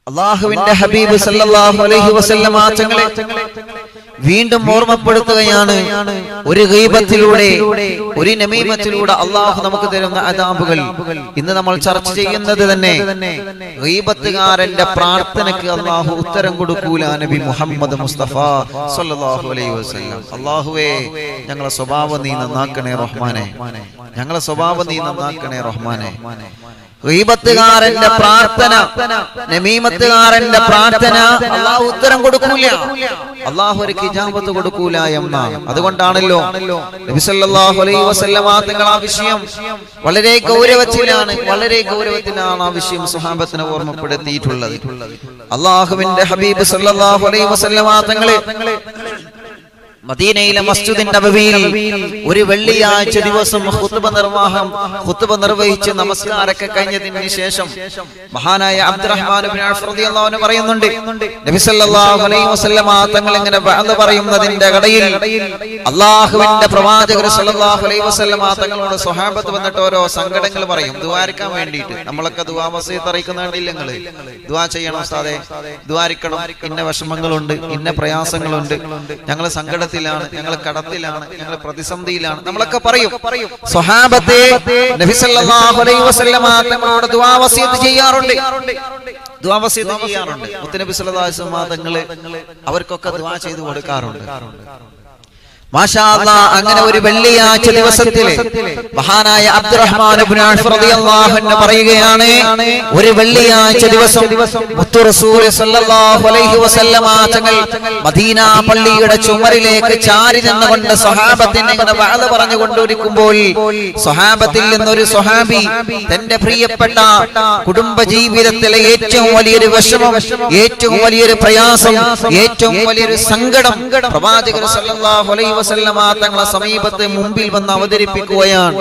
അല്ലാഹുവിന്റെ ഹബീബ് സല്ലല്ലാഹു അലൈഹി വസല്ലം തങ്ങളെ വീണ്ടും ഓർമ്മപ്പെടുത്തുകയാണ്. ഒരു ഗീബത്തിലൂടെ, ഒരു നമീമത്തിലൂടെ അല്ലാഹു നമുക്ക് തരുന്ന അദാബുകൾ. ഇന്ന് നമ്മൾ ചർച്ച ചെയ്യുന്നത് തന്നെ ഗീബത്തുകാരന്റെ പ്രാർത്ഥനയ്ക്ക് അല്ലാഹു ഉത്തരം കൊടുക്കൂല. നബി മുഹമ്മദ് മുസ്തഫ സല്ലല്ലാഹു അലൈഹി വസല്ലം. അല്ലാഹുവേ, ഞങ്ങളെ സ്വഭാവം നീ നന്നാക്കണേ റഹ്മാനെ, ഞങ്ങളെ സ്വഭാവം നീ നന്നാക്കണേ റഹ്മാനെ. ഗീബത്തുകാരന്റെ പ്രാർത്ഥന, നമീമത്തുകാരന്റെ പ്രാർത്ഥന അല്ലാഹു ഉത്തരം കൊടുക്കൂല, അല്ലാഹു ഒരു ഇജാബത്ത് കൊടുക്കൂല എന്നാണ്. അതുകൊണ്ടാണല്ലോ നബി സല്ലല്ലാഹു അലൈഹി വസല്ലം തങ്ങൾ ആ വിഷയം വളരെ ഗൗരവത്തിലാണ് ആ വിഷയം സ്വഹാബത്തിനെ ഓർമ്മപ്പെടുത്തിയിട്ടുള്ളത്. അല്ലാഹുവിന്റെ ഹബീബ് സല്ലല്ലാഹു അലൈഹി വസല്ലം തങ്ങളെ മദീനയിലെ മസ്ജിദുൻ നബവിയിൽ ഒരു വെള്ളിയാഴ്ച ദിവസം ഖുത്ബ നിർവഹിച്ച് നമസ്കാരമൊക്കെ കഴിഞ്ഞതിന് ശേഷം മഹാനായ അബ്ദുറഹ്മാൻ ഇബ്നു ഔഫ് റളിയല്ലാഹു അൻഹു പറയുന്നുണ്ട്, നബി സല്ലല്ലാഹു അലൈഹി വസല്ലം തങ്ങൾ ഇങ്ങനെ വഅദ് പറയുന്നതിന്റെ ഇടയിൽ അല്ലാഹുവിന്റെ പ്രവാചകർ സല്ലല്ലാഹു അലൈഹി വസല്ലം തങ്ങളോട് സ്വഹാബത്ത് വന്നിട്ട് ഓരോ സങ്കടങ്ങൾ പറയും, ദുആരിക്കാൻ വേണ്ടിയിട്ട്. നമ്മളൊക്കെ ദുആ വസിയത്ത് അറിയിക്കുന്നുണ്ടല്ലോ, നിങ്ങൾ ദുആ ചെയ്യണം ഉസ്താദേ, ദുആരിക്കണം, ഇന്ന വിഷമങ്ങളുണ്ട്, ഇന്ന പ്രയാസങ്ങളുണ്ട്, ഞങ്ങൾ സങ്കടത്തിൽ, ഞങ്ങൾ കടത്തിലാണ്, ഞങ്ങൾ പ്രതിസന്ധിയിലാണ്, നമ്മളൊക്കെ പറയും. സ്വഹാബത്തെ നബി സല്ലല്ലാഹു അലൈഹി വസല്ലം തങ്ങളോട് ദുആ വസിയത്ത് ചെയ്യാറുണ്ട്. മുത്തുനബി സല്ലല്ലാഹു അലൈഹി വസല്ലം തങ്ങൾ അവർക്കൊക്കെ ദുആ ചെയ്തു കൊടുക്കാറുണ്ട്. മാഷാ അല്ലാഹ്. അങ്ങനെ ഒരു വെള്ളിയാഴ്ച ദിവസത്തിൽ മഹാനായ അബ്ദുറഹ്മാൻ ഇബ്നു ഔഫ് റളിയല്ലാഹു അൻഹു പറയുകയാണ്, ഒരു വെള്ളിയാഴ്ച ദിവസം മുത്തു റസൂൽ സല്ലല്ലാഹു അലൈഹി വസല്ലം തങ്ങൾ മദീന പള്ളിയുടെ ചുമരിലേക്ക് ചാരി നിന്നുകൊണ്ട് സ്വഹാബത്തിനെ ഇങ്ങനെ വഅദ് പറഞ്ഞുകൊണ്ടിരിക്കുമ്പോൾ സ്വഹാബത്തിൽ നിന്നൊരു സ്വഹാബി തന്റെ പ്രിയപ്പെട്ട കുടുംബ ജീവിതത്തിലെ ഏറ്റവും വലിയൊരു വിഷമം, ഏറ്റവും വലിയൊരു പ്രയാസം, ഏറ്റവും വലിയൊരു സങ്കടം പ്രവാചകർ സല്ലല്ലാഹു അലൈഹി വസല്ലം തങ്ങളെ സമീപത്തെ മുമ്പിൽ വന്ന് അവതരിപ്പിക്കുകയാണ്.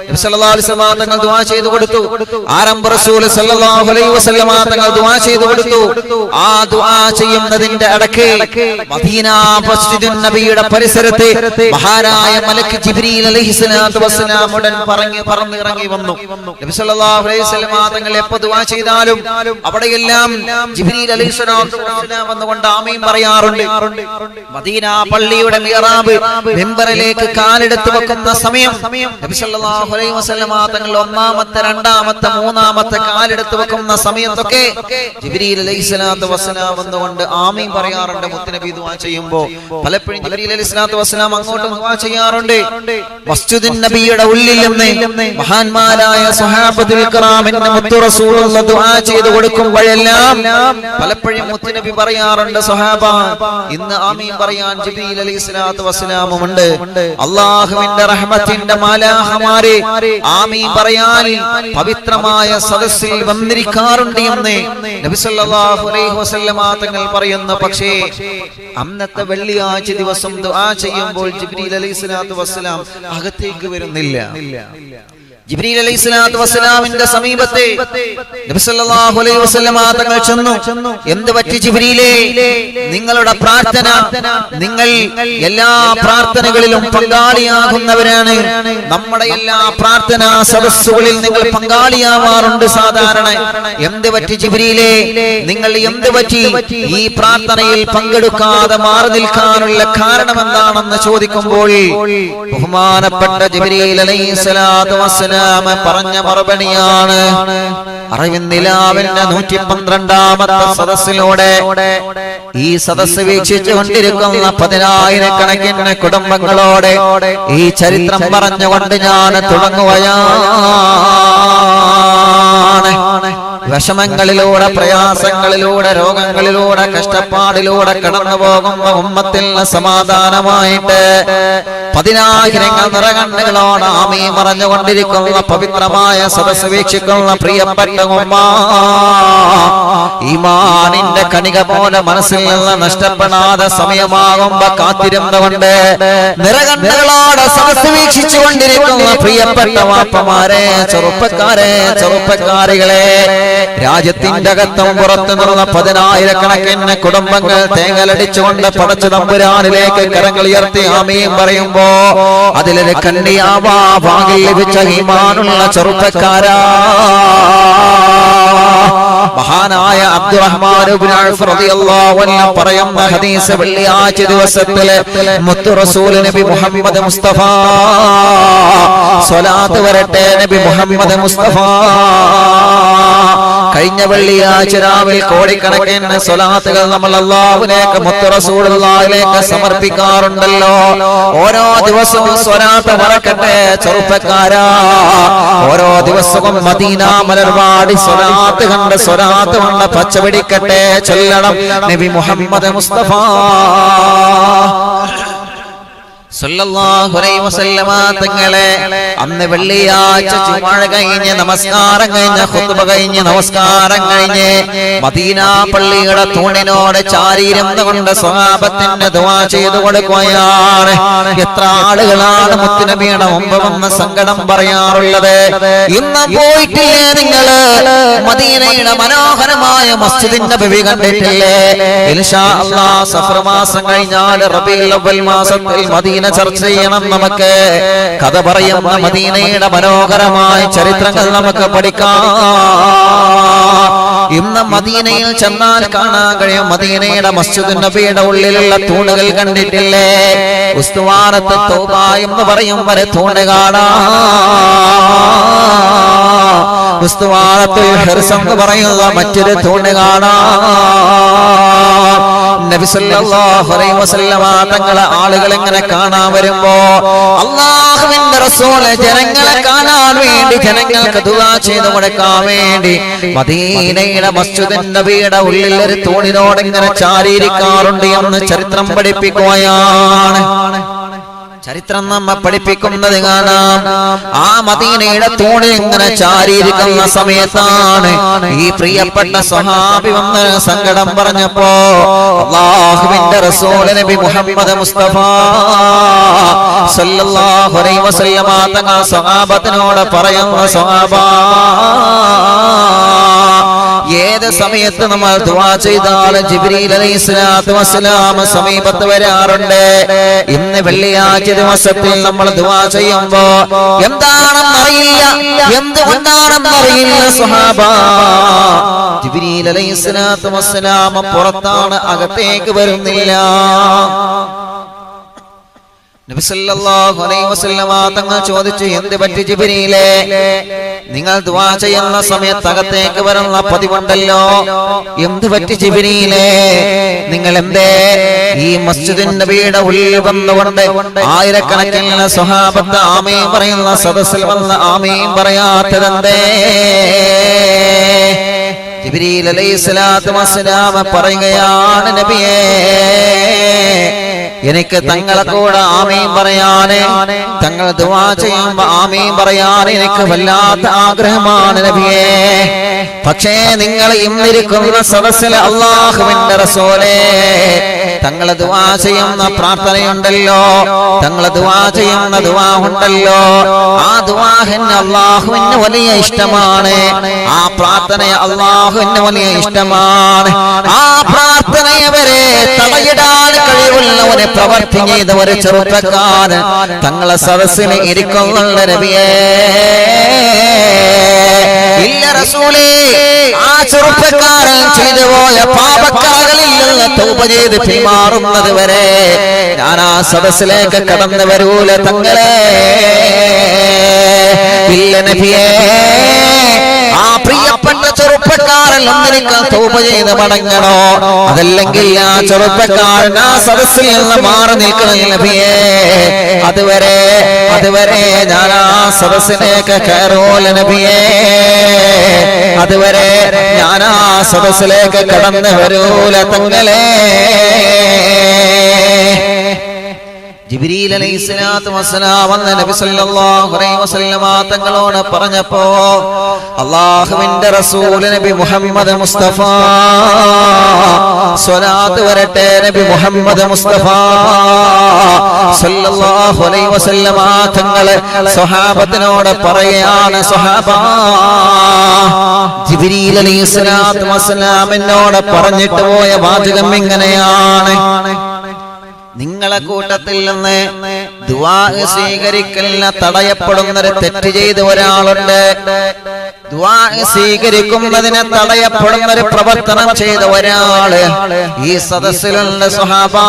നബി സല്ലല്ലാഹു അലൈഹി വസല്ലം തങ്ങൾ ദുആ ചെയ്തു കൊടുത്തു. ആരംഭ റസൂൽ സല്ലല്ലാഹു അലൈഹി വസല്ലം തങ്ങൾ ദുആ ചെയ്തു കൊടുത്തു. ആ ദുആ ചെയ്യുന്നതിന്റെ ഇടയ്ക്ക് മദീന മസ്ജിദുൻ നബിയുടെ പരിസരത്ത് മഹാനായ മലക്ക് ജിബ്രീൽ അലൈഹിസ്സലാത്തു വസ്സലാം ഉടൻ പറന്നിറങ്ങി വന്നു. നബി സല്ലല്ലാഹു അലൈഹി വസല്ലം തങ്ങൾ എപ്പോൾ ദുആ ചെയ്താലും അവിടെയെല്ലാം ജിബ്രീൽ അലൈഹിസ്സലാത്തു വസ്സലാം വന്നുകൊണ്ട് ആമീൻ പറയാറുണ്ട്. മദീന പള്ളിയുടെ മിഹ്റാബ് മിമ്പറിലേക്ക് കാലെടുത്ത് വെക്കുന്ന സമയം നബി സല്ലല്ലാഹു അലൈഹി വസല്ലം തങ്ങൾ ഒന്നാമത്തെ, രണ്ടാമത്തെ, മൂന്നാമത്തെ കാലെടുത്ത് വെക്കുന്ന സമയത്തൊക്കെ ജിബ്രീൽ അലൈഹിസ്സലാത്തു വസ്സലാം വന്നുകൊണ്ട് ആമീൻ പറയാറുണ്ട്. മുത്തുനബി ദുആ ചെയ്യുമ്പോൾ പലപ്പോഴും ജിബ്രീൽ അലൈഹിസ്സലാത്തു വസ്സലാം അങ്ങോട്ടും ദുആ ചെയ്യാറുണ്ട്. മസ്ജിദുൻ നബിയുടെ ഉള്ളിൽ നിന്ന് മഹാന്മാരായ സ്വഹാബത്തുൽ കിറാമിന്റെ മുത്തു റസൂലുള്ള ദുആ ചെയ്തു കൊടുക്കുമ്പോഴെല്ലാം പലപ്പോഴും മുത്തുനബി പറയാറുണ്ട്, സ്വഹാബ ഇന്ന് ആമീൻ പറയാൻ ജിബ്രീൽ അലൈഹിസ്സലാത്തു വസ്സലാമുണ്ട്. അല്ലാഹുവിന്റെ റഹ്മത്തിന്റെ മാലാഖമാരെ ആമീൻ പറയാൻ പവിത്രമായ സദസ്സിൽ വന്നിരിക്കാറുണ്ട് എന്ന് നബി സല്ലല്ലാഹു അലൈഹി വസല്ലം തങ്ങൾ പറയുന്നു. പക്ഷേ അന്നത്തെ വെള്ളിയാഴ്ച ദിവസം ദുആ ചെയ്യുമ്പോൾ ജിബ്രീൽ അലൈഹിസ്സലാത്തു വസ്സലാം അകത്തേക്ക് വരുന്നില്ല. ജിബ്രീൽ അലൈഹിസ്സലാത്തു വസ്സലാമിന്റെ സമീപത്തെ നബി സല്ലല്ലാഹു അലൈഹി വസല്ലം തങ്ങൾ ചെന്നു. എന്ത് പറ്റി ജിബ്രീലേ? നിങ്ങളുടെ പ്രാർത്ഥന, നിങ്ങൾ എല്ലാ പ്രാർത്ഥനകളിലും പങ്കാളിയാകുന്നവരാണ്. നമ്മുടെ എല്ലാ പ്രാർത്ഥനാ സദസ്സുകളിൽ നിങ്ങൾ പങ്കാളിയാവാറുണ്ട് സാധാരണ. എന്ത് പറ്റി ജിബ്രീലേ? നിങ്ങൾ എന്ത് പറ്റി ഈ പ്രാർത്ഥനയിൽ പങ്കെടുക്കാതെ മാറി നിൽക്കാനുള്ള കാരണം എന്താണെന്ന് ചോദിക്കുമ്പോൾ ബഹുമാനപ്പെട്ട ജിബ്രീൽ അലൈഹിസ്സലാത്തു വസ്സലാം പറഞ്ഞ മറുപടിയാണ്, അറിവിന്ദിലാവിന്റെ 112ാമത്തെ സദസ്സിലൂടെ ഈ സദസ്സ് വീക്ഷിച്ചു കൊണ്ടിരിക്കുന്ന 10,000-കണക്കിന് കുടുംബങ്ങളോടെ ഈ ചരിത്രം പറഞ്ഞുകൊണ്ട് ഞാൻ തുടങ്ങുകയാണ്. വിഷമങ്ങളിലൂടെ, പ്രയാസങ്ങളിലൂടെ, രോഗങ്ങളിലൂടെ, കഷ്ടപ്പാടിലൂടെ കടന്നു പോകുന്ന ഉമ്മത്തിൽ സമാധാനമായിട്ട് 10,000 നിറകണ്ണുകളോട് ആമീൻ പറഞ്ഞുകൊണ്ടിരിക്കുന്ന പവിത്രമായ സദസ്സ് വീക്ഷിക്കുന്ന പ്രിയപ്പെട്ട ഉമ്മ, ഈമാനിന്റെ കണിക പോലെ മനസ്സിൽ നിന്ന് നഷ്ടപ്പെടാതെ സമയമാകുമ്പോ കാത്തിരുന്നുകൊണ്ട് നിറകണ്ണുകളോട് സദസ്സ് വീക്ഷിച്ചു കൊണ്ടിരിക്കുന്ന പ്രിയപ്പെട്ട വാപ്പമാരെ, ചെറുപ്പക്കാരെ, ചെറുപ്പക്കാരികളെ, രാജ്യത്തിന്റെ അകത്തും പുറത്തു നിന്നുള്ള 10,000-കണക്കിന് കുടുംബങ്ങൾ തേങ്ങലടിച്ചുകൊണ്ട് പടച്ച തമ്പുരാനിലേക്ക് കരങ്ങൾ ഉയർത്തി ആമീൻ പറയുമ്പോ അതിലൊരു കണ്ണിയാവാ ഭാഗ്യം ലഭിച്ച ഈമാനുള്ള ചെറുപ്പക്കാരാ, മഹാനായ അബ്ദുറഹ്മാൻ ഇബ്നു ഔഫ് റളിയല്ലാഹു അൻഹു പറയുന്ന ഹദീസ് വെള്ളിയാഴ്ച ദിവസത്തിലെ മുത്തു റസൂൽ നബി മുഹമ്മദ് മുസ്തഫ സ്വലാത്ത് വരട്ടെ നബി മുഹമ്മദ് മുസ്തഫ കഴിഞ്ഞ വെള്ളിയാഴ്ച രാവിലെ കോടിക്കണക്കിന് സ്വലാത്തുകൾ നമ്മൾ അല്ലാഹുവിലേക്ക് മുത്തു റസൂലുള്ളാഹിലേക്ക് സമർപ്പിക്കാറുണ്ടല്ലോ. ഓരോ ദിവസവും സ്വലാത്ത് വരക്കട്ടെ ചെറുപ്പക്കാരാ. ഓരോ ദിവസവും മദീന മലർവാടി സ്വലാത്ത് കണ്ട് സ്വലാത്ത് കൊണ്ട് പച്ചപിടിക്കട്ടെ ചൊല്ലണം നബി മുഹമ്മദ് മുസ്തഫ സല്ലല്ലാഹു അലൈഹി വസല്ലമ തങ്ങളെ അന്ന് വെള്ളിയാഴ്ച ജുമുഅ കഴിഞ്ഞ് നമസ്കാരം കഴിഞ്ഞ് ഖുത്ബ കഴിഞ്ഞ് നമസ്കാരം കഴിഞ്ഞ് മദീന പള്ളിയുടെ തൂണിനോട് ചാരിയിരുന്നുകൊണ്ട് സ്വഹാബത്തിന് ദുആ ചെയ്തു കൊടുക്കുകയാണ്. എത്ര ആളുകളാണ് മുത്തുനബിയുടെ മുമ്പ് വന്ന് സങ്കടം പറയാറുള്ളത്. ഇന്ന് പോയിട്ടില്ലേ നിങ്ങള് മദീനയുടെ മനോഹരമായ മസ്ജിദ് നബവി കണ്ടിട്ടില്ലേ? ഇൻഷാ അല്ലാഹ് സഫർ മാസം കഴിഞ്ഞാൽ റബീഉൽ അവ്വൽ മാസത്തിൽ മദീന ചർച്ച ചെയ്യണം. നമുക്ക് കഥ പറയുന്ന മദീനയുടെ മനോഹരമായ ചരിത്രങ്ങൾ നമുക്ക് പഠിക്കാം. ഇന്ന് മദീനയിൽ ചെന്നാൽ കാണാൻ കഴിയും മദീനയുടെ മസ്ജിദ് നബിയുടെ ഉള്ളിലുള്ള തൂണുകൾ കണ്ടിട്ടില്ലേ? ഉസ്തുവാനത്ത് തൗബ എന്ന് പറയും വരെ തൂണ് കാണാം. ഉസ്തുവാനത്തുൽ ഹിർസ് എന്ന് പറയുന്ന മറ്റൊരു തൂണ് കാണാം. നബി സല്ലല്ലാഹു അലൈഹി വസല്ലമ തങ്ങളെ ആളുകൾ എങ്ങനെ കാണാൻ വരുമ്പോ അല്ലാഹുവിന്റെ റസൂല് ജനങ്ങളെ കാണാൻ വേണ്ടി ജനങ്ങൾക്ക് ദുആ ചെയ്തു കൊടുക്കാൻ വേണ്ടി മദീനയുടെ മസ്ജിദ് നബിയുടെ ഉള്ളിൽ ഒരു തൂണിനോട് ഇങ്ങനെ ചാരിയിരിക്കാറുണ്ട് എന്ന് ചരിത്രം പഠിപ്പിക്കുകയാണ്. ചരിത്രം നമ്മെ പഠിപ്പിക്കുന്നത് കാണാം. ആ മദീനയുടെ തൂണിൽ ഇങ്ങനെ ചാരിയിരിക്കുന്ന സമയത്താണ് ഈ പ്രിയപ്പെട്ട സ്വഹാബി വന്ന് സങ്കടം പറഞ്ഞപ്പോ അല്ലാഹുവിന്റെ റസൂൽ നബി മുഹമ്മദ് മുസ്തഫ സല്ലല്ലാഹു അലൈഹി വസല്ലമ തങ്ങൾ സ്വഹാബത്തിനോട് പറയുന്ന സ്വഹാബ, ഏത് സമയത്ത് നമ്മൾ ദുആ ചെയ്താൽ ജിബ്രീൽ അലൈഹിസ്സലാത്തു വസ്സലാം സമീപത്ത് വരാറുണ്ട്. ഇന്ന് വെള്ളിയാഴ്ച ദിവസത്തിൽ നമ്മൾ ദുആ ചെയ്യുമ്പോ എന്താണെന്നറിയില്ല, എന്തുകൊണ്ടാണെന്നറിയില്ല സ്വഹാബ, ജിബ്രീൽ അലൈഹിസ്സലാത്തു വസ്സലാം പുറത്താണ്, അകത്തേക്ക് വരുന്നില്ല. നബി സല്ലല്ലാഹു അലൈഹി വസല്ലമ തങ്ങൾ ചോദിച്ചു, എന്ത് പറ്റി ജിബ്രീലേ? നിങ്ങൾ ദുആ ചെയ്യുന്ന സമയത്ത് അകത്തേക്ക് വരുന്ന പതിവുണ്ടല്ലോ, എന്ത് പറ്റി ജിബ്രീലേ? നിങ്ങൾ എന്തേ ഈ മസ്ജിദ് നബിയുടെ ഉള്ളിൽ വന്നുകൊണ്ട് ആയിരക്കണക്കിന് സ്വഹാബത്ത് ആമീൻ പറയുന്ന സദസ്സിൽ വന്ന് ആമീൻ പറയാത്തതെന്തേ? ജിബ്രീൽ അലൈഹിസ്സലാത്തു വസ്സലാം പറയുകയാണ്, നബിയേ, എനിക്ക് തങ്ങളെ കൂടെ ആമീൻ പറയാന്, തങ്ങൾ ദുആ ചെയ്യുമ്പോ ആമീൻ പറയാൻ എനിക്ക് വല്ലാത്ത ആഗ്രഹമാണ് നബിയേ. പക്ഷേ നിങ്ങൾ ഇന്നിരിക്കുന്ന സദസ്സിലെ അല്ലാഹുവിന്റെ റസൂലേ, തങ്ങൾ ദുആ ചെയ്യുന്ന പ്രാർത്ഥനയുണ്ടല്ലോ, തങ്ങൾ ദുആ ചെയ്യുന്ന ദുആ ഉണ്ടല്ലോ, ആ ദുആഹിന് അല്ലാഹുവിന് വലിയ ഇഷ്ടമാണ്, ആ പ്രാർത്ഥന അല്ലാഹുവിന് വലിയ ഇഷ്ടമാണ്. ആ പ്രാർത്ഥനയെ വരെ തടയിടാൻ കഴിവുള്ളവരെ പ്രവർത്തി ചെയ്ത ഒരു ചെറുപ്പക്കാരൻ തങ്ങളെ സദസ്സിന് ഇരിക്കുന്നുള്ള നബിയേ. ഇല്ല റസൂലേ, ആ ചെറുപ്പക്കാരൻ ചെയ്തു പോയ പാപക്കറകളിൽ നിന്ന് തൗബ ചെയ്ത് പിന്മാറുന്നത് വരെ ഞാൻ ആ സദസ്സിലേക്ക് കടന്നു വരൂല തങ്ങളെ. ഇല്ല നബിയേ, ആ പ്രിയപ്പെട്ട ചെറുപ്പക്കാരൻ ഒന്നിരിക്കാൻ തൗബ ചെയ്ത് മടങ്ങണോ, അതല്ലെങ്കിൽ ആ ചെറുപ്പക്കാരൻ ആ സദസ്സിൽ നിന്ന് മാറി നിൽക്കണം നബിയേ. അതുവരെ ഞാൻ ആ സദസ്സിലേക്ക് കയറൂല നബിയേ, അതുവരെ ഞാൻ ആ സദസ്സിലേക്ക് കടന്നു വരൂല തങ്ങളെ. ജിബ്രീൽ അലൈഹിസ്സലാത്തു വസ്സലാം വന്ന നബി സല്ലല്ലാഹു അലൈഹി വസല്ലമ തങ്ങളോട് പറഞ്ഞപ്പോ അല്ലാഹുവിന്റെ റസൂൽ നബി മുഹമ്മദ് മുസ്തഫ സ്വലാത്ത് വരട്ടെ നബി മുഹമ്മദ് മുസ്തഫ സല്ലല്ലാഹു അലൈഹി വസല്ലമ തങ്ങളെ സ്വഹാബത്തിനോട് പറയുകയാണ്, സ്വഹാബ, ജിബ്രീൽ അലൈഹിസ്സലാത്തു വസ്സലാം എന്നോട് പറഞ്ഞിട്ട് പോയ വാചകം ഇങ്ങനെയാണ്, നിങ്ങളെ കൂട്ടത്തിൽ നിന്ന് ദുആ സ്വീകരിക്കലിന് തടയപ്പെടുന്നൊരു തെറ്റ് ചെയ്ത ഒരാളുണ്ട്. ദുആ സ്വീകരിക്കുന്നതിനെ തടയപ്പെടുന്നൊരു പ്രവർത്തനം ചെയ്ത ഒരാള് ഈ സദസ്സിലുള്ള സ്വഹാബാ.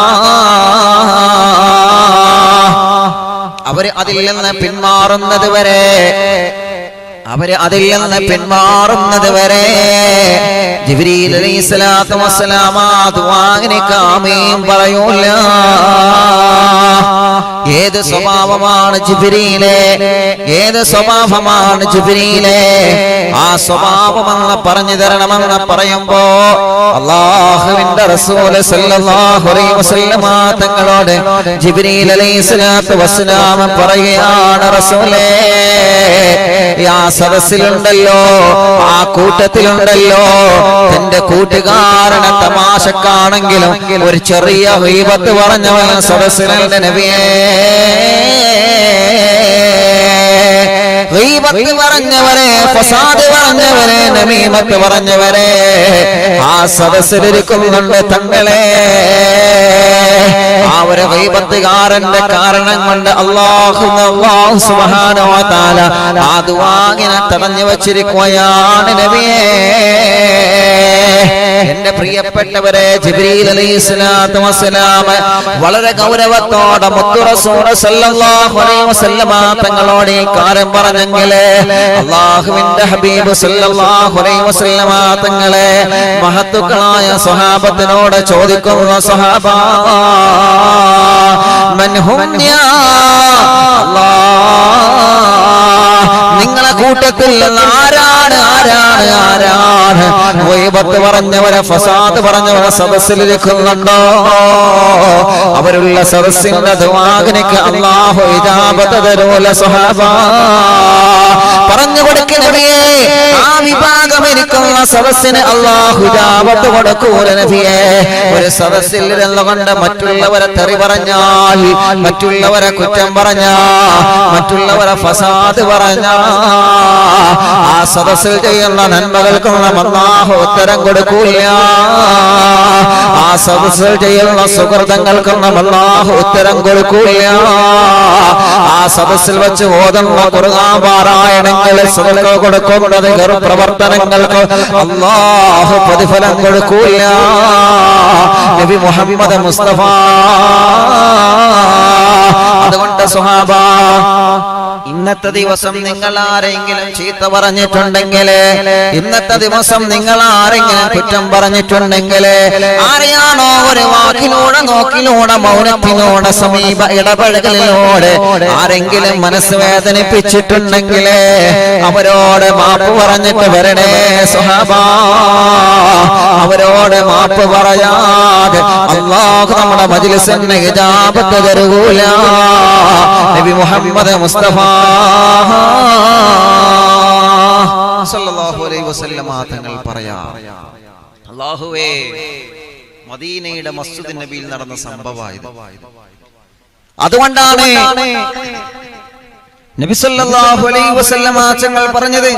അവര് അതിൽ നിന്ന് പിന്മാറുന്നത് വരെ ജിബ്രീൽ അലൈഹിസ്സലാത്തു വസ്സലാം ദുആഇന് ആമീൻ പറയൂല. ഏത് സ്വഭാവമാണ് ജിബ്രീലേ, ആ സ്വഭാവമെന്ന് പറഞ്ഞു തരണമെന്ന് പറയുമ്പോ അല്ലാഹുവിന്റെ റസൂൽ സല്ലല്ലാഹു അലൈഹി വസല്ലം തങ്ങളോട് ജിബ്രീൽ അലൈഹിസ്സലാത്തു വസ്സലാം പറയുകയാണ്, റസൂലേ, ആ സദസ്സിലുണ്ടല്ലോ, ആ കൂട്ടത്തിലുണ്ടല്ലോ, തന്റെ കൂട്ടുകാരനെ തമാശക്കാണെങ്കിലും ഒരു ചെറിയ ഗീബത്ത് പറഞ്ഞവൻ സദസ്സിലുണ്ട് നബിയേ. ഗീബത്ത് പറഞ്ഞവരെ, ഫസാദ് പറഞ്ഞവരെ, നമീമത്ത് പറഞ്ഞവരെ ആ സദസ്സിലിരിക്കുന്നുണ്ട് തങ്ങളെ. ആ ഒരു ഗീബത്തുകാരന്റെ കാരണം കൊണ്ട് അല്ലാഹു സുബ്ഹാനഹു വ തആല ആ ദുആഇനെ തടഞ്ഞു വച്ചിരിക്കുകയാണ് നബിയേ. എന്റെ പ്രിയപ്പെട്ടവരെ, ജിബ്രീൽ അലൈഹിസ്സലാത്തു വസ്സലാം വളരെ ഗൗരവത്തോടെ മുത്തു റസൂൽ സല്ലല്ലാഹു അലൈഹി വസല്ലം തങ്ങളോട് ഈ കാര്യം പറഞ്ഞെങ്കിൽ അല്ലാഹുവിന്റെ ഹബീബ് സല്ലല്ലാഹു അലൈഹി വസല്ലം തങ്ങളെ മഹത്തുക്കളായ സ്വഹാബത്തിനോട് ചോദിക്കുന്ന, സ്വഹാബാ മൻ ഹും യാ അല്ലാഹ്, നിങ്ങളെ കൂട്ടത്തിൽ ആരാണ് ഗീബത്ത് പറഞ്ഞവരെ, ഫസാദ് പറഞ്ഞവരെ സദസ്സിലിരിക്കുന്നുണ്ടോ? അവരുള്ള സദസ്സിന്റെ ദുആഇന് അല്ലാഹു ഇജാബത്ത് തരൂല. സ്വഹാബാ പറഞ്ഞു കൊടുക്കുന്ന നബിയേ, ആ വിഭാഗം ഇരിക്കുന്ന സദസ്സിന് അല്ലാഹു ഇജാബത്ത് കൊടുക്കൂല നബിയേ. ഒരു സദസ്സിൽ ഇരുന്നുകൊണ്ട് മറ്റുള്ളവരെ തെറി പറഞ്ഞാൽ, മറ്റുള്ളവരെ കുറ്റം പറഞ്ഞാൽ, മറ്റുള്ളവരെ ഫസാദ് പറഞ്ഞാൽ ആ സദസ്സിൽ ചെയ്യുന്ന നന്മകൾക്കൊന്നും അല്ലാഹു ഉത്തരം കൊടുക്കൂല. ആ സദസ്സിൽ ചെയ്യുന്ന സുഹൃതങ്ങൾക്കൊന്നും അല്ലാഹു ഉത്തരം കൊടുക്കൂല. ആ സദസ്സിൽ വെച്ച് ഓതുന്ന ഖുർആൻ പാരായണങ്ങൾ സദഖ കൊടുക്കുന്നത് പ്രവർത്തനങ്ങൾക്ക് അല്ലാഹു പ്രതിഫലം കൊടുക്കൂല. നബി മുഹമ്മദ് മുസ്തഫ. അതുകൊണ്ട് സ്വഹാബാ, ഇന്നത്തെ ദിവസം നിങ്ങൾ ആരെങ്കിലും ചീത്ത പറഞ്ഞിട്ടുണ്ടെങ്കിൽ, ഇന്നത്തെ ദിവസം നിങ്ങൾ ആരെങ്കിലും കുറ്റം പറഞ്ഞിട്ടുണ്ടെങ്കിൽ, ആരെയാണോ ഒരു വാക്കിലൂടെ, നോക്കിലൂടെ, മൗനത്തിലൂടെ, സമീപ ഇടപഴകലിലൂടെ ആരെങ്കിലും മനസ്സ് വേദനിപ്പിച്ചിട്ടുണ്ടെങ്കിൽ അവരോട് മാപ്പ് പറഞ്ഞിട്ട് വരണേ സ്വഹാബാ. അവരോട് മാപ്പ് പറയാതെ അല്ലാഹു നമ്മുടെ മജ്ലിസിന് ഇജാബത്ത് തരൂല. നബി മുഹമ്മദ് മുസ്തഫ സല്ലല്ലാഹു അലൈഹി വസല്ലം തങ്ങൾ പറയാ, അല്ലാഹുവേ, മദീനയുടെ മസ്ജിദ് നബിയിൽ നടന്ന സംഭവമായത്. അതുകൊണ്ടാണ് നബി സല്ലല്ലാഹു അലൈഹി വസല്ലം തങ്ങൾ പറഞ്ഞത്,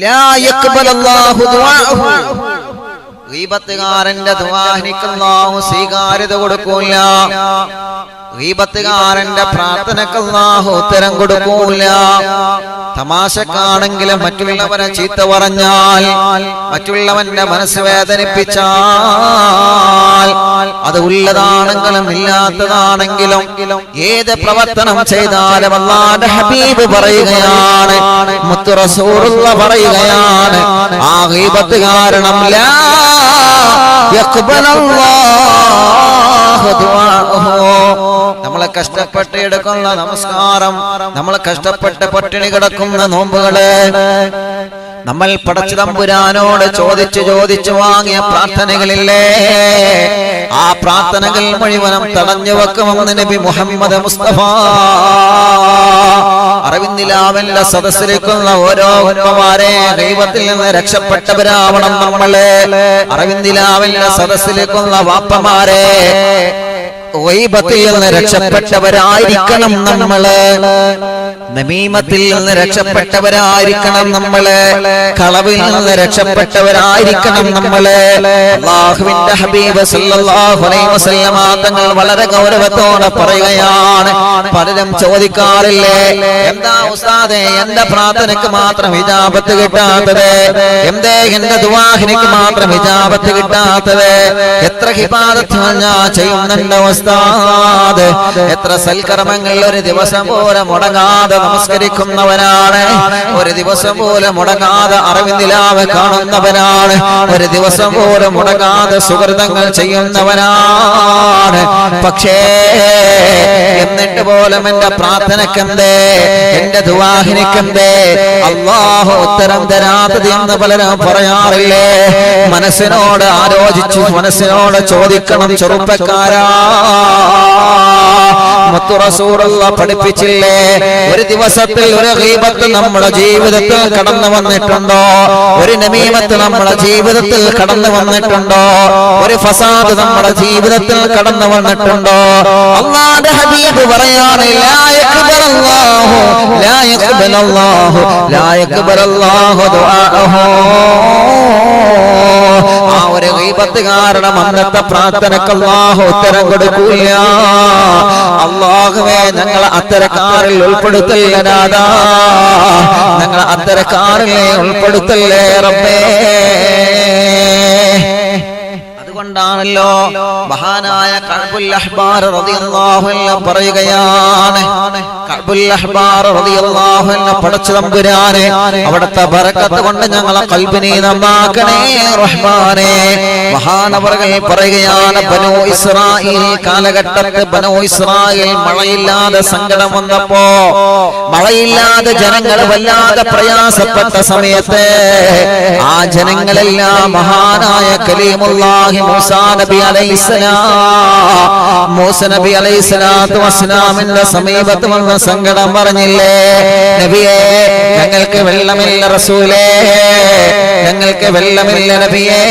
ലാ യഖ്ബലല്ലാഹു ദുആഅഹു, ഗീബത്തുകാരന്റെ ദുആഇന് അല്ലാഹു സ്വീകാര്യത കൊടുക്കൂല. ഗീബത്തുകാരന്റെ പ്രാർത്ഥനയ്ക്ക് അല്ലാഹു ഉത്തരം കൊടുക്കൂല. തമാശക്കാണെങ്കിലും മറ്റുള്ളവരെ ചീത്ത പറഞ്ഞാൽ, മറ്റുള്ളവന്റെ മനസ്സ് വേദനിപ്പിച്ചാൽ, അത് ഉള്ളതാണെങ്കിലും ഇല്ലാത്തതാണെങ്കിലും ഏത് പ്രവർത്തനം ചെയ്താലും അല്ലാഹുവിന്റെ ഹബീബ് പറയുകയാണ്, മുത്തു റസൂലുള്ളാഹി പറയുകയാണ്, ആ ഗീബത്ത് കാരണം ലാ യഖ്ബലല്ലാഹു ദുആഅഹു. നമ്മളെ കഷ്ടപ്പെട്ട് എടുക്കുന്ന നമസ്കാരം, നമ്മളെ കഷ്ടപ്പെട്ട് പട്ടിണി കിടക്കുന്ന നോമ്പുകള്, നമ്മൾ പടച്ച തമ്പുരാനോട് ചോദിച്ചു വാങ്ങിയ പ്രാർത്ഥനകളില്ലേ, ആ പ്രാർത്ഥനകൾ മുഴുവനും തടഞ്ഞു വെക്കുമെന്ന് നബി മുഹമ്മദ് മുസ്തഫ. അറിവിന്ദിലാവല്ല സദസ്സിലിരിക്കുന്ന ഓരോ ഉമ്മമാരെ ദൈവത്തിൽ നിന്ന് രക്ഷപ്പെട്ടവരാവണം നമ്മള്. അറിവിന്ദിലാവല്ല സദസ്സിലിരിക്കുന്ന വാപ്പമാരെ, ഗൈബത്തിൽ നിന്ന് രക്ഷപ്പെട്ടവരായിരിക്കണം നമ്മള്. നമീമത്തിൽ നിന്ന് രക്ഷപ്പെട്ടവരായിരിക്കണം നമ്മള്. കളവിൽ നിന്ന് രക്ഷപ്പെട്ടവരായിരിക്കണം നമ്മള്. അല്ലാഹുവിന്റെ ഹബീബ് സല്ലല്ലാഹു അലൈഹി വസല്ലമ തങ്ങൾ വളരെ ഗൗരവത്തോടെ പറയുകയാണ്. പലരും ചോദിക്കാറില്ലേ, എന്താ ഉസ്താദേ എന്റെ പ്രാർത്ഥനയ്ക്ക് മാത്രം ഇജാബത്ത് കിട്ടാത്തത്, എന്തേ എന്റെ ദുആഹിനിക്ക് മാത്രം ഇജാബത്ത് കിട്ടാത്തത്? എത്ര ഇബാദത്തുകൾ ഞാൻ ചെയ്യുന്നുണ്ട് ഉസ്താദ്, എത്ര സൽക്കർമ്മങ്ങൾ ഒരു ദിവസം പോലെ മുടങ്ങാതെ നമസ്കരിക്കുന്നവനാണ്, ഒരു ദിവസം പോലെ മുടങ്ങാതെ അറിവിന്ദിലാവ് കാണുന്നവനാണ്, ഒരു ദിവസം പോലെ മുടങ്ങാതെ സുഹൃതങ്ങൾ ചെയ്യുന്നവനാണ്. പക്ഷേ എന്നിട്ട് പോലും എന്റെ പ്രാർത്ഥനക്കെന്തേ, എന്റെ ദുആഹിനിക്കെന്തേ അല്ലാഹു ഉത്തരം തരാത്തത് എന്ന് പലരും പറയാറില്ലേ? മനസ്സിനോട് ആലോചിച്ചു, മനസ്സിനോട് ചോദിക്കണം ചെറുപ്പക്കാരാ. മുത്തു റസൂലുള്ളാഹി പഠിപ്പിച്ചില്ലേ, ഒരു ദിവസത്തിൽ ഒരു ഗീബത്ത് നമ്മുടെ ജീവിതത്തിൽ കടന്നു വന്നിട്ടുണ്ടോ? ഒരു നമീമത്ത് നമ്മുടെ ജീവിതത്തിൽ കടന്നു വന്നിട്ടുണ്ടോ? ഒരു ഫസാദ് നമ്മുടെ ജീവിതത്തിൽ കടന്നു വന്നിട്ടുണ്ടോ? അല്ലാഹുവിന്റെ ഹബീബ് പറയാണ്, ലാ യഖ്ബലല്ലാഹു ലാ യഖ്ബലല്ലാഹു ലാ യഖ്ബലല്ലാഹു ദുആഅഹു. ആ ഒരു ഗീബത്ത് കാരണം അന്നത്തെ പ്രാർത്ഥനയ്ക്ക് അല്ലാഹു ഉത്തരം കൊടുക്കൂല. അല്ലാഹുവേ ഞങ്ങളെ അത്തരക്കാരിൽ ഉൾപ്പെടുത്തല്ലേ നാഥാ, ഞങ്ങളെ അത്തരക്കാരിലെ ഉൾപ്പെടുത്തല്ലേ റബ്ബേ. അതുകൊണ്ടാണല്ലോ മഹാനായ കഅബുൽ അഹ്ബാർ റളിയല്ലാഹു അൻഹു പറയുകയാണ്, കഅബുൽ അഹ്ബാർ റളിയല്ലാഹു അൻഹു പടച്ച തമ്പുരാനെ അവിടുത്തെ ബറക്കത്ത് കൊണ്ട് ഞങ്ങളെ ഖൽബിനെ നന്നാക്കണേ റഹ്മാനേ. മഹാനവറുകൾ പറയുകയാണ്, ബനൂ ഇസ്രായേൽ കാലഘട്ടത്തിൽ ബനൂ ഇസ്രായേൽ മഴയില്ലാതെ സങ്കടം വന്നപ്പോ, മഴയില്ലാതെ ജനങ്ങൾ വല്ലാതെ പ്രയാസപ്പെട്ട സമയത്ത് ആ ജനങ്ങളെല്ലാം മഹാനായ കലീമുല്ലാഹി മൂസാ നബി അലൈഹിസ്സലാം, മൂസാ നബി അലൈഹിസ്സലാത്തു വസ്സലാമിന്റെ സമീപത്ത് വന്ന സങ്കടം പറഞ്ഞില്ലേ, നബിയേ ഞങ്ങൾക്ക് വെള്ളമില്ല റസൂലേ, ഞങ്ങൾക്ക് വെള്ളമില്ല നബിയേ,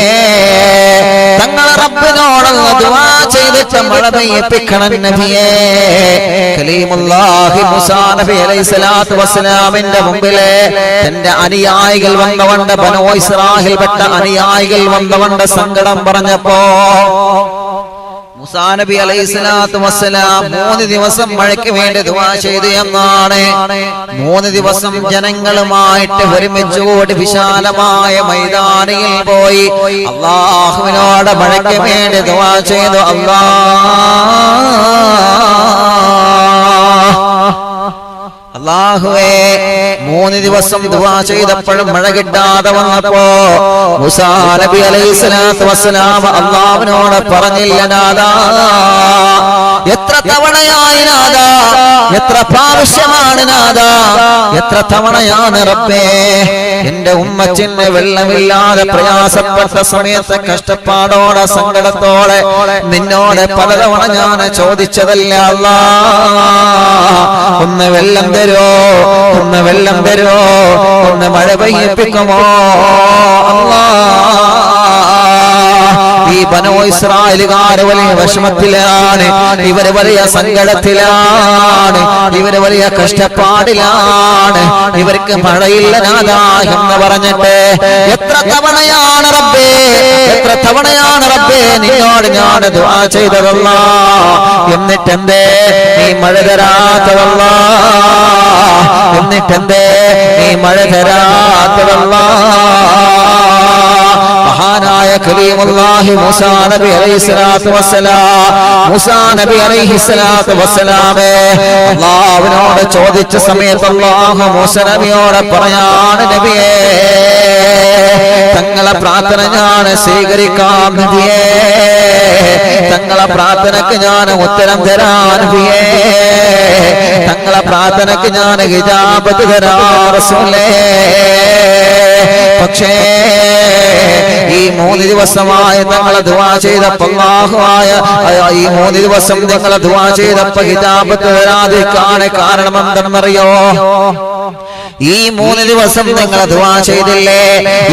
തങ്ങൾ റബ്ബിനോടുള്ള ദുആ ചെയ്തിട്ട് മഴ പെയ്യിപ്പിക്കണം നബിയേ. കലീമുല്ലാഹി മൂസാ നബി അലൈഹിസ്സലാത്തു വസ്സലാമിന്റെ മുമ്പിലെ തന്റെ അനുയായികൾ വന്നവണ്ട്, ബനൂ ഇസ്രായേൽ പെട്ട അനുയായികൾ വന്നവണ്ട് സങ്കടം പറഞ്ഞപ്പോ മൂസാ നബി അലൈഹിസ്സലാത്തു വസ്സലാം 3 ദിവസം മഴയ്ക്ക് വേണ്ടി ദുആ ചെയ്തു എന്നാണ്. 3 ദിവസം ജനങ്ങളുമായിട്ട് ഒരുമിച്ച് കൂടി വിശാലമായ മൈതാനിയിൽ പോയി അല്ലാഹുവിനോട് മഴയ്ക്ക് വേണ്ടി ദുആ ചെയ്തു. അല്ലാഹുവേ 3 ദിവസം ദുആ ചെയ്തപ്പോഴും മഴ കിട്ടാതെ വന്നപ്പോ മൂസാ നബി അലൈഹിസ്സലാത്തു വസ്സലാം അല്ലാഹുവിനോട് പറഞ്ഞില്ല, നാഥാ എത്ര തവണയായി നാഥാ, എത്ര പ്രാവശ്യമാണ് നാഥാ, എത്ര തവണയാണ് റബ്ബേ എന്റെ ഉമ്മച്ചിന് വെള്ളമില്ലാതെ പ്രയാസപ്പെട്ട സമയത്ത് കഷ്ടപ്പാടോടെ സങ്കടത്തോടെ നിന്നോട് പലതവണ ഞാൻ ചോദിച്ചതല്ല അല്ലാ, ഒന്ന് വെള്ളം തരോ, ഒന്ന് വെള്ളം തരോ, ഒന്ന് മഴ പെയ്യിപ്പിക്കുമോ അല്ലാ. ഈ ബനൂ ഇസ്രായേലുകാർ വലിയ വിഷമത്തിലാണ്, ഇവര് വലിയ സങ്കടത്തിലാണ്, ഇവര് വലിയ കഷ്ടപ്പാടിലാണ്, ഇവർക്ക് മഴയില്ല നാഥാ എന്ന് പറഞ്ഞിട്ട് എത്ര തവണയാണ് റബ്ബേ, എത്ര തവണയാണ് റബ്ബേ നിന്നോട് ഞാൻ ദുആ ചെയ്തതല്ലാ, എന്നിട്ടെന്തേ നീ മഴ തരാത്തതല്ലാ, എന്നിട്ടെന്തേ നീ മഴ തരാത്തതല്ലാ. മഹാനായ കലീമുല്ലാഹി മൂസാ നബി അലൈഹിസ്സലാത്തു വസ്സലാം, മൂസാ നബി അലൈഹിസ്സലാത്തു വസ്സലാമേ അല്ലാഹുവിനോട് ചോദിച്ച സമയത്ത് അല്ലാഹു മൂസാ നബിയോട് പറയാണ്, നബിയേ തങ്ങളെ പ്രാർത്ഥന ഞാൻ സ്വീകരിക്കാം നബിയേ, തങ്ങളെ പ്രാർത്ഥനക്ക് ഞാൻ ഉത്തരം തരാം നബിയേ, തങ്ങളെ പ്രാർത്ഥനക്ക് ഞാൻ ഇജാബത്ത് തരാം റസൂലേ. പക്ഷേ ഈ 3 ദിവസമായി തങ്ങളെ ദുആ ചെയ്തപ്പോൾ അല്ലാഹുവായ ഈ 3 ദിവസം തങ്ങളെ ദുആ ചെയ്തപ്പോൾ ഇജാബത്ത് തരാതിരിക്കാൻ കാരണം എന്തെന്നറിയോ? ഈ 3 ദിവസം നിങ്ങൾ ദുആ ചെയ്തില്ലേ,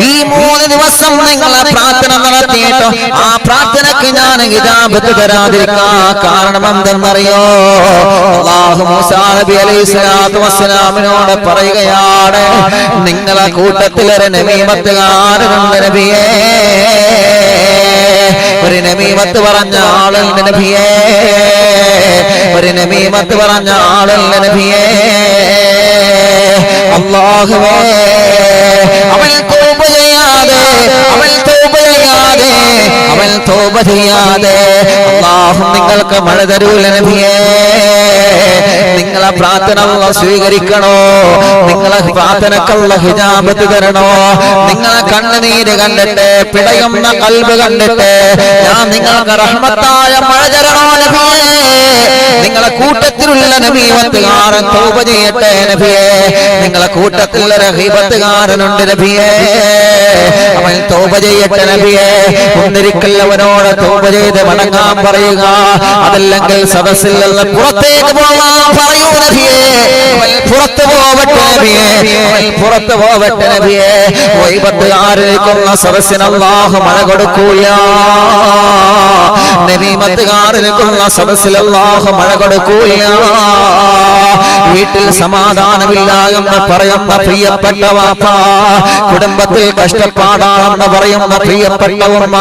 ഈ 3 ദിവസം നിങ്ങളെ പ്രാർത്ഥന നടത്തിയിട്ട് നടത്തിയിട്ടും ആ പ്രാർത്ഥനയ്ക്ക് ഞാൻ ഇജാബത്ത് തരാതിരിക്കാൻ കാരണം എന്തെന്നറിയോ? അല്ലാഹു മൂസാ നബി അലൈഹിസ്സലാത്തു വസ്സലാമിനോട് പറയുകയാണ്, നിങ്ങളെ കൂട്ടത്തിൽ ഒരു നമീമത്തുകാരനുണ്ട് നബിയേ, ഒരു നമീമത്ത് പറഞ്ഞ ആളുണ്ട് നബിയേ, ഒരു നമീമത്ത് പറഞ്ഞ ആളുണ്ട് നബിയേ. അല്ലാഹുവേ, അവൻ തൗബ ചെയ്യാതെ അല്ലാഹു നിങ്ങൾക്ക് മഴ തരൂല നബിയേ. നിങ്ങളെ പ്രാർത്ഥന അല്ലാഹു സ്വീകരിക്കണോ? നിങ്ങളെ പ്രാർത്ഥനക്കുള്ള ഹിജാബത്ത് തരണോ? നിങ്ങളെ കണ്ണുനീര് കണ്ടിട്ട്, പിടയുന്ന കൽബ് കണ്ടിട്ട് ഞാൻ നിങ്ങൾക്ക് റഹ്മത്തായ മഴ തരണോ നബിയേ? നിങ്ങളെ കൂട്ടത്തിലുള്ള നബീവത്തുകാരൻ തൗബ ചെയ്യട്ടെ നബിയേ. നിങ്ങളെ കൂട്ടത്തിലുള്ള റഹീബത്തുകാരനുണ്ട് നബിയേ, അവൻ തൗബ ചെയ്യട്ടെ നബിയേ. ഒന്നിരിക്കൽ അവനോട് തൗബ ചെയ്ത് മടങ്ങാൻ പറയുക, അതല്ലെങ്കിൽ സദസ്സിൽ നിന്ന് പുറത്തേക്ക് പോകാൻ പറയൂ നബിയേ. അവൻ പുറത്തു പോവട്ടെ നബിയേ, അവൻ പുറത്തു പോവട്ടെ നബിയേ. ഗൈബത്തുകാരേക്കുള്ള സദസ്സിന് അല്ലാഹു മഴ കൊടുക്കൂല, നബീമത്തുകാരേക്കുള്ള സദസ്സിൽ അല്ലാഹു മഴ കൊടുക്കൂല. വീട്ടിൽ സമാധാനമില്ല എന്ന് പറയുന്ന പ്രിയപ്പെട്ട വാപ്പ, കുടുംബത്തിൽ കഷ്ടപ്പാടാണെന്ന് പറയുന്ന പ്രിയപ്പെട്ട ഉമ്മ,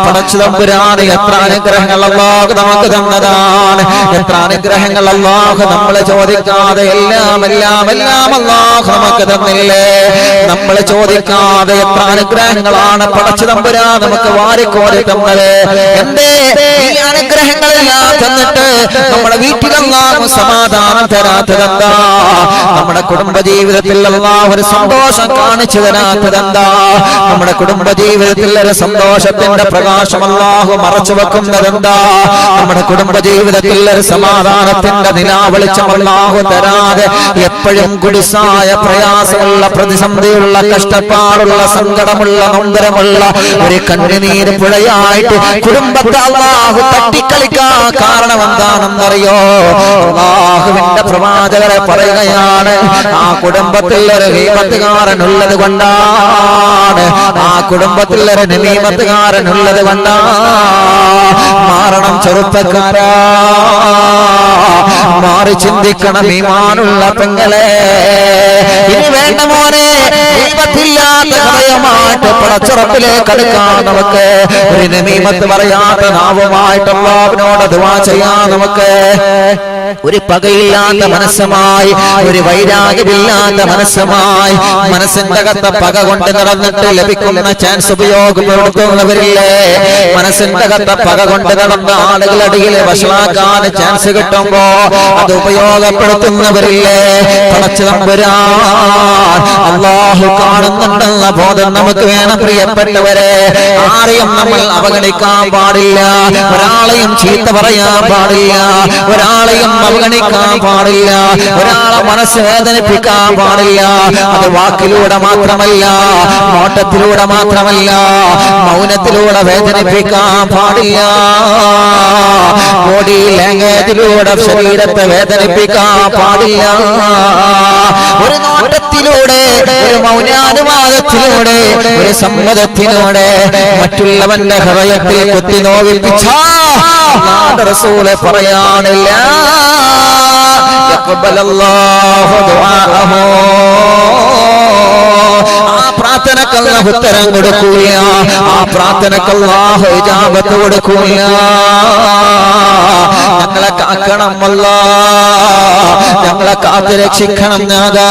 പടച്ചതമ്പുരാന് എത്ര അനുഗ്രഹങ്ങൾ അല്ലാഹു നമുക്ക് തന്നതാണ്, എത്ര അനുഗ്രഹങ്ങൾ അല്ലാഹു നമ്മളെ ചോദിക്കാതെ എല്ലാം അല്ലാഹു നമുക്ക് തന്നില്ലേ? നമ്മൾ ചോദിക്കാതെ എത്ര അനുഗ്രഹങ്ങളാണ് പടച്ചതമ്പുരാൻ നമുക്ക് വാരിക്കോരി തന്നത്. എന്തേ ഈ അനുഗ്രഹങ്ങളെല്ലാം തന്നിട്ട് നമ്മുടെ വീട്ടിൽ അല്ലാഹു സമാധാനം തരാത്തതെന്താ? നമ്മുടെ കുടുംബ ജീവിതത്തിൽ അല്ലാഹു ഒരു സന്തോഷം കാണിച്ചു തരാത്തതെന്താ? നമ്മുടെ കുടുംബ ജീവിതത്തിൽ ഒരു സന്തോഷത്തിന്റെ പ്രകാശം അല്ലാഹു മറച്ചു വെക്കുന്നതെന്താ? നമ്മുടെ കുടുംബ ജീവിതത്തിൽ ഒരു സമാധാനത്തിന്റെ നിലാവെളിച്ചം അല്ലാഹു തരാതെ എപ്പോഴും കുടിസായ പ്രയാസമുള്ള, പ്രതിസന്ധിയുള്ള, കഷ്ടപ്പാടുള്ള, സങ്കടമുള്ള, നൊമ്പരമുള്ള ഒരു കണ്ണുനീര് പുഴയായിട്ട് കുടുംബത്തെ അല്ലാഹു തട്ടിക്കളിക്കാൻ കാരണം എന്താണെന്നറിയോ? അല്ലാഹുവിന്റെ പ്രവാചകരെ പറയുകയാണ്, ആ കുടുംബത്തിൽ ഒരു ഗീബത്തുകാരനുള്ളത് കൊണ്ടാണ്, ആ കുടുംബത്തിൽ ഒരു നമീമത്തുകാരനുള്ളത് കൊണ്ടാണ്. മാറണം ചെറുപ്പക്കാരാ, മാറി ചിന്തിക്കണം ഈമാനുള്ള പെങ്ങളെ. ഇനി വേണ്ട മോനെ, ഗീബത്തില്ലാത്ത ഹൃദയമായിട്ട് പടച്ചുറപ്പിലേക്ക് അടുക്കാൻ നമുക്ക്, ഒരു നമീമത്ത് പറയാത്ത നാവുമായിട്ട് അല്ലാഹുവിനോട് ദുആ ചെയ്യാൻ നമുക്ക്, ഒരു പകയില്ലാത്ത മനസ്സുമായി, ഒരു വൈരാഗ്യമില്ലാത്ത മനസ്സുമായി, മനസ്സിന്റെ അകത്ത് പക കൊണ്ട് നടന്നിട്ട് ലഭിക്കുന്ന ചാൻസ് ഉപയോഗപ്പെടുത്തുന്നവരില്ലേ? മനസ്സിന്റെ അകത്ത് പക കൊണ്ട് നടന്ന ആളുകളടിയിൽ വഷളാക്കാൻ ചാൻസ് കിട്ടുമ്പോ അത് ഉപയോഗപ്പെടുത്തുന്നവരില്ലേ? പടച്ചതമ്പുരാൻ അല്ലാഹു കാണുന്നുണ്ടെന്ന ബോധം നമുക്ക് വേണം പ്രിയപ്പെട്ടവരെ. ആരെയും നമ്മൾ അവഗണിക്കാൻ പാടില്ല, ഒരാളെയും ചീത്ത പറയാൻ പാടില്ല, ഒരാളെയും അവഗണിക്കാൻ പാടില്ല, ഒരാളെ മനസ്സ് വേദനിപ്പിക്കാൻ പാടില്ല. അത് വാക്കിലൂടെ മാത്രമല്ല, നോട്ടത്തിലൂടെ മാത്രമല്ല, മൗനത്തിലൂടെ വേദനിപ്പിക്കാൻ പാടില്ല. ബോഡി ലാംഗ്വേജിലൂടെ ശരീരത്തെ വേദനിപ്പിക്കാൻ പാടില്ല. ഒരു നോട്ടത്തിലൂടെ, ഒരു മൗനാനുവാദത്തിലൂടെ, ഒരു സമ്മതത്തിലൂടെ മറ്റുള്ളവന്റെ ഹൃദയത്തിൽ കുത്തി നോവിപ്പിച്ചാൽ റസൂല് പറയാനില്ല, യഖ്ബലല്ലാഹു ദുആഅഹു, ആ പ്രാർത്ഥനക്ക് അല്ലാഹു ഉത്തരം കൊടുക്കൂല, ആ പ്രാർത്ഥനക്ക് അല്ലാഹു ഇജാബത്ത് കൊടുക്കൂല. ഞങ്ങളെ കാക്കണം അല്ലാഹ്, ഞങ്ങളെ കാത്തു രക്ഷിക്കണം നാഥാ,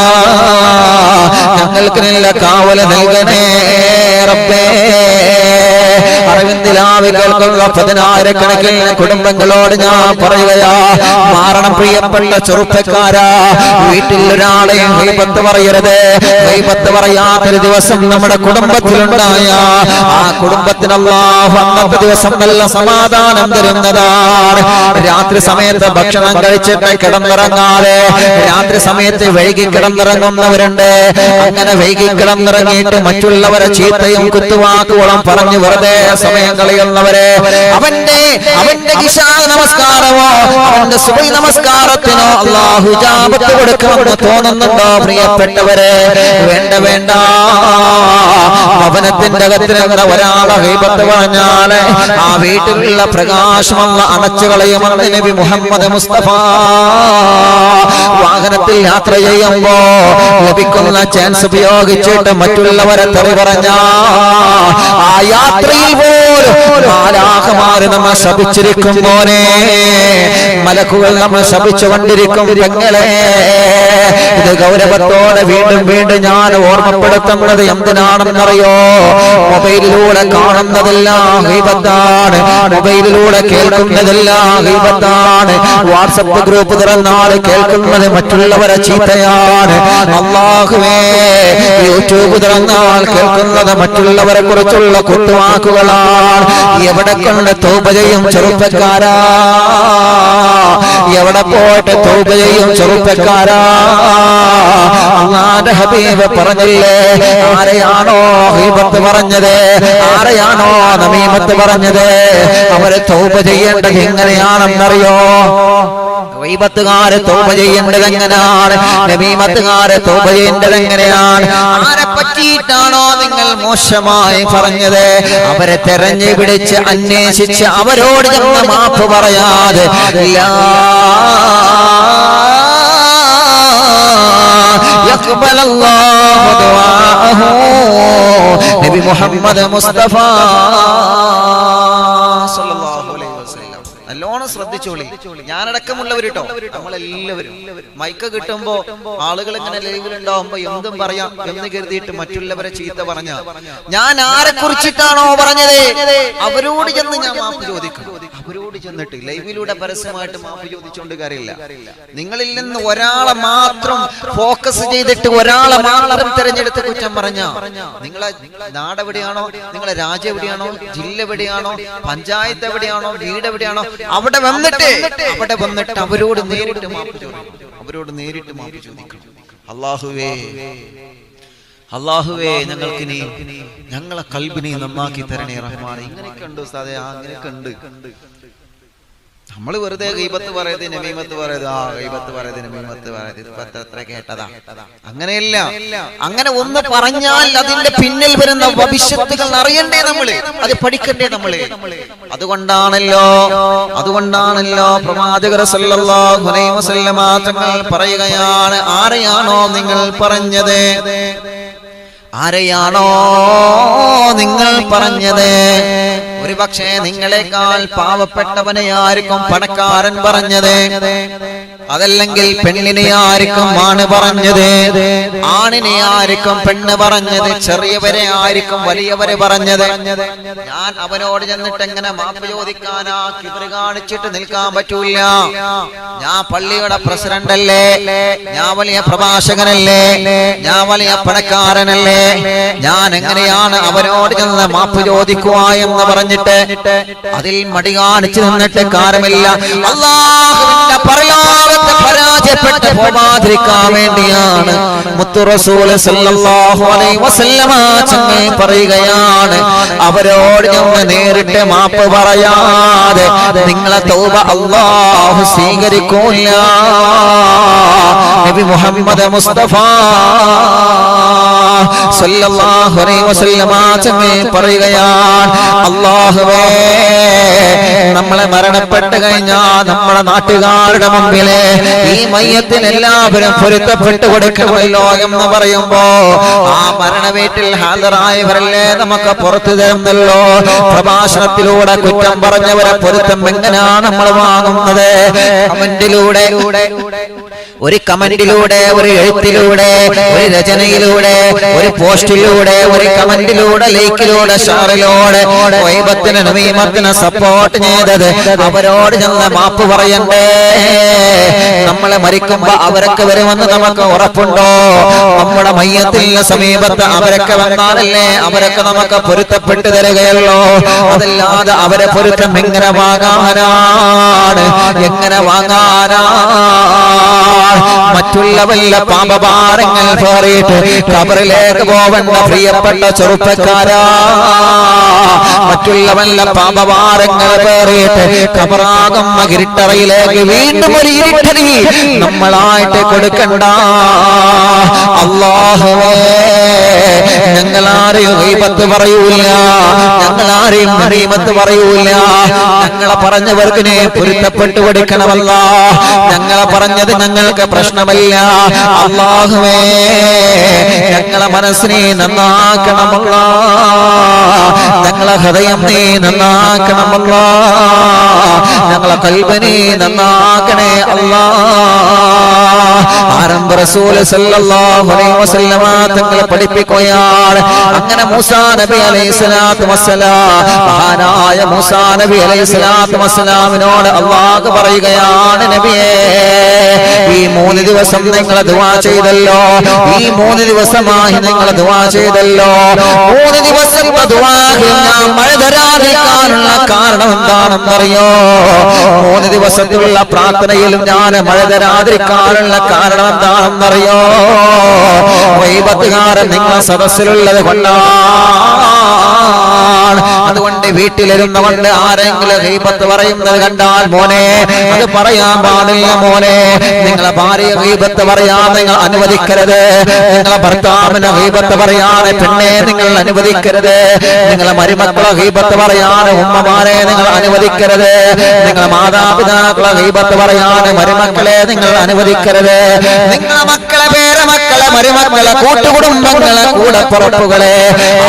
ഞങ്ങൾക്ക് നല്ല കാവല് നൽകണേ റബ്ബേ. അറിവിന്ദിലാവി കേൾക്കുന്ന 10,000 കുടുംബങ്ങളോട് ഞാൻ പറയുകയാ, മാറണം പ്രിയപ്പെട്ട ചെറുപ്പക്കാരാ. വീട്ടിൽ ഒരാളെയും ഗീബത്ത് പറയരുത്. ഗീബത്ത് പറയാത്തൊരു ദിവസം നമ്മുടെ കുടുംബത്തിലുണ്ടായ ആ കുടുംബത്തിന് അല്ലാഹു അന്നത്തെ ദിവസം നല്ല സമാധാനം തരുന്നതാണ്. രാത്രി സമയത്ത് ഭക്ഷണം കഴിച്ചിട്ട് കിടന്നിറങ്ങാതെ രാത്രി സമയത്ത് വൈകി കിടന്നിറങ്ങുന്നവരുണ്ട്. അങ്ങനെ വൈകി കിടന്നിറങ്ങിയിട്ട് മറ്റുള്ളവരെ ചീത്തയും കുത്തുവാക്കുകളും പറഞ്ഞു വെറുതെ സമയം കളയുന്നവരെ അവന്റെ ഇശാ നമസ്കാരമോ അവന്റെ സുബഹി നമസ്കാരത്തിനോ അല്ലാഹു ഇജാബത്ത് കൊടുക്കുമെന്ന് തോന്നുന്നുണ്ടോ പ്രിയപ്പെട്ടവരെ? വേണ്ട. ഭവനത്തിന്റെ അകത്തിരുന്ന ഒരാളെ ഗീബത്ത് പറഞ്ഞാൽ ആ വീട്ടിലുള്ള പ്രകാശം അല്ലാഹു അണച്ചു കളയുമെന്ന് നബി മുഹമ്മദ് മുസ്തഫ. വാഹനത്തിൽ യാത്ര ചെയ്യുമ്പോ ലഭിക്കുന്ന ചാൻസ് ഉപയോഗിച്ചിട്ട് മറ്റുള്ളവരെ തെറി പറഞ്ഞ ആ യാത്രയിൽ പോലും മാലാഖമാർ നമ്മെ ശപിച്ചിരിക്കും മോനെ, മലക്കുകൾ നമ്മെ ശപിച്ചുകൊണ്ടിരിക്കും പെങ്ങളെ. ഇത് ഗൗരവത്തോടെ വീണ്ടും ഞാൻ ഓർമ്മപ്പെടുത്തുന്നത് എന്തിനാണെന്നറിയോ? മൊബൈലിലൂടെ കാണുന്നതെല്ലാം ഗീബത്താണ്, മൊബൈലിലൂടെ കേൾക്കുന്നതെല്ലാം ഗീബത്താണ്. വാട്സപ്പ് ഗ്രൂപ്പ് തുറന്നാൽ കേൾക്കുന്നത് മറ്റുള്ളവരെ ചീത്തയാണ്. അല്ലാഹുവേ, യൂട്യൂബ് തുറന്നാൽ കേൾക്കുന്നത് മറ്റുള്ളവരെ കുറിച്ചുള്ള കുത്തുവാക്കുകളാണ്. എവിടെ കൊണ്ട് തൗബ ചെയ്യും ചെറുപ്പക്കാരാ? എവിടെ പോയിട്ട് തൗബ ചെയ്യും ചെറുപ്പക്കാരാ? അല്ലാഹുവിന്റെ ഹബീബ് പറഞ്ഞില്ലേ, ആരെയാണോ ഗീബത്ത് പറഞ്ഞത്, ആരെയാണോ നമീമത്ത് പറഞ്ഞത്, അവരെ തൗബ ചെയ്യേണ്ടത് എങ്ങനെയാണെന്നറിയോ? ഗീബത്തുകാരെ തൗബ ചെയ്യേണ്ടത് എങ്ങനെയാണ്? നമീമത്തുകാരെ തൗബ ചെയ്യേണ്ടത് എങ്ങനെയാണ്? ആരെ പറ്റിയിട്ടാണോ നിങ്ങൾ മോശമായി പറഞ്ഞത്, അവരെ തെരഞ്ഞു പിടിച്ച് അന്വേഷിച്ച് അവരോട് ചെന്ന് മാപ്പ് പറയാതെ നബി മുഹമ്മദ് മുസ്തഫ സല്ലല്ലാഹു അലൈഹി വസല്ലം. നല്ലോണം ശ്രദ്ധിച്ചോളി, ഞാനടക്കമുള്ളവരിട്ടോ, നമ്മളെല്ലാവരും മൈക്ക് കിട്ടുമ്പോ ആളുകൾ ഇങ്ങനെ ലൈവിലുണ്ടാവുമ്പോ എന്തും പറയാം എന്ന് കരുതിയിട്ട് മറ്റുള്ളവരെ ചീത്ത പറഞ്ഞ ഞാൻ ആരെ കുറിച്ചിട്ടാണോ പറഞ്ഞത് അവരോട് ചെന്ന് ഞാൻ മാപ്പ് ചോദിക്കും. അവരോട് ചെന്നിട്ട് ലൈവിലൂടെ പരസ്യമായിട്ട് മാപ്പ് ചോദിച്ചുകൊണ്ട് കാര്യമില്ല. നിങ്ങളിൽ നിന്ന് ഒരാളെ മാത്രം ഫോക്കസ് ചെയ്തിട്ട് ഒരാളെ മാത്രം തിരഞ്ഞെടുത്ത് കുറ്റം പറഞ്ഞ നിങ്ങളെ നാടെവിടെയാണോ, നിങ്ങളെ രാജ്യം എവിടെയാണോ, ജില്ല എവിടെയാണോ, പഞ്ചായത്ത് എവിടെയാണോ, വീട് എവിടെയാണോ, അവിടെ വന്നിട്ട് അവരോട് നേരിട്ട് മാപ്പ് ചോദിക്കണം. അവരോട് നേരിട്ട് മാപ്പ് ചോദിക്കണം. അല്ലാഹുവേ ഞങ്ങൾക്കിനി ഞങ്ങളെ കൽബിനെ നന്നാക്കി തരണേ റഹ്മാനെ. ഇങ്ങനെയൊക്കെ ഉണ്ട് ഉസ്താദേ, അങ്ങനെയൊക്കെ ഉണ്ട്. നമ്മൾ വെറുതെ ഗീബത്ത് പറയത്, നമീമത്ത് പറയത്, ഗീബത്ത് പറയത്, നമീമത്ത് പറയത്, എത്ര കേട്ടതാ. അങ്ങനെയല്ല. അങ്ങനെ ഒന്ന് പറഞ്ഞാൽ അതിന്റെ പിന്നിൽ വരുന്ന ഭവിഷ്യത്തുകൾ അറിയണ്ടേ നമ്മള്, അത് പഠിക്കണ്ടേ നമ്മള്. അതുകൊണ്ടാണല്ലോ പ്രവാചകർ സല്ലല്ലാഹു അലൈഹി വസല്ലമ തങ്ങൾ പറയുകയാണ്, ആരെയാണോ നിങ്ങൾ പറഞ്ഞത്, ആരെയാണോ നിങ്ങൾ പറഞ്ഞത്, ഒരു പക്ഷേ നിങ്ങളെക്കാൾ പാവപ്പെട്ടവനെ ആയിരിക്കും പണക്കാരൻ പറഞ്ഞത്, അതല്ലെങ്കിൽ പെണ്ണിനെ ആയിരിക്കും ആണ് പറഞ്ഞത്, ആണിനെ ആയിരിക്കും പെണ്ണ് പറഞ്ഞത്, ചെറിയവരെ ആയിരിക്കും വലിയവരെ പറഞ്ഞത്. ഞാൻ അവനോട് ചെന്നിട്ട് എങ്ങനെ മാപ്പ് ചോദിക്കാനാ? കിബറ് കാണിച്ചിട്ട് നിൽക്കാൻ പറ്റൂല. ഞാൻ പള്ളിയുടെ പ്രസിഡന്റ് അല്ലേ, ഞാൻ വലിയ പ്രഭാഷകനല്ലേ, ഞാൻ വലിയ പണക്കാരനല്ലേ, ഞാൻ എങ്ങനെയാണ് അവരോട് ചെന്ന് മാപ്പ് ചോദിക്കുക എന്ന് പറഞ്ഞിട്ട് അതിൽ മടി കാണിച്ചു നിന്നിട്ട് കാര്യമില്ല. അല്ലാഹുവിന്റെ പരലോകത്തെ പരാജയപ്പെട്ട് പോവാതിരിക്കാൻ വേണ്ടിയാണ് മുത്തു റസൂൽ സല്ലല്ലാഹു അലൈഹി വസല്ലമ തങ്ങൾ പറയുകയാണ്, അവരോട് ചെന്ന് നേരിട്ട് മാപ്പ് പറയാതെ നിങ്ങളെ തൗബ അല്ലാഹു സ്വീകരിക്കൂല. നബി മുഹമ്മദ് മുസ്തഫ സല്ലല്ലാഹു അലൈഹി വസല്ലമ തങ്ങൾ പറയുകയാണ്, അല്ലാഹുവേ നമ്മളെ മരണപ്പെട്ട് കഴിഞ്ഞാൽ നമ്മുടെ നാട്ടുകാരുടെ മുമ്പിലെ ഈ മയ്യത്തിന് എല്ലാവരും പൊരുത്തപ്പെട്ടു കൊടുക്കണമല്ലോ എന്ന് പറയുമ്പോ ആ മരണ വീട്ടിൽ ഹാജരായവരല്ലേ നമുക്ക് പുറത്തു തരുന്നല്ലോ. പ്രഭാഷണത്തിലൂടെ കുറ്റം പറഞ്ഞവരെ പൊരുത്തം എങ്ങനെയാണ് നമ്മൾ വാങ്ങുന്നത്? കമന്റിലൂടെ, ഒരു കമന്റിലൂടെ, ഒരു എഴുത്തിലൂടെ, ഒരു രചനയിലൂടെ, ഒരു പോസ്റ്റിലൂടെ, ഒരു കമന്റിലൂടെ, ലൈക്കിലൂടെ, ഷെയറിലൂടെ ഗീബത്തിന് നമീമത്തിന് സപ്പോർട്ട് ചെയ്തത് അവരോട് ഞങ്ങൾ മാപ്പ് പറയണ്ടേ? നമ്മളെ മരിക്കുമ്പോ അവരൊക്കെ വരുമെന്ന് നമുക്ക് ഉറപ്പുണ്ടോ? നമ്മുടെ മയ്യത്തിന്റെ സമീപത്ത് അവരൊക്കെ വന്നാലല്ലേ അവരൊക്കെ നമുക്ക് പൊരുത്തപ്പെട്ടു തരികയല്ലോ. അതല്ലാതെ അവരെ പൊരുത്തം എങ്ങനെ വാങ്ങാനാണ്? എങ്ങനെ വാങ്ങാനാണ്? മറ്റുള്ള വല്ല പാപഭാരങ്ങൾ പേറിയിട്ട് ഖബറിലേക്ക് പോവണ്ട പ്രിയപ്പെട്ട ചെറുപ്പക്കാരാ. മറ്റുള്ള വല്ല പാപഭാരങ്ങൾ പേറിയിട്ട് ഖബറാകുന്ന ഇരുട്ടറയിലേക്ക് വീണ്ടും ഒരു ഇരുട്ടടി നമ്മളായിട്ട് കൊടുക്കണ്ട. അല്ലാഹുവേ, ഞങ്ങളാരെയും ഗീബത്ത് പറയൂല, ഞങ്ങളാരെയും ഗീബത്ത് പറയൂല. ഞങ്ങളെ പറഞ്ഞവർക്ക് നീ പൊരുത്തപ്പെട്ടു കൊടുക്കണമല്ല. ഞങ്ങളെ പറഞ്ഞത് ഞങ്ങൾക്ക് പ്രശ്നമല്ല. അല്ലാഹുവേ, ഞങ്ങളെ മനസ്സിനെ നന്നാക്കണമല്ല, ഞങ്ങളെ ഹൃദയം നീ നന്നാക്കണമല്ല, ഞങ്ങളെ കൽബിനെ നന്നാക്കണേ അല്ലാ. ആരംഭ റസൂൽ സല്ലല്ലാഹു അലൈഹി വസല്ലമ തങ്ങളെ പഠിപ്പിക്കുകയാണ്. അങ്ങനെ മൂസാ നബി അലൈഹിസ്സലാത്തു വസ്സലാം, മഹാനായ മൂസാ നബി അലൈഹിസ്സലാത്തു വസ്സലാമിനോട് അല്ലാഹു പറയുകയാണ്, നബിയേ, ഈ 3 ദിവസം നിങ്ങൾ ദുആ ചെയ്തല്ലോ, ഈ 3 ദിവസമായി നിങ്ങൾ ദുആ ചെയ്തല്ലോ. 3 ദിവസത്തെ ദുആയിൽ ഞാൻ മഴ തരാതിരിക്കാനുള്ള കാരണം എന്താണെന്നറിയോ? 3 ദിവസത്തിലുള്ള പ്രാർത്ഥനയിലും ഞാൻ മഴ തരാതിരിക്കാനുള്ള കാരണം എന്താണെന്നറിയോ? ഗീബത്തുകാരൻ നിങ്ങൾ സദസ്സിലുള്ളത് കൊണ്ടാണ്. അതുകൊണ്ട് വീട്ടിലിരുന്നുകൊണ്ട് ആരെങ്കിലും ഗീബത്ത് പറയുന്നത് കണ്ടാൽ, മോനെ, അത് പറയാൻ പാടില്ല മോനെ. നിങ്ങളെ ഭാര്യ ഗീബത്ത് പറയാൻ നിങ്ങൾ അനുവദിക്കരുത്. നിങ്ങളെ ഭർത്താവിനെ ഗീബത്ത് പറയാൻ പെണ്ണെ നിങ്ങൾ അനുവദിക്കരുത്. നിങ്ങളെ മരുമക്കളെ ഗീബത്ത് പറയാൻ ഉമ്മമാരെ നിങ്ങൾ അനുവദിക്കരുത്. നിങ്ങളെ മാതാപിതാക്കളെ ഗീബത്ത് പറയാൻ മരുമക്കളെ നിങ്ങൾ അനുവദിക്കരുത്. നിങ്ങളെ മക്കളെ, പേരമക്കളെ, മരുമക്കളെ, കൂട്ടുകുടുംബങ്ങളെ, കൂടപ്പുറപ്പുകളെ,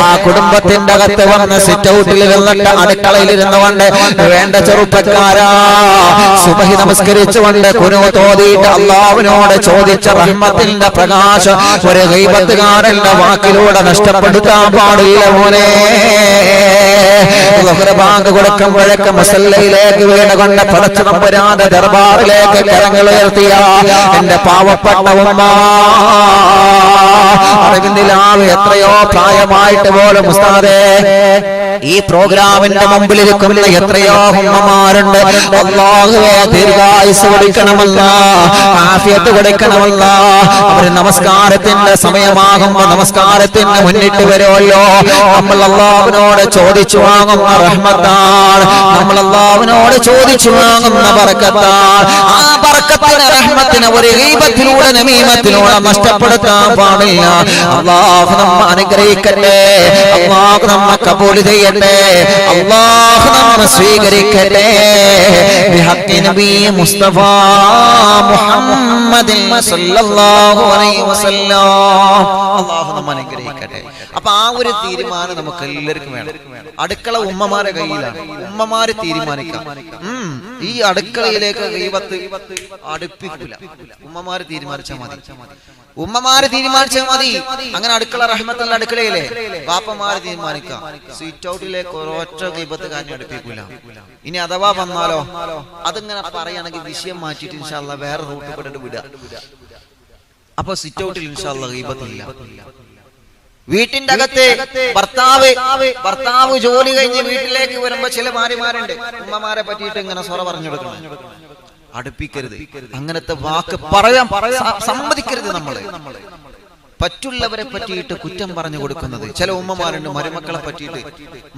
ആ കുടുംബത്തിന്റെ അകത്ത് വന്ന് സിറ്റ് ഔട്ടിൽ ഇരുന്നിട്ട് അടുക്കളയിൽ ഇരുന്നുകൊണ്ട് വേണ്ട ചെറുപ്പക്കാരാ, സുബഹി നമസ്കരിച്ചുകൊണ്ട് ഖുനൂത്ത് ഓതിയിട്ട് അല്ലാഹുവിനോട് ചോദിച്ച റഹ്മത്തിന്റെ പ്രകാശം ഒരു ഗീബത്തുകാരന്റെ വാക്കിലൂടെ നഷ്ടപ്പെടുത്താൻ പാടില്ല മോനെ. ബാങ്ക് കൊടുക്കുമ്പോഴേക്ക് മുസല്ലയിലേക്ക് വീണുകൊണ്ട് പടച്ച തമ്പുരാന്റെ ദർബാറിലേക്ക് കരങ്ങൾ ഉയർത്തിയ എന്റെ പാവപ്പെട്ട ഉമ്മ, അറിവിന്ദിലാവ് എത്രയോ പ്രായമായിട്ട് പോലും ഉസ്താദേ ഈ പ്രോഗ്രാമിന്റെ മുമ്പിലിരിക്കുന്ന എത്രയോ ഉമ്മമാരുണ്ട്. അല്ലാഹുവേ, ദീർഘായുസ് കൊടുക്കണമല്ല, ആഫിയത്ത് കൊടുക്കണമല്ല. അവർ നമസ്കാരത്തിന്റെ സമയമാകുമ്പോ നമസ്കാരത്തിന് മുന്നിട്ട് വരുമല്ലോ. നമ്മൾ അല്ലാഹുവിനോട് ചോദിച്ചു വാങ്ങുന്ന റഹ്മത്താണ്, നമ്മൾ അല്ലാഹുവിനോട് ചോദിച്ചു വാങ്ങുന്ന ബർക്കത്താണ്. ആ ബർക്കത്തിന്, റഹ്മത്തിന് ഒരു ഗീബത്തിലൂടെ, നമീമത്തിലൂടെ നഷ്ടപ്പെടുത്താൻ പാടില്ല. അല്ലാഹു നമ്മെ അനുഗ്രഹിക്കട്ടെ, അല്ലാഹു നമ്മെ കബൂൽ ചെയ്യട്ടെ, അല്ലാഹു നമ്മെ സ്വീകരിക്കട്ടെ. ബിഹഖി നബി മുസ്തഫ മുഹമ്മദ് സല്ലല്ലാഹു അലൈഹി വസല്ലം. അല്ലാഹു നമ്മെ അനുഗ്രഹിക്കട്ടെ. അപ്പൊ ആ ഒരു തീരുമാനം നമുക്ക് എല്ലാവർക്കും വേണം. അടുക്കള ഉമ്മമാരെ കയ്യിലാണ്, ഉമ്മമാര് തീരുമാനിക്കാം. ഈ അടുക്കളയിലേക്ക് ഗീബത്ത് അടുപ്പിക്കൂല, ഉമ്മമാര് തീരുമാനിച്ചാൽ മതി, ഉമ്മമാര് തീരുമാനിച്ചാൽ മതി. അങ്ങനെ അടുക്കള റഹ്മത്തുള്ള അടുക്കളയിലെ ബാപ്പമാര് തീരുമാനിക്കാം. സീറ്റ് ഔട്ടിലേക്ക് ഒരൊറ്റ ഗീബത്ത് കാര്യം അടുപ്പിക്കൂല. ഇനി അഥവാ വന്നാലോ, അതിങ്ങനെ പറയുകയാണെങ്കിൽ വിഷയം മാറ്റിയിട്ട് ഇൻഷാ അല്ലാഹ് വേറെ റൂട്ട് പെട്ടിട്ട് വിടുക. അപ്പൊ സിറ്റ് ഔട്ടിൽ ഇൻഷാ അല്ലാഹ് ഗീബത്തില്ല. വീട്ടിന്റെ അകത്ത് ഭർത്താവ് ജോലി കഴിഞ്ഞ് വീട്ടിലേക്ക് വരുമ്പോ ചില ഭാര്യമാരുണ്ട്, ഉമ്മമാരെ പറ്റിയിട്ട് ഇങ്ങനെ സ്വറ പറഞ്ഞു കൊടുക്കണം. അടുപ്പിക്കരുത്, അങ്ങനത്തെ വാക്ക് പറയാൻ സമ്മതിക്കരുത്. നമ്മള് പറ്റുള്ളവരെ പറ്റിയിട്ട് കുറ്റം പറഞ്ഞു കൊടുക്കുന്നത് ചില ഉമ്മമാരുണ്ട്. മരുമക്കളെ പറ്റിയിട്ട്,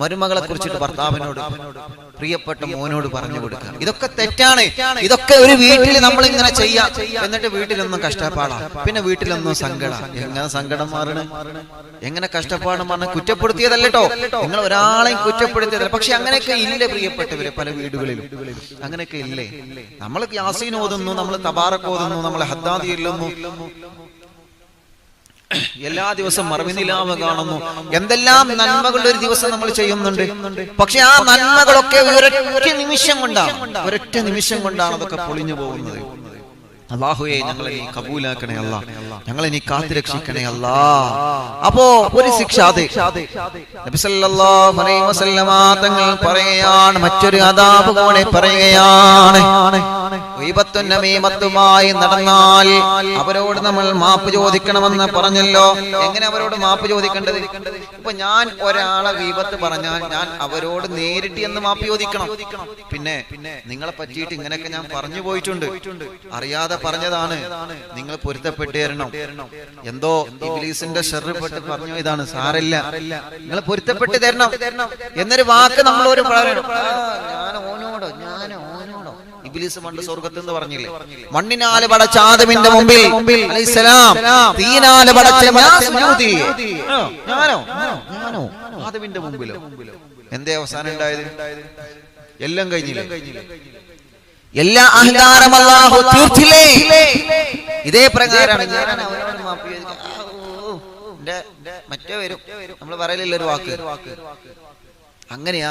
മരുമകളെ കുറിച്ചിട്ട് ഭർത്താവിനോട്, പ്രിയപ്പെട്ട മോനോട് പറഞ്ഞു കൊടുക്കുക. ഇതൊക്കെ തെറ്റാണ്. ഇതൊക്കെ ഒരു വീട്ടിൽ നമ്മൾ ഇങ്ങനെ ചെയ്യാം. എന്നിട്ട് വീട്ടിലൊന്നും കഷ്ടപ്പാടാ, പിന്നെ വീട്ടിലൊന്നും സങ്കടം. എങ്ങനെ സങ്കടം മാറണം, എങ്ങനെ കഷ്ടപ്പാടും പറഞ്ഞ കുറ്റപ്പെടുത്തിയതല്ലോ. നിങ്ങൾ ഒരാളെയും കുറ്റപ്പെടുത്തിയതല്ല. പക്ഷെ അങ്ങനെയൊക്കെ ഇല്ലേ പ്രിയപ്പെട്ടവരെ, പല വീടുകളിലും അങ്ങനെയൊക്കെ ഇല്ലേ. നമ്മൾ യാസീൻ ഓതുന്നു, നമ്മൾ തബാറക്ക് ഓതുന്നു, നമ്മൾ ഹദ്ദാദി ചൊല്ലുന്നു, എല്ലാ ദിവസവും മറവിനിലാവ് കാണുന്നു, എന്തെല്ലാം നന്മകളുടെ ഒരു ദിവസം നമ്മൾ ചെയ്യുന്നുണ്ട്. പക്ഷെ ആ നന്മകളൊക്കെ ഒരൊറ്റ നിമിഷം കൊണ്ടാണ് അതൊക്കെ പൊളിഞ്ഞു പോകുന്നത്. അല്ലാഹുവേ, ഞങ്ങളെ നീ കബൂലാക്കണേ അല്ലാ, ഞങ്ങളെ നീ കാത്തുരക്ഷിക്കണേ അല്ലാ. അപ്പോ ഒരു ശിക്ഷ നബി സല്ലല്ലാഹു അലൈഹി വസല്ലമ തങ്ങൾ പറയുകയാണ്, മറ്റൊരു അദാബ് കൂടെ പറയുകയാണ്. ഗീബത്തും നമീമത്തുമായി നടന്നാൽ അവരോട് നമ്മൾ മാപ്പ് ചോദിക്കണമെന്ന് പറഞ്ഞല്ലോ. എങ്ങനെ അവരോട് മാപ്പ് ചോദിക്കേണ്ടത്? ഇപ്പൊ ഞാൻ ഒരാളെ ഗീബത്ത് പറഞ്ഞാൽ ഞാൻ അവരോട് നേരിട്ട് എന്ന് മാപ്പ് ചോദിക്കണം. പിന്നെ നിങ്ങളെ പറ്റിയിട്ട് ഇങ്ങനെയൊക്കെ ഞാൻ പറഞ്ഞു പോയിട്ടുണ്ട്, അറിയാതെ പറഞ്ഞതാണ്, നിങ്ങൾ പൊരുത്തപ്പെട്ടു തരണം. എന്തോ ഇബ്ലീസിന്റെ ഷർറിൽപ്പെട്ട് പറഞ്ഞു, ഇതാണ് സാരല്ല, നിങ്ങൾ പൊരുത്തപ്പെട്ട് തരണം എന്നൊരു വാക്ക് നമ്മളൊരു ഞാനോടോ ഇബ്ലീസ് പണ്ട് സ്വർഗത്ത് എന്ന് പറഞ്ഞില്ലേ, മണ്ണിനാല് പടച്ച ആദമിന്റെ മുമ്പിൽ അലൈഹിസ്സലാം തീനാല് പടച്ച ഞാനോ ആദമിന്റെ മുമ്പിലോ. എന്തേ അവസാനം ഉണ്ടായത്? എല്ലാം കഴിഞ്ഞില്ലേ? എല്ലാ അഹങ്കാരം അല്ലാഹു തീർത്തില്ലേ? ഇതേ പ്രകാരമാണ് ഞാൻ അവരോട് മാപ്പ് മറ്റേ വരും, നമ്മൾ പറയലില്ല ഒരു വാക്ക്, അങ്ങനെയാ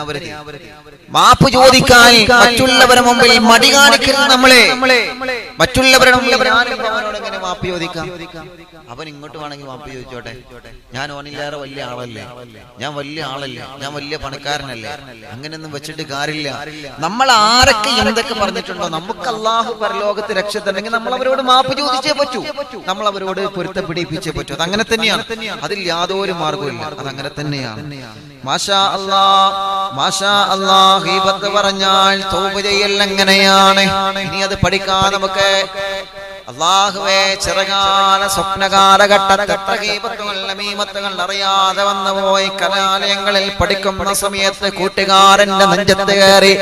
മാപ്പ് ചോദിക്കാൻ മറ്റുള്ളവരുടെ മുമ്പിൽ മടി കാണിക്കുന്ന നമ്മളെ, മറ്റുള്ളവരുടെ മുമ്പിൽ അവനോട് എങ്ങനെ മാപ്പ് ചോദിക്കാം? അവൻ ഇങ്ങോട്ട് വേണമെങ്കിൽ മാപ്പ് ചോദിച്ചോട്ടെ, ഞാൻ ഓനില്ലാതെ വലിയ ആളല്ലേ, ഞാൻ വലിയ ആളല്ലേ, ഞാൻ വലിയ പണക്കാരനല്ലേ, അങ്ങനെയൊന്നും വെച്ചിട്ട് കാര്യമില്ല. നമ്മൾ ആരൊക്കെ എന്തൊക്കെ പറഞ്ഞിട്ടുണ്ടോ, നമുക്ക് അല്ലാഹു പരലോകത്ത് രക്ഷ തന്നെങ്കിൽ നമ്മൾ അവരോട് മാപ്പ് ചോദിച്ചേ പറ്റൂ, നമ്മൾ അവരോട് പൊരുത്തപ്പെടിപ്പിച്ചേ പറ്റൂ. അത് അങ്ങനെ തന്നെയാണ്, അതിൽ യാതൊരു മാർഗവും, അതങ്ങനെ തന്നെയാണ്. മാഷാ അല്ലാഹ്, മാഷാ അല്ലാഹ്. ഗീബത്ത് പറഞ്ഞാൽ തൗബ ചെയ്യൽ എങ്ങനെയാണ്? ഇനി അത് പഠിക്കാൻ നമുക്ക് അല്ലാഹുവേ ചെറുകാല സ്വപ്നകാലഘട്ടത്തെ ഗീബത്തുകൾ നമീമത്തുകൾ അറിയാതെ വന്നുപോയി കലാലയങ്ങളിൽ പഠിക്കുന്ന സമയത്ത് കൂട്ടുകാരന്റെ നെഞ്ചത്ത് കയറി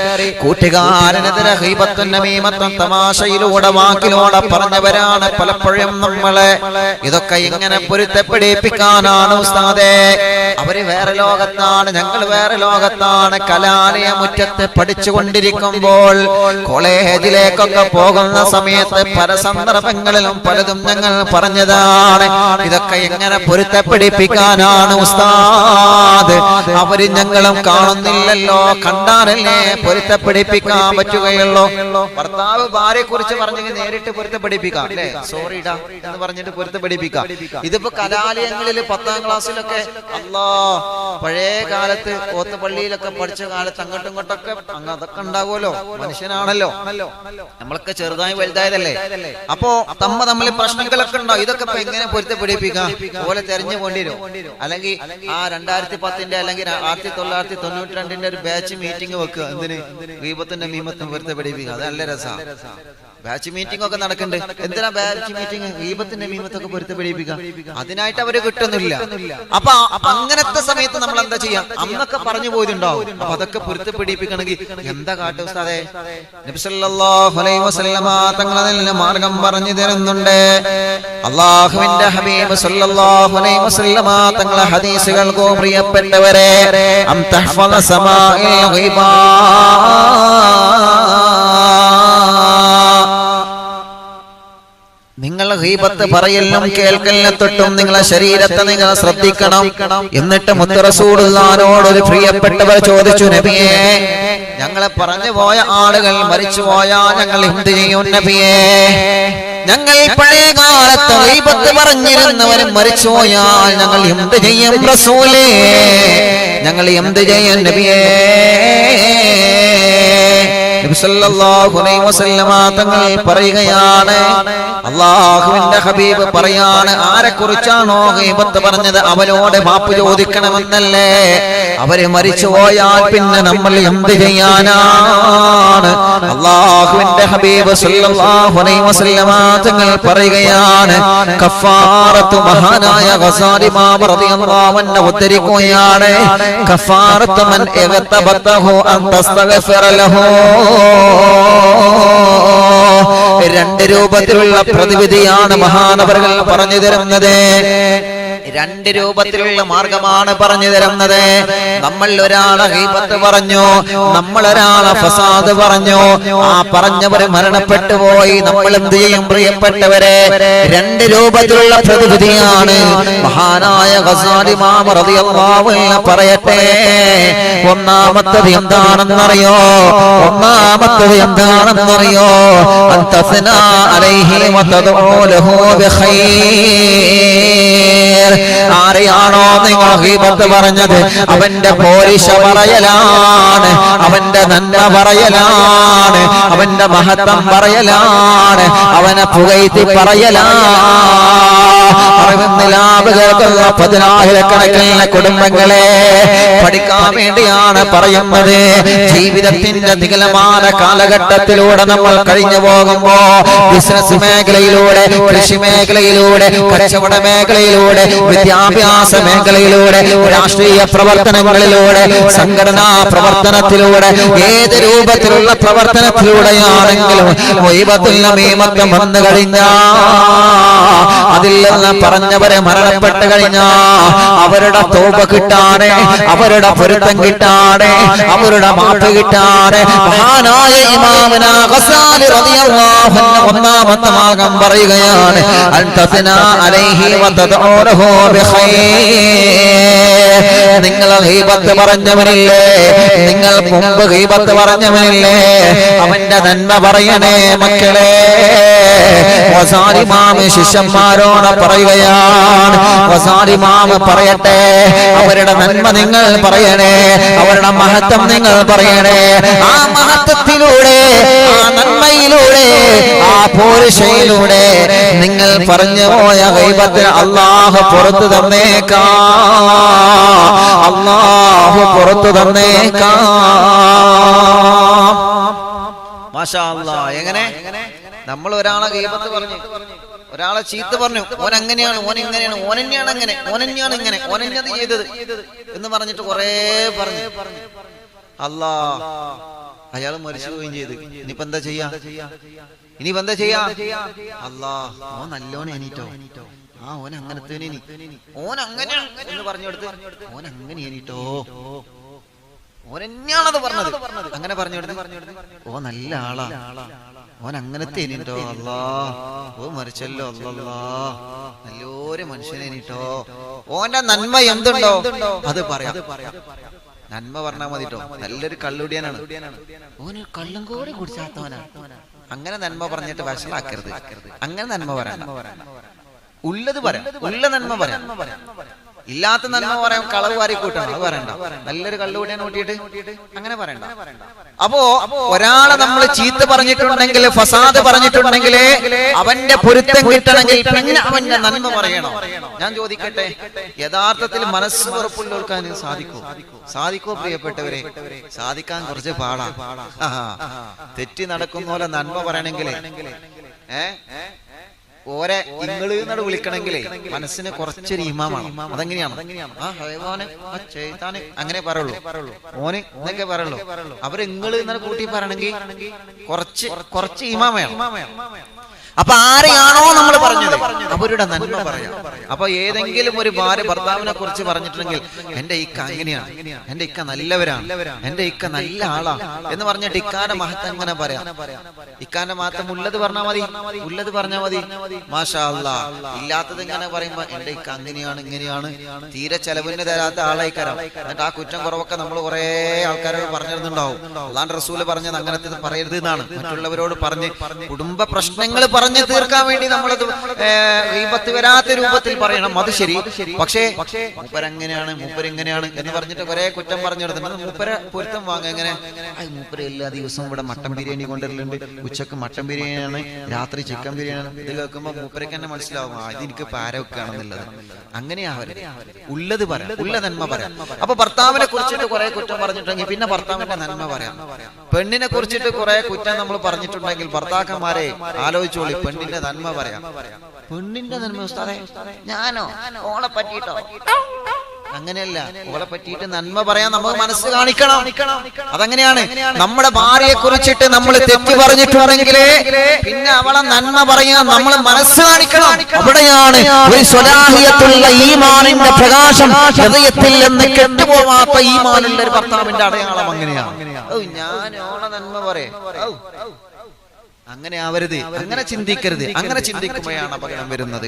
കൂട്ടുകാരനെതിരെ ഗീബത്തും നമീമത്തും തമാശയിലൂടെ വാക്കിലൂടെ പറഞ്ഞവരാണ് പലപ്പോഴും നമ്മളെ. ഇതൊക്കെ ഇങ്ങനെ പൊരുത്തപ്പെടിപ്പിക്കാനാണ് ഉസ്താദേ? അവര് വേറെ ലോകത്താണ്, ഞങ്ങൾ വേറെ ലോകത്താണ്. കലാലയ മുറ്റത്ത് പഠിച്ചുകൊണ്ടിരിക്കുമ്പോൾ കോളേജിലേക്കൊക്കെ പോകുന്ന സമയത്ത് പല സന്ദർഭങ്ങളിലും പലതും ഞങ്ങൾ പറഞ്ഞതാണ്. ഇതൊക്കെ എങ്ങനെ പൊരുത്തപ്പെടിപ്പിക്കാനാണ് ഉസ്താദ്? അവര് ഞങ്ങളും കാണുന്നില്ലല്ലോ, കണ്ടാലല്ലേ പൊരുത്തപ്പെടിപ്പിക്കാൻ പറ്റുകയുള്ളൂ. ഭർത്താവ് ഭാര്യയെ കുറിച്ച് പറഞ്ഞെങ്കിൽ നേരിട്ട് പൊരുത്തപ്പെടിപ്പിക്കാം അല്ലേ, സോറിടാ എന്ന് പറഞ്ഞിട്ട് പൊരുത്തപ്പെടിപ്പിക്കാം. ഇതിപ്പോ കലാലയങ്ങളിൽ 10ാം ക്ലാസ്സിലൊക്കെ അല്ലാ പഴയ കാലത്ത് ഓത്തുപള്ളിയിലൊക്കെ പഠിച്ച കാലത്ത് അങ്ങോട്ടും ഇങ്ങോട്ടൊക്കെ അതൊക്കെ ഉണ്ടാവുമല്ലോ, മനുഷ്യനാണല്ലോ, നമ്മളൊക്കെ ചെറുതായി വലുതായതല്ലേ. അപ്പോ തമ്മിൽ പ്രശ്നങ്ങളൊക്കെ ഉണ്ടാവും. ഇതൊക്കെ ഇപ്പൊ എങ്ങനെ പൊരുത്തപ്പെടിപ്പിക്കാം? പോലെ തെരഞ്ഞു പോണ്ടിരും. അല്ലെങ്കിൽ ആ 2010 അല്ലെങ്കിൽ 1992 ഒരു ബാച്ച് മീറ്റിംഗ് വെക്കുക. എന്തിന്? ഗീബത്തും നമീമത്തും പൊരുത്തപ്പെടിപ്പിക്കുക. അത് നല്ല രസമാണ്. ബാച്ച് മീറ്റിംഗ് ഒക്കെ നടക്കുന്നുണ്ട്. എന്തിനാ ബാച്ച് മീറ്റിംഗ്? ഗീബത്തും നമീമത്തും ഒക്കെ പൊരുത്തപ്പെടിപ്പിക്കുക. അതിനായിട്ട് അവര് കിട്ടുന്നില്ല. അപ്പൊ അങ്ങനത്തെ സമയത്ത് നമ്മൾ എന്താ ചെയ്യാം? അന്നൊക്കെ പറഞ്ഞു പോയിട്ടുണ്ടാവും. അപ്പൊ അതൊക്കെ പൊരുത്തപ്പെടിപ്പിക്കണമെങ്കിൽ എന്താ കാട്ടു ഉസ്താദേ? നബി സല്ലല്ലാഹു അലൈഹി വസല്ലമ തങ്ങളിൽ മാർഗം പറഞ്ഞു തരുന്നുണ്ട്. അല്ലാഹുവിന്റെ ഹബീബ് സല്ലല്ലാഹു അലൈഹി വസല്ലമ തങ്ങളെ ഹദീസുകൾക്കോ പ്രിയപ്പെട്ടവരെ, അം തഹ്ഫദ സമാഇൽ ഗൈബാ, നിങ്ങൾ ഗീബത്ത് പറയലും കേൾക്കലിനെ തൊട്ടും നിങ്ങളെ ശരീരത്തെ നിങ്ങൾ ശ്രദ്ധിക്കണം. എന്നിട്ട് മുത്ത് റസൂലുള്ളാഹിനോട് ഒരു പ്രിയപ്പെട്ടവർ ചോദിച്ചു, നബിയേ, ഞങ്ങളെ പറഞ്ഞു പോയ ആളുകൾ മരിച്ചു പോയാൽ ഞങ്ങൾ എന്ത് ചെയ്യും നബിയേ? ഞങ്ങൾ പഴയ കാലത്ത് ഗീബത്ത് പറഞ്ഞിരുന്നവരും മരിച്ചു പോയാൽ ഞങ്ങൾ എന്ത് ചെയ്യും റസൂലേ? ഞങ്ങൾ എന്ത് ചെയ്യും നബിയേ? നബി സല്ലല്ലാഹു അലൈഹി വസല്ലമ തങ്ങൾ പറയുകയാണ്, അല്ലാഹുവിന്റെ ഹബീബ് പറയാണ്, ആരെ കുറിച്ചാണോ ഗീബത്ത് പറഞ്ഞത് അവനോട് മാപ്പ് ചോദിക്കണമെന്നല്ലേ? അവര് മരിച്ചു പോയാൽ പിന്നെ നമ്മൾ എന്ത് ചെയ്യാനാണ്? അല്ലാഹുവിന്റെ ഹബീബ് സല്ലല്ലാഹു അലൈഹി വസല്ലമ തങ്ങൾ പറയുകയാണ്, കഫാറത്തു, മഹാനായ ഗസാലി ഇമാം റളിയല്ലാഹു അൻഹു ഉദ്ധരിക്കുകയാണ്, കഫാറത്തു മൻ ഇഗ്തബതഹു അൻ തസ്തഗ്ഫിറ ലഹു. രണ്ട് രൂപത്തിലുള്ള പ്രതിവിധിയാണ് മഹാനവറുകൾ പറഞ്ഞു തരുന്നത്. രണ്ട് രൂപത്തിലുള്ള മാർഗമാണ് പറഞ്ഞു തരുന്നത്. നമ്മൾ ഒരാളെ ഗീബത്ത് പറഞ്ഞു, നമ്മൾ ഒരാളെ ഫസാദ് പറഞ്ഞു, ആ പറഞ്ഞവർ മരണപ്പെട്ടു പോയി, നമ്മൾ എന്ത് ചെയ്യും പ്രിയപ്പെട്ടവരെ? രണ്ട് രൂപത്തിലുള്ള പ്രതിവിധിയാണ് മഹാനായ ഗസാലി ഇമാം റളിയല്ലാഹു അൻഹു പറയട്ടെ. ഒന്നാമത്തത് എന്താണെന്നറിയോ? ഒന്നാമത്തത് എന്താണെന്നറിയോ? അൻതസ്നാ അലൈഹി വതദഉ ലഹു ബിഖൈർ. ആരെയാണോ നിങ്ങൾ ഗീബത്ത് പറഞ്ഞത് അവന്റെ പോരിശ പറയലാണ്, അവന്റെ നന്മ പറയലാണ്, അവന്റെ മഹത്വം പറയലാണ്, അവനെ പുകഴ്ത്തി പറയലാണ്. അറിവിന്ദിലാവ് കേൾക്കുന്ന 10,000-കണക്കിന് കുടുംബങ്ങളെ പഠിക്കാൻ വേണ്ടിയാണ് പറയുന്നത്. ജീവിതത്തിന്റെ നികലമായ കാലഘട്ടത്തിലൂടെ നമ്മൾ കഴിഞ്ഞു പോകുമ്പോ ബിസിനസ് മേഖലയിലൂടെ, കൃഷി മേഖലയിലൂടെ, കച്ചവട മേഖലയിലൂടെ, വിദ്യാഭ്യാസ മേഖലയിലൂടെ, രാഷ്ട്രീയ പ്രവർത്തനങ്ങളിലൂടെ, സംഘടനാ പ്രവർത്തനത്തിലൂടെ, ഏത് രൂപത്തിലുള്ള പ്രവർത്തനത്തിലൂടെയാണെങ്കിലും വൈബത്തുൽ നമീമത്ത് വന്നു കഴിഞ്ഞാൽ, അതിൽ നിന്ന് പറഞ്ഞവരെ മരണപ്പെട്ട് കഴിഞ്ഞാൽ അവരുടെ തൗബ കിട്ടാതെ, അവരുടെ പൊരുത്തം കിട്ടാതെ, അവരുടെ മാപ്പ് കിട്ടാതെ മഹാനായ ഇമാമുന ഗസാലി റളിയല്ലാഹു അൻഹു ഒന്നാമത്തെ ഭാഗം പറയുകയാണ്, അൻതസ്നാ അലൈഹി വതദഊഹു ബിഖൈർ. നിങ്ങൾ ഗീബത്ത് പറഞ്ഞവനില്ലേ, നിങ്ങൾ മുമ്പ് ഗീബത്ത് പറഞ്ഞവനില്ലേ, അവന്റെ നന്മ പറയണേ മക്കളെ. വസാലിമാമ ശിഷ്യന്മാരോട് പറയുകയാണ്, വസാലിമാമ പറയട്ടെ, അവരുടെ നന്മ നിങ്ങൾ പറയണേ, അവരുടെ മഹത്വം നിങ്ങൾ പറയണേ. ആ മഹത്വത്തിലൂടെ, ആ നന്മയിലൂടെ, ആ പോരിശയിലൂടെ നിങ്ങൾ പറഞ്ഞു പോയ ഗീബത്തിന് അല്ലാഹു പുറത്തു തന്നേക്കാം, അല്ലാഹു പുറത്തു തന്നേക്കാം. മാഷാ അല്ലാഹ്. എങ്ങനെ നമ്മൾ ഒരാളെ ഗീബത്ത് പറഞ്ഞു, ഒരാളെ ചീത്ത പറഞ്ഞു, ഓൻ അങ്ങനെയാണ്, ഓൻ ഇങ്ങനെയാണ്, ഓനെന്നെയാണ് അങ്ങനെ, ഓനെന്നെയാണ് ഇങ്ങനെ, ഓനെന്നത് ചെയ്തത് എന്ന് പറഞ്ഞിട്ട് കുറെ പറഞ്ഞു. അല്ലാ, അയാൾ മരിച്ചു പോവുകയും ചെയ്ത്. ഇനിയിപ്പോ എന്താ ചെയ്യാ? ഇനിയിപ്പോ എന്താ ചെയ്യാ? അല്ലാ, ഓൻ നല്ലോണം എണീറ്റോ, ആ ഓൻ അങ്ങനത്തെ ഓൻ അങ്ങനെയാണ് എന്ന് പറഞ്ഞു കൊടുത്ത്, ഓൻ അങ്ങനെ എണീറ്റോ, ഓനെന്നെയാണത് പറഞ്ഞത്, അങ്ങനെ പറഞ്ഞു കൊടുത്ത്, ഓ നല്ല ആളാ, ഓൻ അങ്ങനത്തെ എണീറ്റോ, അല്ലാ ഓ മരിച്ചല്ലോ, അല്ലല്ലാ നല്ലൊരു മനുഷ്യനെ എണീറ്റോ. ഓന്റെ നന്മ എന്തുണ്ടോ അത് പറയാം. നന്മ പറഞ്ഞാൽ മതിട്ടോ. നല്ലൊരു കള്ളുടിയാനാണ്, ഓന് കള്ളും കൂടി കുടിച്ചാത്തവനാ, അങ്ങനെ നന്മ പറഞ്ഞിട്ട് വഷളാക്കരുത്. അങ്ങനെ നന്മ പറയാം, ഉള്ളത് പറയാം, ഉള്ള നന്മ പറയാം. ഇല്ലാത്ത നന്മ പറയാം, കളവ് വാരി കൂട്ടണം, അത് പറയണ്ട. നല്ലൊരു കള്ളുകൂടിയാൻ കൂട്ടിയിട്ട് അങ്ങനെ പറയണ്ട. അപ്പോ ഒരാളെ നമ്മൾ ചീത്ത പറഞ്ഞിട്ടുണ്ടെങ്കിൽ, ഫസാദ് പറഞ്ഞിട്ടുണ്ടെങ്കിൽ, അവന്റെ പൊരുത്തം കിട്ടണമെങ്കിൽ പിന്നെ അവന്റെ നന്മ പറയണം. ഞാൻ ചോദിക്കട്ടെ, യഥാർത്ഥത്തിൽ മനസ്സ് ഉറപ്പുള്ളവർക്കാൻ സാധിക്കോ പ്രിയപ്പെട്ടവരെ? സാധിക്കാൻ കുറച്ച് പാടാ. തെറ്റി നടക്കുന്ന പോലെ നന്മ പറയണമെങ്കിൽ ഓരെ ഇങ്ങള് എന്നോട് വിളിക്കണമെങ്കിലേ മനസ്സിന് കുറച്ചൊരു ഇമാമാണ്. അതെങ്ങനെയാണ്? ആ ഹൈവാന്, ആ ചെയ്താന് അങ്ങനെ പറയുള്ളൂ, ഓന് എന്നൊക്കെ പറയുള്ളൂ. അവര് ഇങ്ങള് എന്നോട് കൂട്ടി പറയണമെങ്കിൽ കുറച്ച് ഇമാമയാണ്. അപ്പൊ ആരെയാണോ നമ്മൾ പറഞ്ഞത് അവരുടെ നന്മ പറയാം. അപ്പൊ ഏതെങ്കിലും ഒരു ഭാര്യ ഭർത്താവിനെ കുറിച്ച് പറഞ്ഞിട്ടുണ്ടെങ്കിൽ, എന്റെ ഇക്ക അങ്ങനെയാണ്, എന്റെ ഇക്ക നല്ലവരാണ്, എന്റെ ഇക്ക നല്ല ആളാ എന്ന് പറഞ്ഞിട്ട് ഇക്കാന്റെ മഹത്വം എങ്ങനെ പറയാം? ഇക്കാന്റെ മഹത്വം ഉള്ളത് പറഞ്ഞാൽ മതി, ഉള്ളത് പറഞ്ഞാൽ മതി. മാഷാ അല്ലാഹ്. ഇല്ലാത്തത് ഇങ്ങനെ പറയുമ്പോ എന്റെ ഇക്ക അങ്ങനെയാണ്, ഇങ്ങനെയാണ്, തീരെ ചെലവിന് തരാത്ത ആളായിക്കാരം. എന്നിട്ട് ആ കുറ്റം കുറവൊക്കെ നമ്മൾ കുറെ ആൾക്കാരോട് പറഞ്ഞിരുന്നുണ്ടാവും. അല്ലാണ്ട് റസൂല് പറഞ്ഞത് അങ്ങനത്തെ പറയരുത് എന്നാണ്. മറ്റുള്ളവരോട് പറഞ്ഞ് കുടുംബ പ്രശ്നങ്ങൾ പറഞ്ഞ് തീർക്കാൻ വേണ്ടി നമ്മളത് ഗീബത്ത് വരാത്ത രൂപത്തിൽ പറയണം, അത് ശരി. പക്ഷേ മൂപ്പരങ്ങനെയാണ്, മൂപ്പരെങ്ങനെയാണ് എന്ന് പറഞ്ഞിട്ട് കുറെ കുറ്റം പറഞ്ഞു കൊടുത്തിട്ടുണ്ട്. മൂപ്പര പൊരുത്തം വാങ്ങ എങ്ങനെ? മൂപ്പര എല്ലാ ദിവസവും ഇവിടെ മട്ടൻ ബിരിയാണി കൊണ്ടുവരലുണ്ട്, ഉച്ചക്ക് മട്ടൻ ബിരിയാണിയാണ്, രാത്രി ചിക്കൻ ബിരിയാണിയാണ്. ഇത് കേൾക്കുമ്പോ മൂപ്പരക്ക് തന്നെ മനസ്സിലാവും ഇത് എനിക്ക് പാരവെക്കാണെന്നുള്ളത്. അങ്ങനെയാവരുത്, ഉള്ളത് പറയാം, ഉള്ള നന്മ പറയാം. അപ്പൊ ഭർത്താവിനെ കുറിച്ചിട്ട് കുറെ കുറ്റം പറഞ്ഞിട്ടുണ്ടെങ്കിൽ പിന്നെ ഭർത്താവിന്റെ നന്മ പറയാം. പെണ്ണിനെ കുറിച്ചിട്ട് കുറെ കുറ്റം നമ്മൾ പറഞ്ഞിട്ടുണ്ടെങ്കിൽ ഭർത്താക്കന്മാരെ ആലോചിച്ചോളി, പെണ്ണിന്റെ നന്മ പറയാം. പെണ്ണിന്റെ നന്മ ഉസ്താദേ ഞാനോ ഓളെ പറ്റിട്ടോ? അങ്ങനെയല്ല, ഓളെ പറ്റിയിട്ട് നന്മ പറയാൻ നമ്മൾ മനസ്സ് കാണിക്കണം. അതങ്ങനെയാണ്. നമ്മുടെ ഭാര്യയെ കുറിച്ചിട്ട് നമ്മൾ തെറ്റ് പറഞ്ഞിട്ടുണ്ടെങ്കിൽ പിന്നെ അവളെ നന്മ പറയാൻ നമ്മൾ മനസ്സ് കാണിക്കണം. അവിടെയാണ് ഒരു സ്വലാഹിയത്തുള്ള ഈമാനിന്റെ പ്രകാശം ഹൃദയത്തിൽ നിന്ന് കെട്ടുപോവാത്ത ഈമാനുള്ള ഒരു ഭർത്താവിന്റെ അടയാളം. അങ്ങനെയാണ്. ഞാൻ ഓളെ നന്മ പറയാം, അങ്ങനെ ആവരുത്, അങ്ങനെ ചിന്തിക്കരുത്. അങ്ങനെ ചിന്തിക്കുമ്പോഴാണ് അപകടം വരുന്നത്.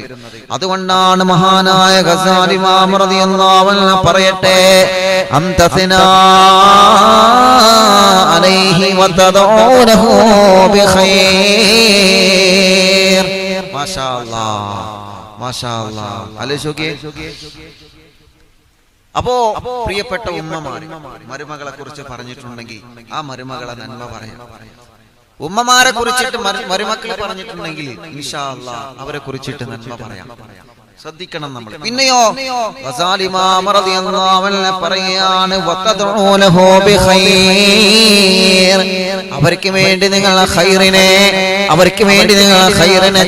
അതുകൊണ്ടാണ് മഹാനായ ഗസാലി ഇമാം റളിയല്ലാഹു അൻഹു പറയട്ടെ, അംതസിനാ അലൈഹി വതദഊനഹു ബിഖൈർ. മാഷാ അല്ലാഹ്, മാഷാ അല്ലാഹ്. ആലോചിച്ചോക്കേ, അപ്പോ പ്രിയപ്പെട്ട ഉമ്മമാര് മരുമകളെ കുറിച്ച് പറഞ്ഞിട്ടുണ്ടെങ്കിൽ ആ മരുമകളെ നന്മ പറയാം. ഉമ്മമാരെ കുറിച്ചിട്ട് മരുമക്കളെ പറഞ്ഞിട്ടുണ്ടെങ്കിൽ ഇൻഷാ അല്ലാഹ് അവരെ കുറിച്ചിട്ട് നന്മ പറയാം. ശ്രദ്ധിക്കണം നമ്മൾ. പിന്നെയോ ഗസാലി ഇമാം റളിയല്ലാഹു അൻഹു പറയാണ് വതദഊനഹു ബിഖൈർ, അവർക്ക് വേണ്ടി നിങ്ങൾ ഖൈറിനെ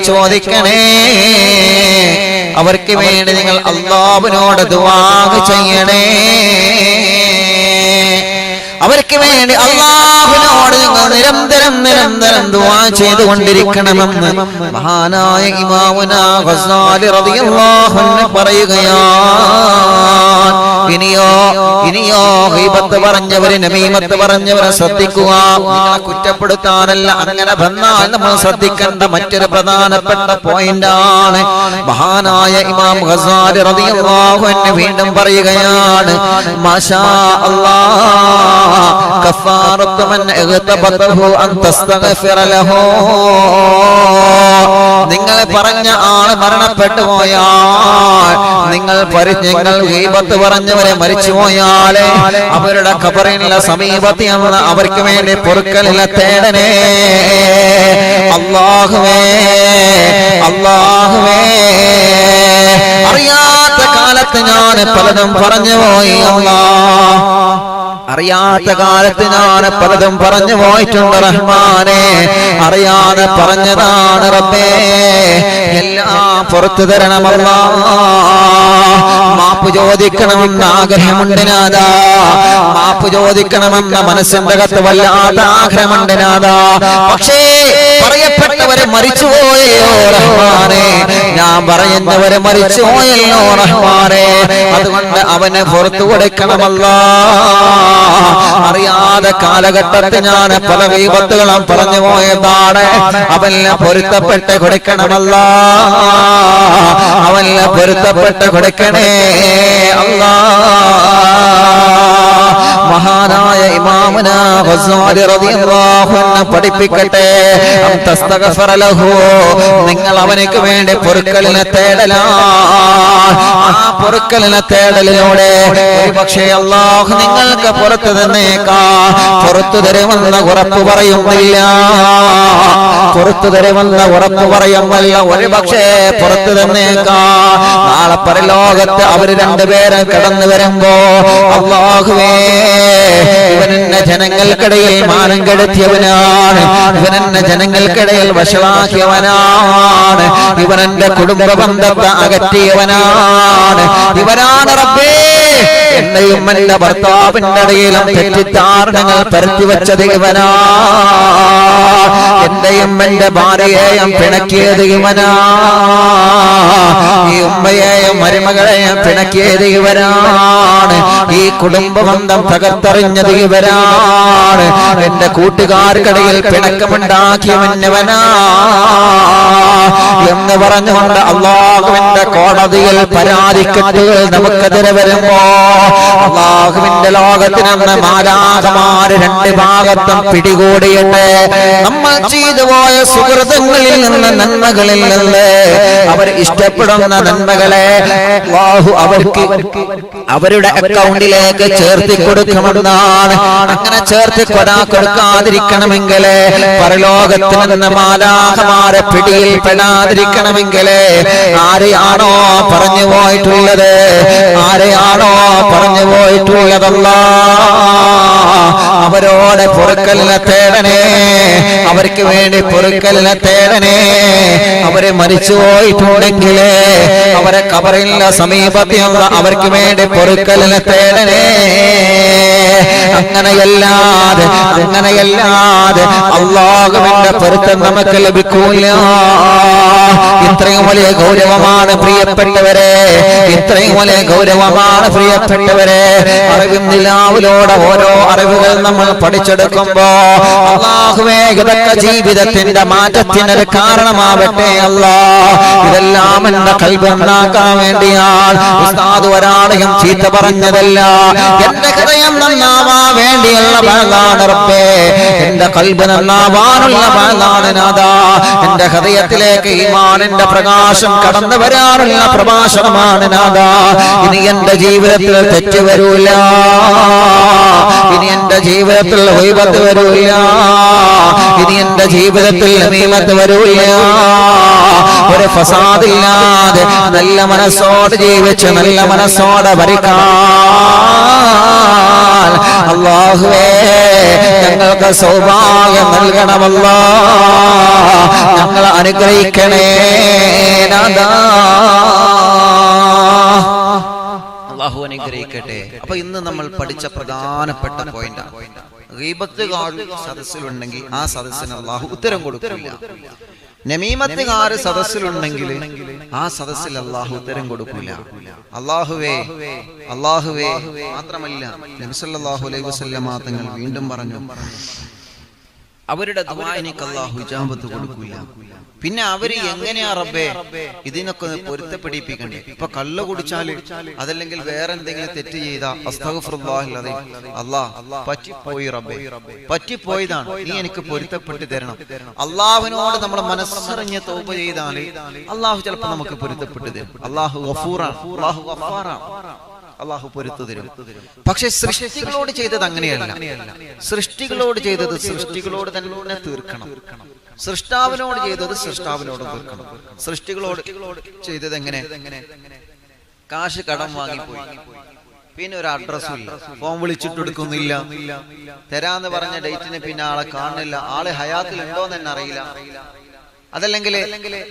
ചോദിക്കണേ, അവർക്ക് വേണ്ടി നിങ്ങൾ അല്ലാഹുവിനോട് ദുആ ചെയ്യണേ, അവർക്ക് വേണ്ടി അല്ലാഹുവിനോട് നിങ്ങൾ നിരന്തരം ദുആ ചെയ്തുകൊണ്ടിരിക്കണമെന്ന് മഹാനായ ഇമാമുനാ ഗസാലി റളിയല്ലാഹു അൻഹു പറയുകയാണ്. ഇനിയോ ഗീബത്ത് പറഞ്ഞവര് നമീമത്ത് പറഞ്ഞവരെ ശ്രദ്ധിക്കുക. നിങ്ങളെ കുറ്റപ്പെടുത്താനല്ല, അങ്ങനെ വന്നാൽ നമ്മൾ ശ്രദ്ധിക്കേണ്ട മറ്റൊരു പ്രധാനപ്പെട്ട പോയിന്റാണ്. മഹാനായ ഇമാം ഗസാലി റളിയല്ലാഹു അൻഹു വീണ്ടും പറയുകയാണ്, മാഷാ അല്ലാഹ് കഫാറത്തു മൻ ഇഗ്തബതഹു അൻ തസ്തഗ്ഫിറ ലഹു. നിങ്ങൾ പറഞ്ഞ ആള് മരണപ്പെട്ടു പോയാൽ, നിങ്ങൾ ഗീബത്ത് പറഞ്ഞവരെ മരിച്ചു പോയാൽ അവരുടെ ഖബറിനുള്ള സമീപത്ത് അവർക്ക് വേണ്ടി പൊറുക്കലില്ല തേടണേ. അല്ലാഹുവേ അറിയാത്ത കാലത്ത് ഞാൻ പലതും പറഞ്ഞു പോയി അല്ലാഹ്, അറിയാത്ത കാലത്ത് ഞാൻ പലതും പറഞ്ഞു പോയിട്ടുണ്ട് റഹ്മാനെ, അറിയാതെ പറഞ്ഞതാണ് റബ്ബേ, എല്ലാം പുറത്തു തരണമല്ലാ. മാപ്പ് ചോദിക്കണമെന്ന് ആഗ്രഹമുണ്ട് നാഥാ, മാപ്പ് ചോദിക്കണമെന്ന മനസ്സിന്റെ അകത്ത് വല്ലാത്ത ആഗ്രഹമുണ്ട് നാഥാ. പക്ഷേ പറയപ്പെട്ടവരെ മരിച്ചുപോയല്ലോ റഹ്മാനെ, ഞാൻ പറയുന്നവരെ മരിച്ചുപോയല്ലോ റഹ്മാനെ, അതുകൊണ്ട് അവനെ പുറത്തു കൊടുക്കണമല്ലാ. അറിയാതെ കാലഘട്ടത്തിൽ ഞാൻ പല ഗീബത്തുകളും പറഞ്ഞു പോയതാണ്, അവനെ പൊരുത്തപ്പെട്ട് കൊടുക്കണമല്ലാ, അവനെ പൊരുത്തപ്പെട്ട് കൊടുക്കണേ അല്ലാ. മഹാനായ ഇമാമുനാ ഗസാലി റളിയല്ലാഹു അൻഹു പഠിപ്പിക്കട്ടെ, തസ്തഗ്ഫിറ ലഹു, നിങ്ങൾ അവനക്ക് വേണ്ടി പൊറുക്കലിനെ തേടലാണ്. ആ പൊറുക്കലിനെ തേടലിലൂടെ ഒരുപക്ഷേ അല്ലാഹു നിങ്ങൾക്ക് പുറത്തു തന്നേക്കാം. പുറത്തു തരുമെന്ന ഉറപ്പ് പറയുന്നില്ല, പുറത്തു തരുമെന്ന ഉറപ്പ് പറയുമല്ല, ഒരുപക്ഷേ പുറത്തു തന്നേക്കാം. നാളെ പരലോകത്ത് അവര് രണ്ടുപേരും കടന്നു വരുമ്പോ അല്ലാഹുവേ, ഇവനെന്നെ ജനങ്ങൾക്കിടയിൽ മാനം കെടുത്തിയവനാണ്, ഇവനെന്നെ ജനങ്ങൾക്കിടയിൽ വഷളാക്കിയവനാണ്, ഇവനെന്റെ കുടുംബ ബന്ധത്തെ അകറ്റിയവനാണ്, ഇവനാണ് റബ്ബേ എന്നെയും എന്റെ ഭർത്താവിന്റെ ഇടയിലും തെറ്റിദ്ധാരണകൾ പരത്തിവെച്ചത് ഇവനാ, എന്റെയും എന്റെ ഭാര്യയെയും പിണക്കിയത് ഇവനാ, ഈ ഉമ്മയെയും മരുമകളെയും പിണക്കിയത് ഇവരാണ്, ഈ കുടുംബ ബന്ധം തകർത്തെറിഞ്ഞത് ഇവരാണ്, എന്റെ കൂട്ടുകാർക്കിടയിൽ പിണക്കമുണ്ടാക്കിയവനവനാ എന്ന് പറഞ്ഞുകൊണ്ട് അല്ലാഹുവിന്റെ കോടതിയിൽ പരാതിക്കെട്ടുകൾ നമുക്കെതിരെ വരുമ്പോ അല്ലാഹുവിന്റെ ലോകത്തിനെന്ന് മാലാഖമാര് രണ്ട് ഭാഗത്തും പിടികൂടിയിട്ട് നമ്മൾ ചെയ്തു പോയ സുഹൃത്തുക്കളിൽ നിന്ന് നന്മകളിൽ നിന്ന് അവർ ഇഷ്ടപ്പെടുന്ന നന്മകളെ അല്ലാഹു അവർക്ക് അവരുടെ അക്കൗണ്ടിലേക്ക് ചേർത്തി കൊടുക്കുമെന്നാണ്. അങ്ങനെ ചേർത്തി കൊടുക്കാതിരിക്കണമെങ്കിൽ, പരലോകത്തിൽ നിന്ന് മാലാഖമാരെ പിടിയിൽ പെടാതിരിക്കണമെങ്കിൽ ആരെയാണോ പറഞ്ഞു പോയിട്ടുള്ളത്, ആരെയാണോ പറഞ്ഞു പോയിട്ടുള്ളതല്ല, അവരോട് പൊറുക്കലിനെ തേടണേ, അവർക്ക് വേണ്ടി പൊറുക്കലിനെ തേടണേ. അവരെ മരിച്ചു പോയിട്ടുണ്ടെങ്കിൽ അവരെ ഖബറിന്റെ സമീപത്തുള്ള അവർക്ക് വേണ്ടി പൊറുക്കലിനെ തേടണേ. അങ്ങനെയല്ലാതെ അല്ലാഹുവിന്റെ പൊരുത്തം നമുക്ക് ലഭിക്കൂല. ഇത്രയും വലിയ ഗൗരവമാണ് പ്രിയപ്പെട്ടവരെ, ഇത്രയും വലിയ ഗൗരവമാണ് പ്രിയപ്പെട്ടവരെ. അറിവും നിലാവിലൂടെ ഓരോ അറിവുകൾ നമ്മൾ പഠിച്ചെടുക്കുമ്പോ അല്ലാഹുവേ, ഇതൊക്കെ ജീവിതത്തിന്റെ മാറ്റത്തിനൊരു കാരണമാവട്ടെ അല്ലാ. ഇതെല്ലാം എന്റെ ഖൽബ് നന്നാക്കാൻ വേണ്ടിയാണ്. ഉസ്താദ് ഒരാളെയും ചീത്ത പറഞ്ഞതല്ല, എന്റെ ഹൃദയം നന്നാവാൻ വേണ്ടിയുള്ള വഅദാണ് റബ്ബേ. എന്റെ ഖൽബ് നന്നാവാനുള്ള വഅദാണ് നാഥാ. എന്റെ ഹൃദയത്തിലേക്ക് ഈമാനിന്റെ പ്രകാശം കടന്നു വരാനുള്ള പ്രഭാഷണമാണ് നാഥാ. ഇനി എന്റെ ജീവിതത്തിൽ തെറ്റ് വരൂല, ഇനി എന്റെ ജീവിതത്തിൽ ഗീബത്ത് വരൂല, ഇനി എന്റെ ജീവിതത്തിൽ നമീമത്ത് വരൂല. ഒരു ഫസാദില്ലാതെ നല്ല മനസ്സോടെ ജീവിച്ച് നല്ല മനസ്സോടെ ഭരിക്കാൻ അല്ലാഹുവേ ഞങ്ങൾക്ക് സൗഭാഗ്യം നൽകണമല്ലാ. ഞങ്ങളെ അനുഗ്രഹിക്കണേ നാഥാ. അല്ലാഹു അനുഗ്രഹിക്കട്ടെ. അപ്പൊ ഇന്ന് നമ്മൾ പഠിച്ച പ്രധാനപ്പെട്ട പോയിന്റാണ്, ഗീബത്തുകാർ സദസ്സിലുണ്ടെങ്കിൽ ആ സദസ്സിന് അല്ലാഹു ഉത്തരം കൊടുക്കില്ല. നമീമത്തുകാർ സദസ്സിലുണ്ടെങ്കിൽ ആ സദസ്സിൽ അല്ലാഹു ഉത്തരം കൊടുക്കില്ല. അല്ലാഹുവേ അല്ലാഹുവേ മാത്രമല്ല, നബി സല്ലല്ലാഹു അലൈഹി വസല്ലമ തങ്ങൾ വീണ്ടും പറഞ്ഞു, അവരുടെ ദുആഇനക്ക് അല്ലാഹു ഇജാബത്ത് കൊടുക്കില്ല. പിന്നെ അവര് എങ്ങനെയാ റബ്ബേ ഇതിനൊക്കെ പൊരുത്തപ്പെടിപ്പിക്കണ്ടേ? ഇപ്പൊ കള്ള് കുടിച്ചാല് അതല്ലെങ്കിൽ വേറെ എന്തെങ്കിലും തെറ്റ് ചെയ്താ അസ്തഗ്ഫിറുല്ലാഹ് അലൈഹി, അല്ലാഹ് പറ്റിപ്പോയി റബ്ബേ, പറ്റിപ്പോയതാണ്, നീ എനിക്ക് പൊരുത്തപ്പെട്ട് തരണം. അള്ളാഹുവിനോട് നമ്മൾ മനസ്സറിഞ്ഞ് തൗബ ചെയ്താല് അള്ളാഹു ചിലപ്പോൾ നമുക്ക് പൊരുത്തപ്പെട്ട് തരും. അള്ളാഹു ഗഫൂറാണ്, അള്ളാഹു ഗഫാറാണ്, അള്ളാഹു പൊരുത്തു തരും. പക്ഷെ സൃഷ്ടികളോട് ചെയ്തത് അങ്ങനെയല്ല. സൃഷ്ടികളോട് ചെയ്തത് സൃഷ്ടികളോട് തന്നെ തീർക്കണം. സൃഷ്ടാവിനോട് ചെയ്തത് സൃഷ്ടാവിനോട് തീർക്കണം. സൃഷ്ടികളോട് ചെയ്തത് എങ്ങനെ? കാശ് കടം വാങ്ങിപ്പോയി, പിന്നെ ഒരു അഡ്രസ്സും ഇല്ല, ഫോൺ വിളിച്ചിട്ടെടുക്കുന്നില്ല, തരാന്ന് പറഞ്ഞ ഡേറ്റിന് പിന്നെ ആളെ കാണുന്നില്ല, ആള് ഹയാത്തിൽ ഉണ്ടോന്ന് തന്നെ അറിയില്ല. അതല്ലെങ്കിൽ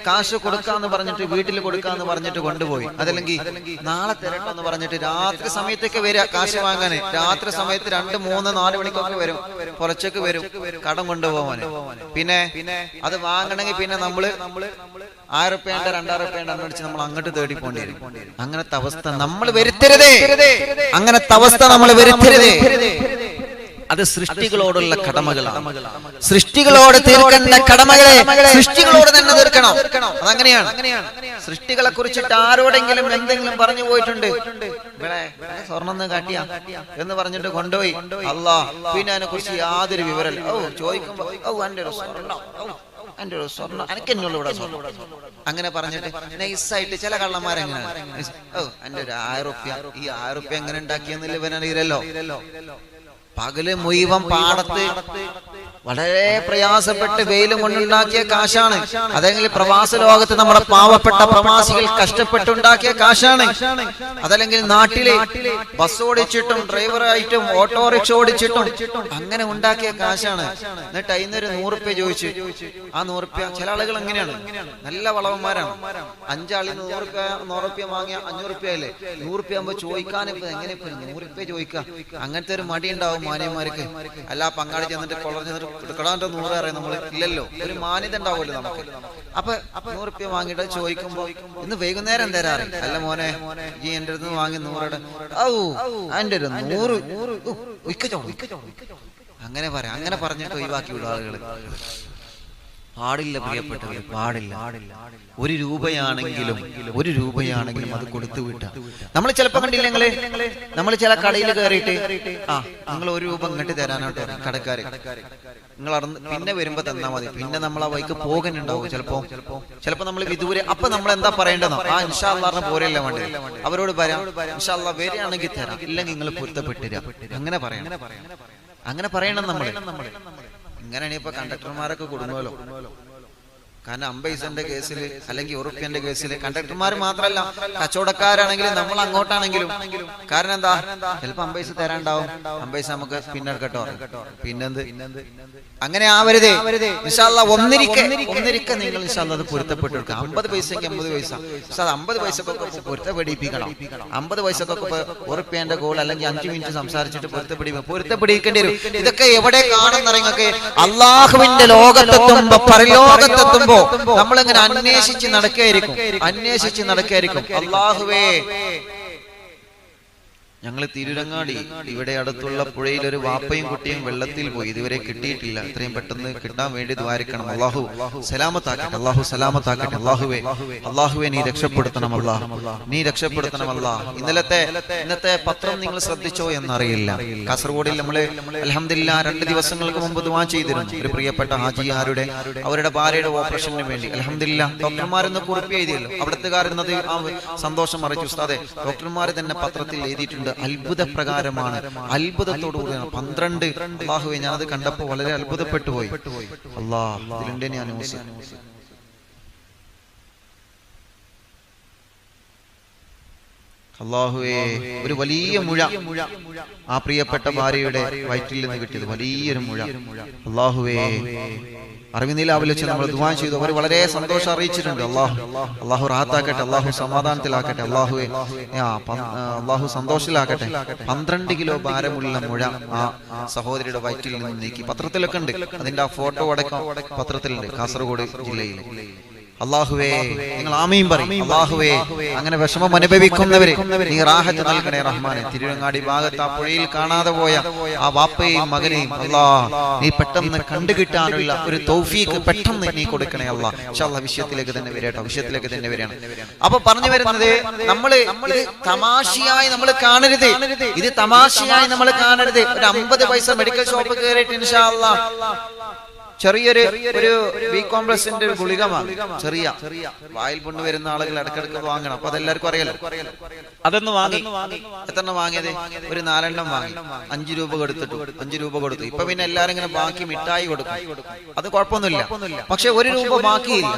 കാശ് കൊടുക്കാന്ന് പറഞ്ഞിട്ട് വീട്ടിൽ കൊടുക്കാന്ന് പറഞ്ഞിട്ട് കൊണ്ടുപോയി, അതല്ലെങ്കിൽ നാളെ തരട്ടെന്ന് പറഞ്ഞിട്ട് രാത്രി സമയത്തൊക്കെ വരിക കാശ് വാങ്ങാന്. രാത്രി സമയത്ത് 2, 3, 4 മണിക്കൊക്കെ വരും, പുലച്ചക്ക് വരും കടം കൊണ്ടുപോകാന്. പിന്നെ അത് വാങ്ങണമെങ്കിൽ പിന്നെ നമ്മള് 1000 രൂപയുടെ 2000 രൂപയുടെ അടിച്ച് നമ്മൾ അങ്ങോട്ട് തേടി പോണ്ടി വരും. അങ്ങനത്തെ അവസ്ഥ നമ്മൾ വരുത്തരുതേ, അങ്ങനത്തെ അവസ്ഥ നമ്മൾ വരുത്തരുതേ. അത് സൃഷ്ടികളോടുള്ള കടമകളാണ്. സൃഷ്ടികളോട് തീർക്കേണ്ട കടമകളെ സൃഷ്ടികളോട് തന്നെ തീർക്കണം. അതങ്ങനെയാണ്. സൃഷ്ടികളെ കുറിച്ചിട്ട് ആരോടെങ്കിലും എന്തെങ്കിലും പറഞ്ഞു പോയിട്ടുണ്ട്, ഇവിടെ സ്വർണ്ണം കാട്ടിയ എന്ന് പറഞ്ഞിട്ട് കൊണ്ടുപോയി, അല്ലാ പിന്നെ അതിനെ കുറിച്ച് യാതൊരു വിവരമില്ല. ചോദിക്കുമ്പോ എന്റെ ഒരു സ്വർണ്ണം, എന്റെ ഒരു സ്വർണ്ണം, എനിക്ക് എന്നോട് ഇവിടെ സ്വർണ്ണം, അങ്ങനെ പറഞ്ഞിട്ട് നൈസായിട്ട് ചില കള്ളന്മാരെങ്ങനെയാണ്, എന്റെ ഒരു 1000 രൂപ, ഈ 1000 രൂപ എങ്ങനെ ഉണ്ടാക്കിയെന്നില്ല ഇവനറിയില്ലല്ലോ. പകല് മുഴുവൻ പാടത്ത് വളരെ പ്രയാസപ്പെട്ട് വെയിലും കൊണ്ടുണ്ടാക്കിയ കാശാണ്. അതെങ്കിൽ പ്രവാസ ലോകത്ത് നമ്മുടെ പാവപ്പെട്ട പ്രവാസികൾ കഷ്ടപ്പെട്ടുണ്ടാക്കിയ കാശാണ്. അതല്ലെങ്കിൽ നാട്ടിലെ ബസ് ഓടിച്ചിട്ടും ഡ്രൈവറായിട്ടും ഓട്ടോറിക്ഷ ഓടിച്ചിട്ടും അങ്ങനെ ഉണ്ടാക്കിയ കാശാണ്. എന്നിട്ട് അതിനൊരു 100 രൂപ ചോദിച്ചു. ആ 100 രൂപ ചില ആളുകൾ എങ്ങനെയാണ്, നല്ല വളവന്മാരാണ്. 5 ആളിൽ 100 രൂപ വാങ്ങിയ 500 രൂപയല്ലേ. 100 രൂപ ആകുമ്പോ ചോദിക്കാൻ ഇപ്പൊ എങ്ങനെ 100 രൂപ ചോദിക്കാം? അങ്ങനത്തെ ഒരു മടി ഉണ്ടാവും മാന്യന്മാർക്ക്. അല്ല പങ്കാളി ചെന്നിട്ട് കൊളർ ചെന്നിട്ട് എടുക്കടാൻ്റെ 100 അറിയാം നമ്മൾ ഇല്ലല്ലോ, ഒരു മാന്യത ഉണ്ടാവുമല്ലോ നമുക്ക്. അപ്പൊ 100 രൂപ വാങ്ങിയിട്ട് ചോദിക്കുമ്പോ ഇന്ന് വൈകുന്നേരം തരാറ്, അല്ല മോനെ ഈ എന്റെ അടുത്ത് വാങ്ങി 100 അതിന്റെ ഒരു 100 അങ്ങനെ പറയാം. അങ്ങനെ പറഞ്ഞിട്ട് ഒഴിവാക്കി വിടും ആളുകൾ. പാടില്ല പ്രിയപ്പെട്ടവർ, പാടില്ല. 1 രൂപയാണെങ്കിലും അത് കൊടുത്തു വിട്ട. നമ്മൾ ചിലപ്പോ കണ്ടില്ല നിങ്ങള്, നമ്മൾ ചില കടയിൽ കയറിയിട്ട് നിങ്ങൾ 1 രൂപ ഇങ്ങോട്ട് തരാനോട്ടോ കടക്കാര്, നിങ്ങൾ പിന്നെ വരുമ്പോ തന്നാ മതി. പിന്നെ നമ്മൾ ആ വൈക്ക് പോകാനുണ്ടാവും ചിലപ്പോ നമ്മൾ വിദൂരെ. അപ്പൊ നമ്മൾ എന്താ പറയേണ്ടത്? ഇൻഷാ അല്ലാഹ് പോരല്ല വേണ്ടത്. അവരോട് പറയാം ഇൻഷാ അല്ലാഹ് വരികയാണെങ്കിൽ തരാം, ഇല്ലെങ്കിൽ നിങ്ങൾ പൊരുത്തപ്പെട്ടിരാ. അങ്ങനെ പറയണം, അങ്ങനെ പറയണം നമ്മൾ. ഇങ്ങനെയാണ് ഇപ്പൊ കണ്ടക്ടർമാരൊക്കെ കൊടുങ്ങുമല്ലോ. കാരണം 50 പൈസന്റെ കേസിൽ അല്ലെങ്കിൽ ഉറുപ്പ്യന്റെ കേസിൽ കണ്ടക്ടർമാർ മാത്രമല്ല കച്ചവടക്കാരാണെങ്കിലും നമ്മൾ അങ്ങോട്ടാണെങ്കിലും. കാരണം എന്താ, ചിലപ്പോ 50 പൈസ തരാണ്ടാവും, 50 പൈസ നമുക്ക് പിന്നെ എടുക്കട്ടോ, പിന്നെന്ത്. അങ്ങനെ ആവരുതേ. ഇൻഷാ അല്ലാഹ് ഒന്നിരിക്കെ നിങ്ങൾ ഇൻഷാ അല്ലാഹ് അത് പൊരുത്തപ്പെട്ടു കൊടുക്കുക. 50 പൈസക്ക് 50 പൈസ, 50 പൈസക്കൊക്കെ പൊരുത്തപ്പെടിപ്പിക്കണം. 50 പൈസക്കൊക്കെ ഉറുപ്പ്യന്റെ കോൾ അല്ലെങ്കിൽ 5 മിനിറ്റ് സംസാരിച്ചിട്ട് പൊരുത്തപ്പെടിക്കേണ്ടി വരും. ഇതൊക്കെ എവിടെ കാണുന്നറിയൊക്കെ അള്ളാഹുവിന്റെ ലോകത്തെത്തുമ്പോ പരലോകത്തെത്തുമ്പോ നമ്മളിങ്ങനെ അന്വേഷിച്ച് നടക്കായിരിക്കും. അള്ളാഹുവേ ഞങ്ങൾ തിരുരങ്ങാടി ഇവിടെ അടുത്തുള്ള പുഴയിൽ ഒരു വാപ്പയും കുട്ടിയും വെള്ളത്തിൽ പോയി, ഇതുവരെ കിട്ടിയിട്ടില്ല. എത്രയും പെട്ടെന്ന് കിട്ടാൻ വേണ്ടി ദ്വാരിക്കണം. അള്ളാഹു സലാമത്താക്കട്ടെ, അള്ളാഹു സലാമത്താക്കട്ടെ. അള്ളാഹുവെ നീ രക്ഷപ്പെടുത്തണം, നീ രക്ഷപ്പെടുത്തണം. ഇന്നത്തെ പത്രം നിങ്ങൾ ശ്രദ്ധിച്ചോ എന്നറിയില്ല. കാസർഗോഡിൽ നമ്മള് അൽഹംദുലില്ലാ 2 ദിവസങ്ങൾക്ക് മുമ്പ് ദുആ ചെയ്തിരുന്നു. ഒരു പ്രിയപ്പെട്ട ഹാജിയാരുടെ അവരുടെ ഭാര്യയുടെ ഓപ്പറേഷന് വേണ്ടി അൽഹംദുലില്ലാ ഡോക്ടർമാരെന്ന് കുറിപ്പ് എഴുതിയല്ലോ. അവിടുത്തുകാരെന്നത് ആ സന്തോഷം അറിയിച്ചു. ഉസ്താദെ, ഡോക്ടർമാര് തന്നെ പത്രത്തിൽ എഴുതിയിട്ടുണ്ട്, അത്ഭുത പ്രകാരമാണ്, അത്ഭുതത്തോടുകൂടിയാണ്. 12 അല്ലാഹുവേ, ഞാനത് കണ്ടപ്പോൾ വളരെ അത്ഭുതപ്പെട്ടു പോയി. ഇതിലുണ്ട് ഞാൻ ന്യൂസ്. അല്ലാഹുവേ, ഒരു വലിയ മുഴ ആ പ്രിയപ്പെട്ട ഭാര്യയുടെ വയറ്റിൽ നിന്ന് കിട്ടിയത്, വലിയൊരു മുഴ. അല്ലാഹുവേ, അറിവിനിലാവിൽ വെച്ച് നമ്മൾ ദുആ ചെയ്തു. അവർ വളരെ സന്തോഷം അറിയിച്ചിട്ടുണ്ട്. അള്ളാഹു റാഹത്താക്കട്ടെ, അള്ളാഹു സമാധാനത്തിലാക്കട്ടെ, അള്ളാഹു സന്തോഷത്തിലാക്കട്ടെ. 12 കിലോ ഭാരമുള്ള മുഴ ആ സഹോദരിയുടെ വയറ്റിൽ നിന്ന് നീക്കി. പത്രത്തിലൊക്കെ ഉണ്ട്, അതിന്റെ ആ ഫോട്ടോ അടക്കം പത്രത്തിലുണ്ട്, കാസർഗോഡ് ജില്ലയിൽ. അല്ലാഹുവേ, നിങ്ങൾ ആമീൻ പറയും. അല്ലാഹുവേ, അങ്ങനെ വിഷമം അനുഭവിക്കുന്നവരെ നീ റാഹത്ത് നൽകണേ റഹ്മാനെ. തിരുവങ്ങാടി ഭാഗത്ത് ആ പുഴയിൽ കാണാതെ പോയ ആ വാപ്പയും മകനെയും നീ പെട്ടെന്ന് കണ്ടുകിട്ടാനുള്ള ഒരു തൗഫീഖ് പെട്ടെന്ന് നീ കൊടുക്കണേ അല്ലാഹ്. ഇൻഷാ അല്ലാഹ് വിഷയത്തിലേക്ക് തന്നെ വരികയാണ്. അപ്പൊ പറഞ്ഞു വരുന്നത്, നമ്മള് ഇത് തമാശയായി നമ്മൾ കാണരുത്. ഒരു 50 പൈസ മെഡിക്കൽ ഷോപ്പ് കയറിയിട്ട് ഇൻഷാ അല്ലാഹ് ചെറിയൊരു ബി കോംപ്ലക്സിന്റെ ഒരു ഗുളിക വാങ്ങി. ചെറിയ വായിൽ പൊണ്ണു വരുന്ന ആളുകൾ ഇടക്കിടക്ക് വാങ്ങണം. അപ്പൊ അതെല്ലാവർക്കും അറിയാലോ. അതൊന്ന് വാങ്ങി. എത്രണ്ണം വാങ്ങിയത്? ഒരു 4 എണ്ണം വാങ്ങി. 5 രൂപ കൊടുത്തു. ഇപ്പൊ പിന്നെ എല്ലാരും ഇങ്ങനെ ബാക്കി മിഠായി കൊടുക്കും. അത് കുഴപ്പമൊന്നുമില്ല. പക്ഷെ 1 രൂപ ബാക്കിയില്ല.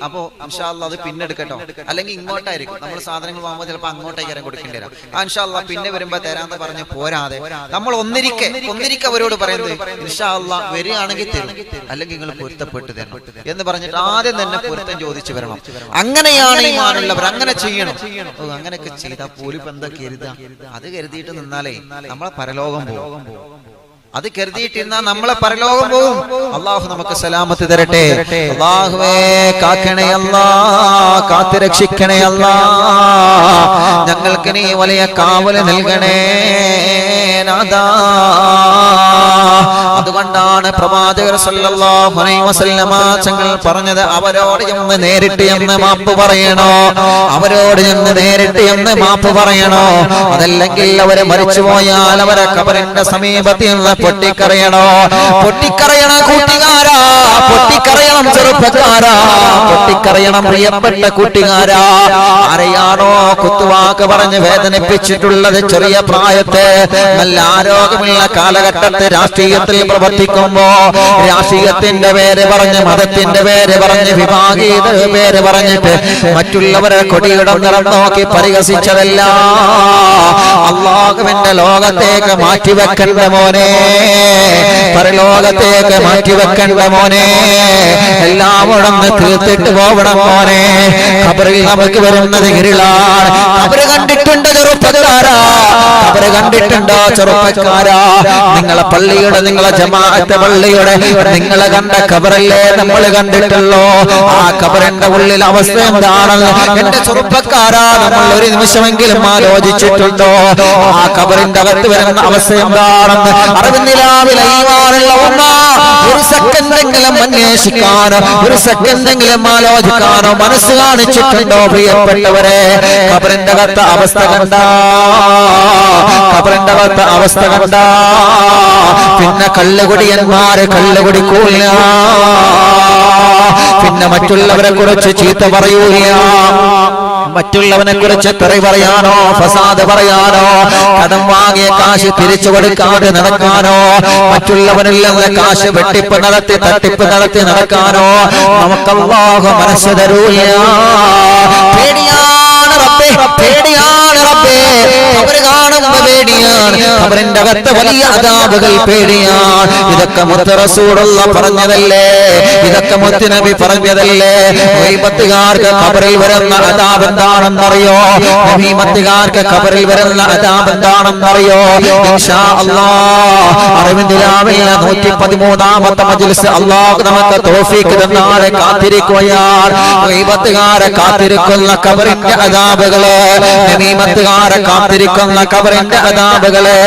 അപ്പൊ ഇൻഷാ അല്ലാഹ് അത് പിന്നെ എടുക്കട്ടോ, അല്ലെങ്കിൽ ഇങ്ങോട്ടായിരിക്കും നമ്മൾ സാധനങ്ങൾ വാങ്ങുമ്പോൾ ചിലപ്പോൾ അങ്ങോട്ടേക്ക് കൊടുക്കേണ്ടി വരാം. ഇൻഷാ അല്ലാഹ് പിന്നെ വരുമ്പോ തരാന്ന് പറഞ്ഞ് പോരാതെ നമ്മൾ ഒന്നിരിക്കെ അവരോട് പറയുന്നത്, ഇൻഷാ അല്ലാഹ് വരികയാണെങ്കിൽ തരും, അല്ലെങ്കിൽ നിങ്ങൾ പൊരുത്തപ്പെട്ട് തരണം എന്ന് പറഞ്ഞിട്ട് ആദ്യം തന്നെ പൊരുത്തം ചോദിച്ചു വരണം. അങ്ങനെയാണ് ഈമാനുള്ളവർ, അങ്ങനെ ചെയ്യണം. അങ്ങനെയൊക്കെ ചെയ്താൽ പോലും ഇപ്പൊ എന്താ കരുതാ? അത് കരുതിയിട്ട് നിന്നാലേ നമ്മളെ പരലോകം പോകും. അത് കരുതിയിട്ടിരുന്നാൽ നമ്മളെ പരലോകം പോകും. അള്ളാഹു നമുക്ക് സലാമത്ത് തരട്ടെ. അള്ളാഹുവേ, കാക്കണേ അല്ലാ, കാത്തു രക്ഷിക്കണേ അല്ലാ. ഞങ്ങൾക്ക് നീ വലിയ കാവല് നൽകണേ നാഥാ. അതുകൊണ്ടാണ് പ്രവാചകർ സല്ലല്ലാഹു അലൈഹി വസല്ലമ തങ്ങൾ പറഞ്ഞത്, അവരോട് ചെന്ന് നേരിട്ട് എന്ന് മാപ്പ് പറയണോ, അതല്ലെങ്കിൽ അവരെ മരിച്ചുപോയാൽ അവരെ ഖബറിന്റെ സമീപത്തിൽ പൊട്ടിക്കരയണോ കൂട്ടുകാരാ, പൊട്ടിക്കരയണം ചെറുപ്പക്കാരാ, പൊട്ടിക്കരയണം പ്രിയപ്പെട്ട കൂട്ടുകാരാ. ആരെയാണോ കുത്തുവാക്ക് പറഞ്ഞ് വേദനിപ്പിച്ചിട്ടുള്ളത് ചെറിയ പ്രായത്തെ, നല്ല ആരോഗ്യമുള്ള കാലഘട്ടത്തെ രാഷ്ട്രീയത്തിൽ പ്രവർത്തിക്കുമ്പോ രാഷ്ട്രീയത്തിന്റെ പേര് പറഞ്ഞ്, മതത്തിന്റെ പേര് പറഞ്ഞ്, വിഭാഗീയത പേര് പറഞ്ഞിട്ട് മറ്റുള്ളവരെ കൊടിയിടം നിറം നോക്കി പരിഹസിച്ചതല്ല, അല്ലാഹുവിന്റെ ലോകത്തേക്ക് മാറ്റിവെക്കേണ്ട മോനെ, പരലോകത്തേക്ക് മാറ്റിവെക്കേണ്ട മോനെ, എല്ലാവരും തീർത്തിട്ട് പോവണം മോനെ. ഖബറിൽ നമുക്ക് വരുന്നത് ഇരുളാണ്. ഖബറ് കണ്ടിട്ടുണ്ട് ചെറുപ്പക്കാരാ, ഖബറ് കണ്ടിട്ടുണ്ടോ ചെറുപ്പക്കാരാ? നിങ്ങളെ പള്ളിയുടെ, നിങ്ങളെ ജമാഅത്ത് പള്ളിയുടെ നിങ്ങളെ കണ്ട ഖബറല്ലേ നമ്മൾ കണ്ടിട്ടുള്ളൂ. ആ ഖബറിന്റെ ഉള്ളിൽ അവസ്ഥ എന്താണെന്ന് എന്റെ ചെറുപ്പക്കാരാ നമ്മൾ ഒരു നിമിഷമെങ്കിലും ആലോചിച്ചിട്ടുണ്ടോ? ആ ഖബറിന്റെ അകത്ത് വരുന്ന അവസ്ഥ എന്താണെന്ന് അറിവിന്ദിലാവിലെ ഈമാനുള്ള ഒരു സെക്കൻഡെങ്കിലും അന്വേഷിക്കാനോ, ഒരു സെക്കൻഡെങ്കിലും ആലോചിക്കാനോ മനസ്സ് കാണിച്ചിട്ടുണ്ടോ പ്രിയപ്പെട്ടവരെ? ഖബറിന്റെ അകത്ത് അവസ്ഥ കണ്ടാ, ഖബറിന്റെ അകത്ത് അവസ്ഥ കണ്ടാ പിന്നെ കള്ളുകുടിയന്മാര് കള്ളു കുടിക്കൂല, പിന്നെ മറ്റുള്ളവരെ കുറിച്ച് ചീത്ത പറയൂല, മറ്റുള്ളവനെ കുറിച്ച് തെറി പറയാനോ ഫസാദ് പറയാനോ, കടം വാങ്ങിയ കാശ് തിരിച്ചു കൊടുക്കാതെ നടക്കാനോ, മറ്റുള്ളവനിൽ നിന്ന് കാശ് വെട്ടിപ്പ് നടത്തി തട്ടിപ്പ് നടത്തി നടക്കാനോ നമുക്ക് അല്ലാഹു മനസ്സ് തരൂല. പേടിയാണ് റബ്ബേ, പേടിയാണ് റബ്ബേ. ഖബർ കാണുമ്പോൾ പേടിയാണ്, ഖബറിന്റെ അകത്ത് വലിയ അദാബുകൾ പേടിയാണ്. ഇതൊക്കെ മുത്ത് റസൂലുള്ള പറഞ്ഞതല്ലേ, ഇതൊക്കെ മുത്ത് നബി പറഞ്ഞതല്ലേ. ഗൈബത്തുകാർക്ക് ഖബറിൽ വരുന്ന അദാബ് എന്താണെന്നറിയോ? നബിമത്തുകാർക്ക് ഖബറിൽ വരുന്ന അദാബ് എന്താണെന്നറിയോ? ഇൻഷാ അല്ലാഹ് അറിവിന്ദിലാവിലെ 113ാമത്തെ മജ്ലിസ് അല്ലാഹു നമുക്ക് തൗഫീഖ് തന്നാലെ കാത്തിരിക്കുകയാണ്. ഗൈബത്തുകാരെ കാത്തിരിക്കുന്ന ഖബറിന്റെ അദാബുകള്, നബിമത്തുകാരെ കാത്തിരിക്കുന്ന ഖബറിന്റെ കർത്താവിന്റെ അദാബുകളെ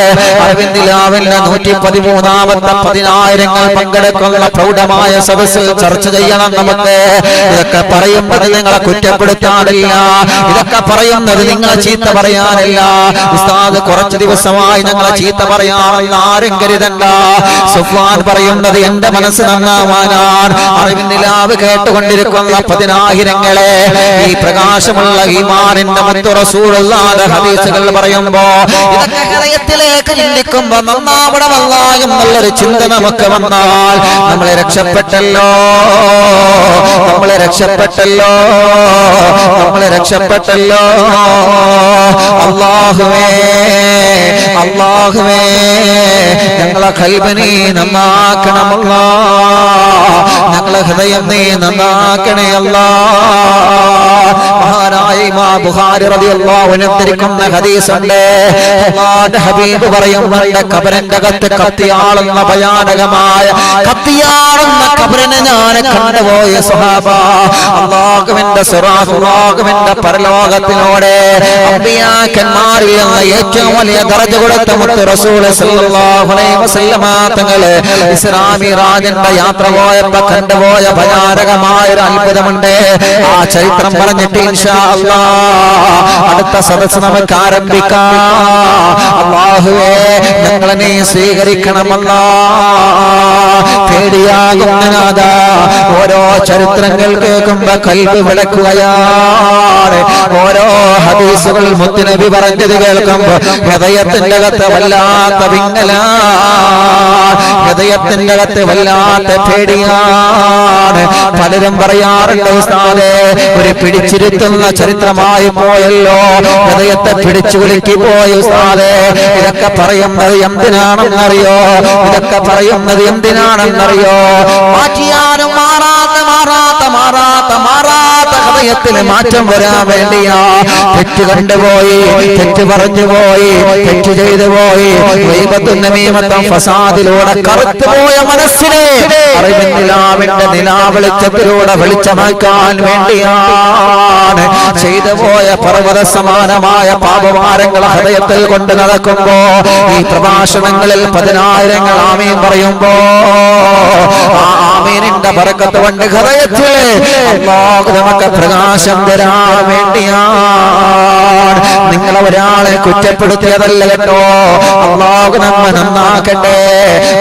അരവിന്ദിലാവിന്റെ 113ാമത്തെ 10,000 പങ്കെടുക്കുന്ന പ്രൗഢമായ സദസ്സിൽ ചർച്ച ചെയ്യണം നമുക്ക്. ഇതൊക്കെ പറയുന്നത് നിങ്ങളെ കുറ്റപ്പെടുത്താനില്ല, ഇതൊക്കെ പറയുന്നത് നിങ്ങളെ ചീത്ത പറയാനില്ല. ഉസ്താദ് കുറച്ച് ദിവസമായി ഞങ്ങളെ ചീത്ത പറയാമെന്ന് ആരും കരുതണ്ട. സുഫ്വാൻ പറയുന്നത് എന്റെ മനസ്സ് നന്നാവാനാണ്. അറിവിന്ദിലാവ് കേട്ടുകൊണ്ടിരിക്കുന്ന 10,000 ഈ പ്രകാശമുള്ള ഈമാനിന്റെ മുത്തു റസൂലുള്ളാഹിന്റെ ഹദീസുകൾ പറയുമ്പോ ഇതൊക്കെ ഹൃദയത്തിലേക്ക് ചിന്തിക്കുമ്പോ നന്നാവണമല്ല എന്നുള്ളൊരു ചിന്ത നമുക്ക് വന്നാൽ നമ്മളെ രക്ഷപ്പെട്ടല്ലോ, നമ്മളെ രക്ഷപ്പെട്ടല്ലോ, നമ്മളെ രക്ഷപ്പെട്ടല്ലോ. അല്ലാഹുവേ, അല്ലാഹുവേ, ഞങ്ങളെ ഖൽബ് നീ നന്നാക്കണമല്ലാ, ഞങ്ങളെ ഹൃദയം നീ നന്നാക്കണേ അല്ലാ. മഹാനായ ഇമാം ബുഖാരി റളിയല്ലാഹു അൻഹു ഉദ്ധരിക്കുന്ന ഹദീസുണ്ട്. അല്ലാഹുവിന്റെ ഹബീബ് പറയുന്നുണ്ട്, ഖബറിന്റെ അകത്ത് കത്തിയാളുന്ന ഭയാനകമായ കത്തിയാളുന്ന ഖബറിനെ ഞാൻ കണ്ടുപോയ സ്വഹാബ. അല്ലാഹുവിന്റെ സിറാത്ത്, അല്ലാഹുവിന്റെ പരലോകത്തിനോട് അമ്പിയാക്കന്മാരിൽ നിന്ന് ഏറ്റവും വലിയ ദർജ കൊടുത്ത മുത്ത് റസൂൽ സല്ലല്ലാഹു അലൈഹി വസല്ലമ തങ്ങളെ ഇസ്രാ മിഅ്റാജിന്റെ യാത്ര പോയപ്പോൾ കണ്ടുപോയ ഭയാനകമായ ഒരു അത്ഭുതമുണ്ട്. ആ ചരിത്രം പറഞ്ഞിട്ട് ഇൻഷാ അല്ലാഹ് അടുത്ത സദസ്സ് നമുക്ക് ആരംഭിക്കാം. അല്ലാഹുവേ, ഞങ്ങളെ നീ സ്വീകരിക്കണമല്ലാ. പേടിയാകുന്നതാ ഓരോ ചരിത്രങ്ങൾ കേൾക്കുമ്പോ കൽബ് വിളക്കുകയാണ്. ഓരോ ഹദീസുകൾ മുത്തുനബി പറഞ്ഞത് കേൾക്കുമ്പോ ഹൃദയത്തിന്റെ അകത്ത് വല്ലാത്ത വിങ്ങലാണ്, ഹൃദയത്തിന്റെ അകത്ത് വല്ലാത്ത പേടിയാണ്. പലരും പറയാറുണ്ട്, ഉസ്താദേ ഒരു പിടിച്ചിരുത്തുന്ന ചരിത്രമായി പോയല്ലോ, ഹൃദയത്തെ പിടിച്ചു കുലുക്കി പോയി ഉസ്താദേ. ഇതൊക്കെ പറയുന്നത് എന്തിനാണെന്നറിയോ, ഇതൊക്കെ പറയുന്നത് എന്തിനാണെന്നറിയോ? മാറ്റിയാലും മാറാത്ത മാറാത്ത മാറാത്ത മാറാത്ത ഹൃദയത്തിൽ മാറ്റം വരാൻ വേണ്ടിയാ. തെറ്റ് കണ്ടുപോയി, തെറ്റ് പറഞ്ഞുപോയി, തെറ്റ് ചെയ്തു പോയി, ദൈവത്തുന്നമീമത്തം ഫസാദിലൂടെ കറുത്തുപോയ മനസ്സിനെ അറിവിന്ദിലാവിന്റെ നിലാവെളിച്ചത്തിലൂടെ വെളിച്ചമാക്കാൻ വേണ്ടിയാണ്. ചെയ്തു പോയ പർവ്വത സമാനമായ പാപഭാരങ്ങൾ ഹൃദയത്തിൽ കൊണ്ട് നടക്കുമ്പോ ഈ പ്രഭാഷണങ്ങളിൽ 10,000 ആമീൻ പറയുമ്പോ ആ ആമീനിന്റെ ബറക്കത്ത് കൊണ്ട് ഹൃദയത്തിൽ അല്ലാഹു നമുക്ക് പ്രകാശം തരാൻ വേണ്ടിയാണ്. നിങ്ങളെ ഒരാളെ കുറ്റപ്പെടുത്തിയതല്ല കേട്ടോ. അല്ലാഹു നമ്മെ നന്നാക്കട്ടെ,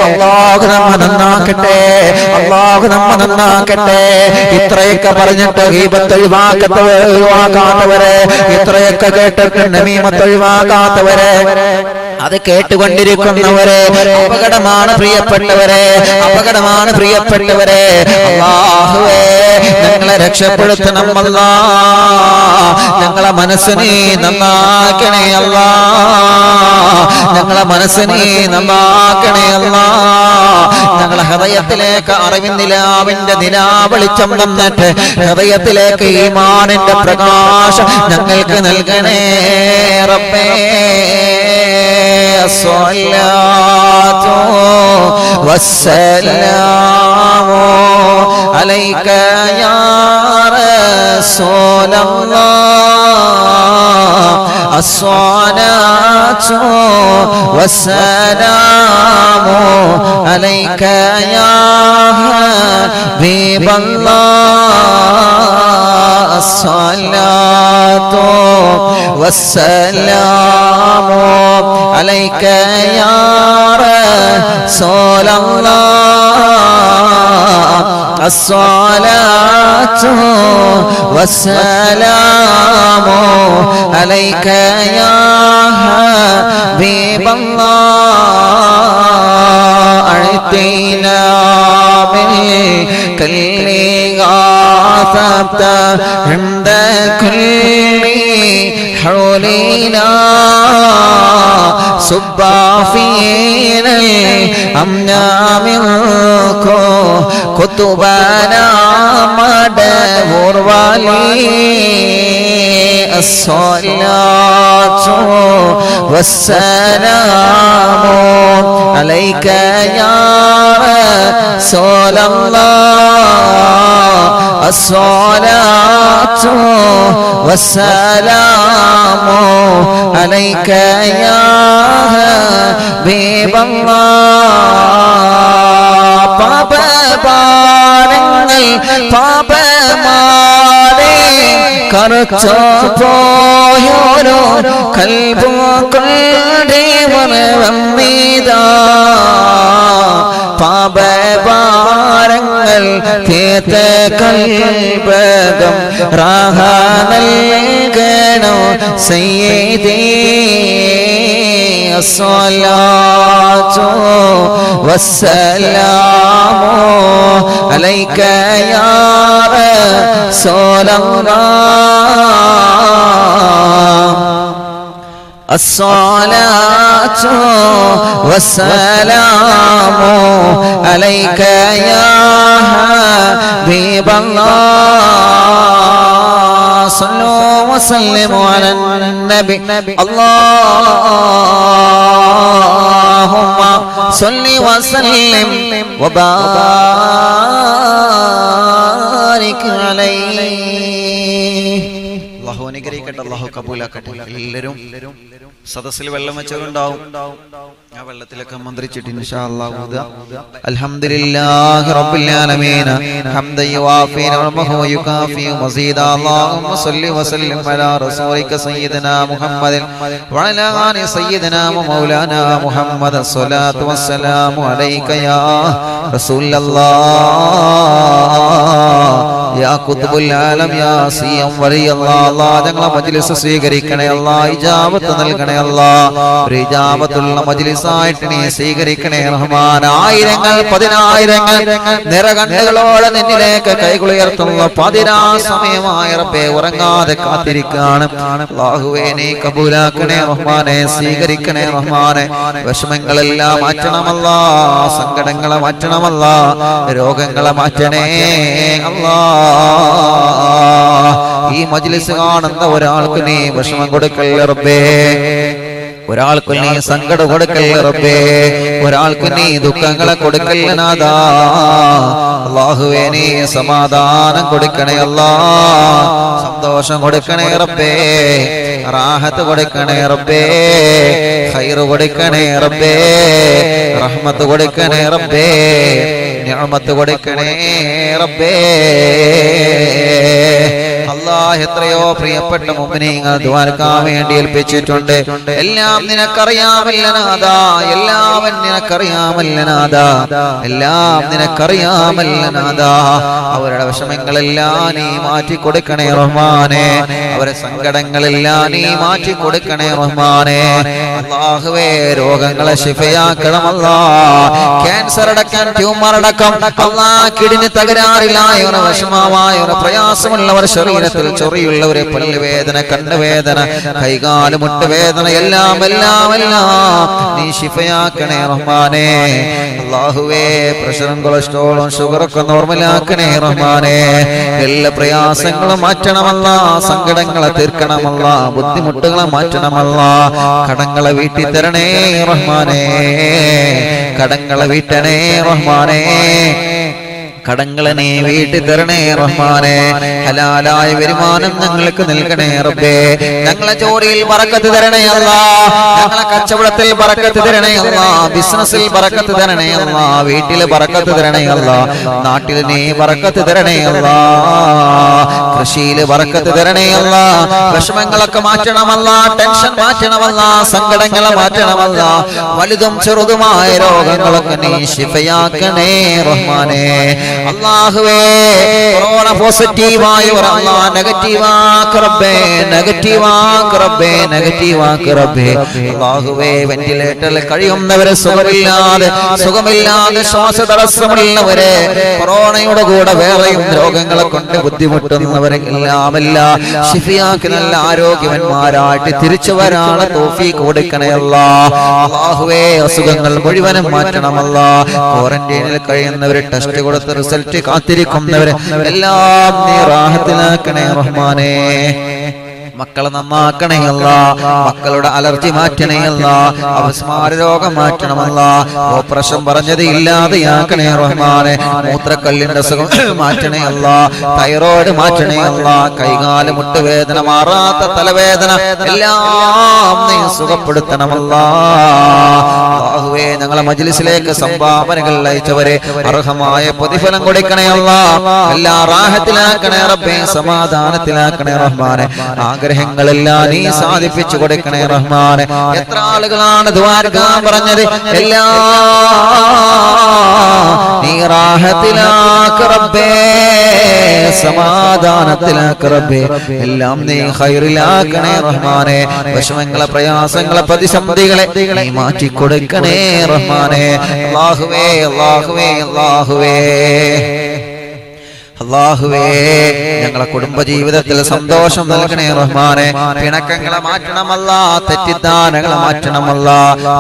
അല്ലാഹു നമ്മെ നന്നാക്കട്ടെ, അല്ലാഹു നമ്മെ നന്നാക്കട്ടെ. ഇത്രയൊക്കെ പറഞ്ഞിട്ട് ഗീബത്ത് ഒഴിവാക്കാത്തവരെ, ഇത്രയൊക്കെ കേട്ടിട്ട് നമീമത്ത് ഒഴിവാക്കാത്തവരെ, അത് കേട്ടുകൊണ്ടിരിക്കുന്നവരെ, അപകടമാണ് പ്രിയപ്പെട്ടവരെ, അപകടമാണ് പ്രിയപ്പെട്ടവരെ. അല്ലാഹുവേ, ഞങ്ങളെ രക്ഷപ്പെടുത്തണം അല്ലാ. ഞങ്ങളെ മനസ്സിനെ നന്നാക്കണേ അല്ലാ, ഞങ്ങളെ മനസ്സിനെ നന്നാക്കണേ അല്ലാ. ഞങ്ങളെ ഹൃദയത്തിലേക്ക് അറിവിന്ദിലാവിന്റെ നിലാവെളിച്ചം തന്നിട്ട് ഹൃദയത്തിലേക്ക് ഈമാനിന്റെ പ്രകാശം ഞങ്ങൾക്ക് നൽകണേ റബ്ബേ. الصلاة والسلام عليك يا رسول الله. الصلاة والسلام عليك يا حبيب الله. الصلاة والسلام عليك يا رسول الله. الصلاة والسلام عليك يا حبيب الله. أعطينا بالكل غاثبت عند كل حولنا. صب فينا الأمن منكم كتبنا مدبر ولي. الصلاة والسلام عليك يا رسول الله. الصلاة والسلام عليك يا حبيب الله പാപഭാരങ്ങൾ പാപമാലേ കറുത്തു പോയോരോ കൽബുകളുടെ വന്നീതാ പാപഭാരങ്ങൾ തീർത്ത കൽബകം റാഹ നൽകണോ സയ്യിദീ الصلاة والسلام عليك يا رسول الله الصلاة والسلام عليك يا حبيب الله صلوا وسلموا على النبي اللهم صل وسلم وبارك عليه അല്ലാഹു അനുഗ്രഹിക്കട്ടെ അല്ലാഹു കബൂലാക്കട്ടെ എല്ലാവരും സദസ്സിൽ വെള്ളം വെച്ചവരുണ്ടാവും ആ വെള്ളത്തിലൊക്കെ മന്ത്രിച്ചിട്ട് ഇൻഷാ അല്ലാഹ് ഊദാ അൽഹംദുലില്ലാഹി റബ്ബിൽ ആലമീൻ ഹംദൻ യുവാഫി നിഅമഹു വയുകാഫി മസീദ അല്ലാഹുമ്മ സ്വല്ലി വസല്ലിം അലാ റസൂലിക സയ്യിദനാ മുഹമ്മദിൻ വഅലാ ആലി സയ്യിദനാ മൗലാനാ മുഹമ്മദ് സ്വലാത്തു വസ്സലാമു അലൈക യാ റസൂലല്ലാഹ് യാ ഖുത്ബുൽ ആലം യാ സിയം വലിയല്ലാഹ് അല്ലാഹ് ഞങ്ങളെ മജ്ലിസ് സ്വീകരിക്കണേ അല്ലാഹ് ഇജാബത്ത് നൽകണേ അല്ലാഹ് ഒരു ഇജാബത്തുള്ള മജ്ലിസായിട്ട് നീ സ്വീകരിക്കണേ റഹ്മാൻ ആയിരങ്ങൾ പതിനായിരങ്ങൾ നിറകണ്ണുകളോടെ നിന്നിലേക്ക് കൈകളുയർത്തുന്ന പതിനാ സമയമായ റബ്ബേ ഉറങ്ങാതെ കാത്തിരിക്കാണ് അല്ലാഹുവേ നീ കബൂലാക്കണേ റഹ്മാനെ സ്വീകരിക്കണേ റഹ്മാനെ വിഷമങ്ങളെല്ലാം മാറ്റണമല്ലാഹ് സങ്കടങ്ങളെ മാറ്റണമല്ലാഹ് രോഗങ്ങളെ മാറ്റണേ അല്ലാഹ് ഈ മജ്ലിസ് കാണുന്ന ഒരാൾക്ക് നീ വിഷമം കൊടുക്കല്ലേ റബ്ബേ ഒരാൾക്ക് നീ സങ്കടം കൊടുക്കല്ലേ റബ്ബേ ഒരാൾക്ക് നീ ദുഃഖങ്ങളെ കൊടുക്കല്ലേ നാഥാ അല്ലാഹുവേ നീ സമാധാനം കൊടുക്കണേ അല്ലാഹ് സന്തോഷം കൊടുക്കണേ റബ്ബേ റാഹത്ത് കൊടുക്കണേ റബ്ബേ ഖൈർ കൊടുക്കണേ റബ്ബേ റഹ്മത്ത് കൊടുക്കണേ റബ്ബേ നിഅമത്ത് കൊടുക്കണേ റബ്ബേ അല്ലാഹ് എത്രയോ പ്രിയപ്പെട്ട മുഅ്മിനീങ്ങൾ ദുആക്കാൻ വേണ്ടി ഏൽപ്പിച്ചിട്ടുണ്ട് എല്ലാം നിനക്കറിയാമല്ല നാഥാ എല്ലാം നിനക്കറിയാമല്ല നാഥാ എല്ലാം നിനക്കറിയാമല്ല നാഥാ അവരുടെ വിഷമങ്ങളെല്ലാം നീ മാറ്റി കൊടുക്കണേ റഹ്മാനേ അവരുടെ സങ്കടങ്ങളെല്ലാം നീ മാറ്റി കൊടുക്കണേ റഹ്മാനേ അല്ലാഹുവേ രോഗങ്ങളെ ശിഫയാക്കണം അല്ലാഹ് ക്യാൻസർ അടക്കം ട്യൂമർ അടക്കം അല്ലാഹ് കിഡ്നി തകരാറിലായവർ വിഷമമായവർ പ്രയാസമുള്ളവർ ശരീരത്തിൽ ചൊറിയുള്ളവരെ പല്ലുവേദന കണ്ണുവേദന കൈകാല് മുട്ടുവേദന എല്ലാം എല്ലാം എല്ലാം നീ ശിഫയാക്കണേ റഹ്മാനേ അല്ലാഹുവേ പ്രഷറും കൊളസ്ട്രോളും ഷുഗറൊക്കെ നോർമലാക്കണേ റഹ്മാനേ എല്ലാ പ്രയാസങ്ങളും മാറ്റണമല്ലാ സങ്കടങ്ങളെ തീർക്കണമല്ലാ ബുദ്ധിമുട്ടുകളെ മാറ്റണമല്ലാ കടങ്ങളെ വീട്ടി തരണേ റഹ്മാനേ കടങ്ങളെ വീട്ടണേ റഹ്മാനേ കടങ്ങളെ നീ വീട്ടി തരണേ റഹ്മാനേ ഹലാലായ വരുമാനം ഞങ്ങൾക്ക് നൽകണേ റബ്ബേ ഞങ്ങളെ ജോലിയിൽ ബറക്കത്ത് തരണേ അല്ലാഹ് ഞങ്ങളെ കച്ചവടത്തിൽ ബറക്കത്ത് തരണേ അല്ലാഹ് ബിസിനസ്സിൽ ബറക്കത്ത് തരണേ അല്ലാഹ് വീട്ടിൽ ബറക്കത്ത് തരണേ അല്ലാഹ് നാട്ടിൽ നീ ബറക്കത്ത് തരണേ അല്ലാഹ് കൃഷിയിൽ ബറക്കത്ത് തരണേ അല്ലാഹ് വിഷമങ്ങളൊക്കെ മാറ്റണമല്ലാ ടെൻഷൻ മാറ്റണമല്ലാ സങ്കടങ്ങളെ മാറ്റണമല്ലാ വലുതും ചെറുതുമായ രോഗങ്ങളൊക്കെ നീ ശിഫയാക്കണേ റഹ്മാനേ അല്ലാഹുവേ കൊറോണ പോസിറ്റീവ് ആയവർ അല്ലാഹ് നെഗറ്റീവ് ആക്ക് റബ്ബേ നെഗറ്റീവ് ആക്ക് റബ്ബേ നെഗറ്റീവ് ആക്ക് റബ്ബേ അല്ലാഹുവേ വെന്റിലേറ്ററിൽ കഴിയുന്നവരെ സുഖമില്ലാതെ ശ്വാസതടസ്സമുള്ളവരെ കൊറോണയുടെ കൂടെ വേറെയും രോഗങ്ങളെ കൊണ്ട് ബുദ്ധിമുട്ടുന്നവരെ എല്ലാം ശിഫിയാക്കി നല്ല ആരോഗ്യവന്മാരായിട്ട് തിരിച്ചു വരാനുള്ള തൗഫീഖ് കൊടുക്കണേ അല്ലാഹുവേ അസുഖങ്ങൾ മുഴുവനും മാറ്റണമല്ലാ ക്വാറന്റൈനിൽ കഴിയുന്നവരെ ടെസ്റ്റ് കൊടുത്ത് റിസൾട്ട് കാത്തിരിക്കുന്നവരെ എല്ലാം നീ റാഹത്തിലാക്കണേ റഹ്മാനേ മക്കളെ നന്നാക്കണേ അല്ലാ, മക്കളുടെ അലർജി മാറ്റണേ അല്ലാ, അപസ്മാര രോഗം മാറ്റണമല്ല, ഓപ്പറേഷൻ പറഞ്ഞത് ഇല്ലാതെയാക്കണേ റഹ്മാനെ, മൂത്രക്കല്ലിന്റെ അസുഖം മാറ്റണേ അല്ലാ, തൈറോയ്ഡ് മാറ്റണേ അല്ലാ, കൈകാല് മുട്ടുവേദന, മാറാത്ത തലവേദന എല്ലാം നീ സുഖപ്പെടുത്തണമല്ലാ. അല്ലാഹുവേ, ഞങ്ങളെ മജ്ലിസിലേക്ക് സംഭാവനകൾ അയച്ചവരെ അർഹമായ പ്രതിഫലം കൊടുക്കണേ അല്ലാ, എല്ലാ റാഹത്തിലാക്കണേ റബ്ബേ, സമാധാനത്തിലാക്കണേ റഹ്മാനെ, ആഗ്രഹങ്ങളെല്ലാം നീ സാധിപ്പിച്ചു കൊടുക്കണേ റഹ്മാനെ. എത്ര ആളുകളാണ് ദുആർക്കാൻ പറഞ്ഞത്, എല്ലാം നീ റാഹത്തിലാക്ക് റബ്ബേ, സമാധാനത്തിലാക്ക് റബ്ബേ, എല്ലാം നീ ഖൈറിലാക്കണേ റഹ്മാനെ. വിഷമങ്ങളെ, പ്രയാസങ്ങളെ, പ്രതിസന്ധികളെ നീ മാറ്റി കൊടുക്കണേ റഹ്മാനെ. അല്ലാഹുവേ അല്ലാഹുവേ അല്ലാഹുവേ അല്ലാഹുവേ, ഞങ്ങളെ കുടുംബജീവിതത്തിൽ സന്തോഷം നൽകണേ റഹ്മാനെ. പിണക്കങ്ങളെ മാറ്റണമല്ല, തെറ്റിദ്ധാരണകളെ മാറ്റണമല്ല,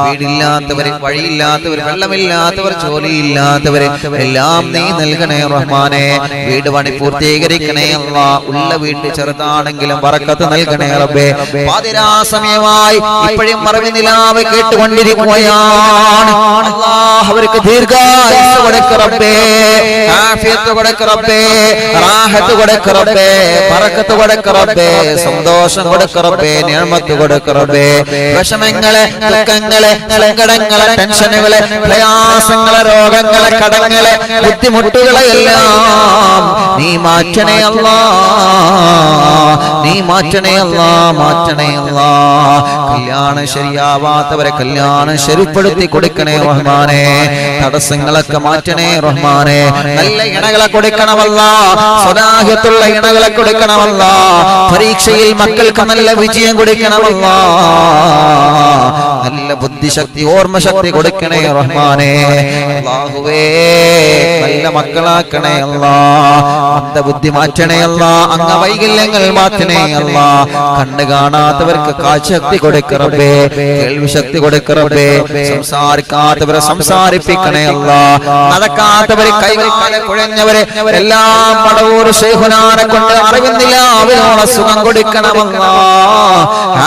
വീടില്ലാത്തവർ, വഴിയില്ലാത്തവർ, വെള്ളമില്ലാത്തവർ, ജോലിയില്ലാത്തവർ എല്ലാം നീ നൽകണേ റഹ്മാനെ. വീട് പണി പൂർത്തീകരിക്കണേ അല്ല, ഉള്ള വീട്ടിൽ ചെറുതാണെങ്കിലും ബറക്കത്ത് നൽകണേ റബ്ബേ. പാതിരാ സമയമായി ഇപ്പോഴും മറവി നിലാവ് കേട്ടുകൊണ്ടിരിക്കുകയാണ് അല്ലാഹ്, അവർക്ക് ദീർഘായുസ്സ് കൊടുക്ക റബ്ബേ, ആഫിയത്ത് കൊടുക്ക റബ്ബേ, റാഹത്ത് കൊടുക്ക റബ്ബേ, ബറക്കത്ത് കൊടുക്ക റബ്ബേ, സന്തോഷം കൊടുക്ക റബ്ബേ, നിഅമത്ത് കൊടുക്ക റബ്ബേ. വിഷമങ്ങളെ, ദുഃഖങ്ങളെ, സങ്കടങ്ങളെ, ടെൻഷനുകളെ, പ്രയാസങ്ങളെ, രോഗങ്ങളെ, കടങ്ങളെ, ബുദ്ധിമുട്ടുകളെ എല്ലാം നീ മാറ്റണേ അല്ലാ, നീ മാറ്റണേ അല്ലാ, മാറ്റണേ അല്ലാ. കല്യാണം ശരിയാവാത്തവരെ കല്യാണം ശരിപ്പെടുത്തി കൊടുക്കണേ റഹ്മാനെ. തടസ്സങ്ങളൊക്കെ മാറ്റണേ റഹ്മാനെ. നല്ല ഇണകളെ കൊടുക്കണമല്ല, സ്വലാഹിയത്തുള്ള ഇണകളെ കൊടുക്കണമല്ല. പരീക്ഷയിൽ മക്കൾക്ക് നല്ല വിജയം കൊടുക്കണമല്ല. നല്ല ബുദ്ധിശക്തി, ഓർമ്മശക്തി കൊടുക്കണേ റഹ്മാനെ. അല്ലാഹുവേ, നല്ല മക്കളാക്കണേ അല്ലാ. അന്ധബുദ്ധി മാറ്റണേ അല്ലാ, അംഗവൈകല്യങ്ങൾ മാറ്റണേ അല്ലാ. കണ്ണ് കാണാത്തവർക്ക് കാഴ്ചശക്തി കൊടുക്ക റബ്ബേ, കേൾവി ശക്തി കൊടുക്ക റബ്ബേ. സംസാരിക്കാത്തവരെ സംസാരിപ്പിക്കണേ അല്ലാ. നടക്കാത്തവരെ, കൈകാലെ കുഴഞ്ഞവരെ എല്ലാം മടവൂർ ശൈഖുനാനെ കൊണ്ട് അറിവുന്നില്ല അവരോട് സുഖം കൊടുക്കണമല്ലാ,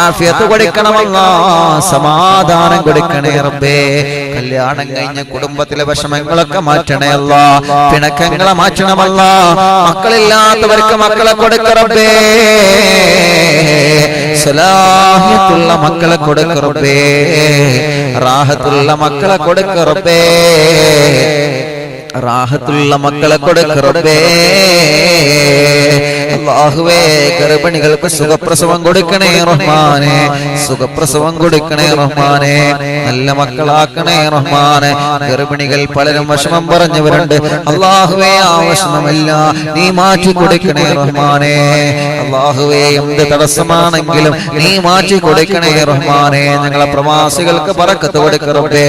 ആഫിയത്ത് കൊടുക്കണമല്ലാ, സമാധാനം കൊടുക്കണേ റബ്ബേ. കല്യാണം കഴിഞ്ഞ കുടുംബത്തിലെ വിഷമങ്ങളൊക്കെ മാറ്റണേ അല്ലാ, പിണക്കങ്ങളെ മാറ്റണമല്ലാ. മക്കളില്ലാത്തവർക്ക് മക്കളെ കൊടുക്ക റബ്ബേ, സലാഹിയത്തുള്ള മക്കളെ കൊടുക്ക റബ്ബേ, റാഹത്തുള്ള മക്കളെ കൊടുക്ക റബ്ബേ, റാഹത്തുള്ള മക്കളെ കൊടുക്ക റബ്ബേ. അല്ലാഹുവേ, ഗർഭിണികൾക്ക് സുഖപ്രസവം കൊടുക്കണേ റഹ്മാനെ, സുഖപ്രസവം കൊടുക്കണേ റഹ്മാനെ. നല്ല മക്കളാക്കണേ റഹ്മാനെ. ഗർഭിണികൾ പലരും വിഷമം പറഞ്ഞവരുണ്ട് അല്ലാഹുവേ, ആ വിഷമമെല്ലാം നീ മാറ്റി കൊടുക്കണേ റഹ്മാനെ. അല്ലാഹുവേ, എന്ത് തടസ്സമാണെങ്കിലും നീ മാറ്റി കൊടുക്കണേ റഹ്മാനെ. ഞങ്ങളെ പ്രവാസികൾക്ക് ബറക്കത്ത് കൊടുക്ക റബ്ബേ,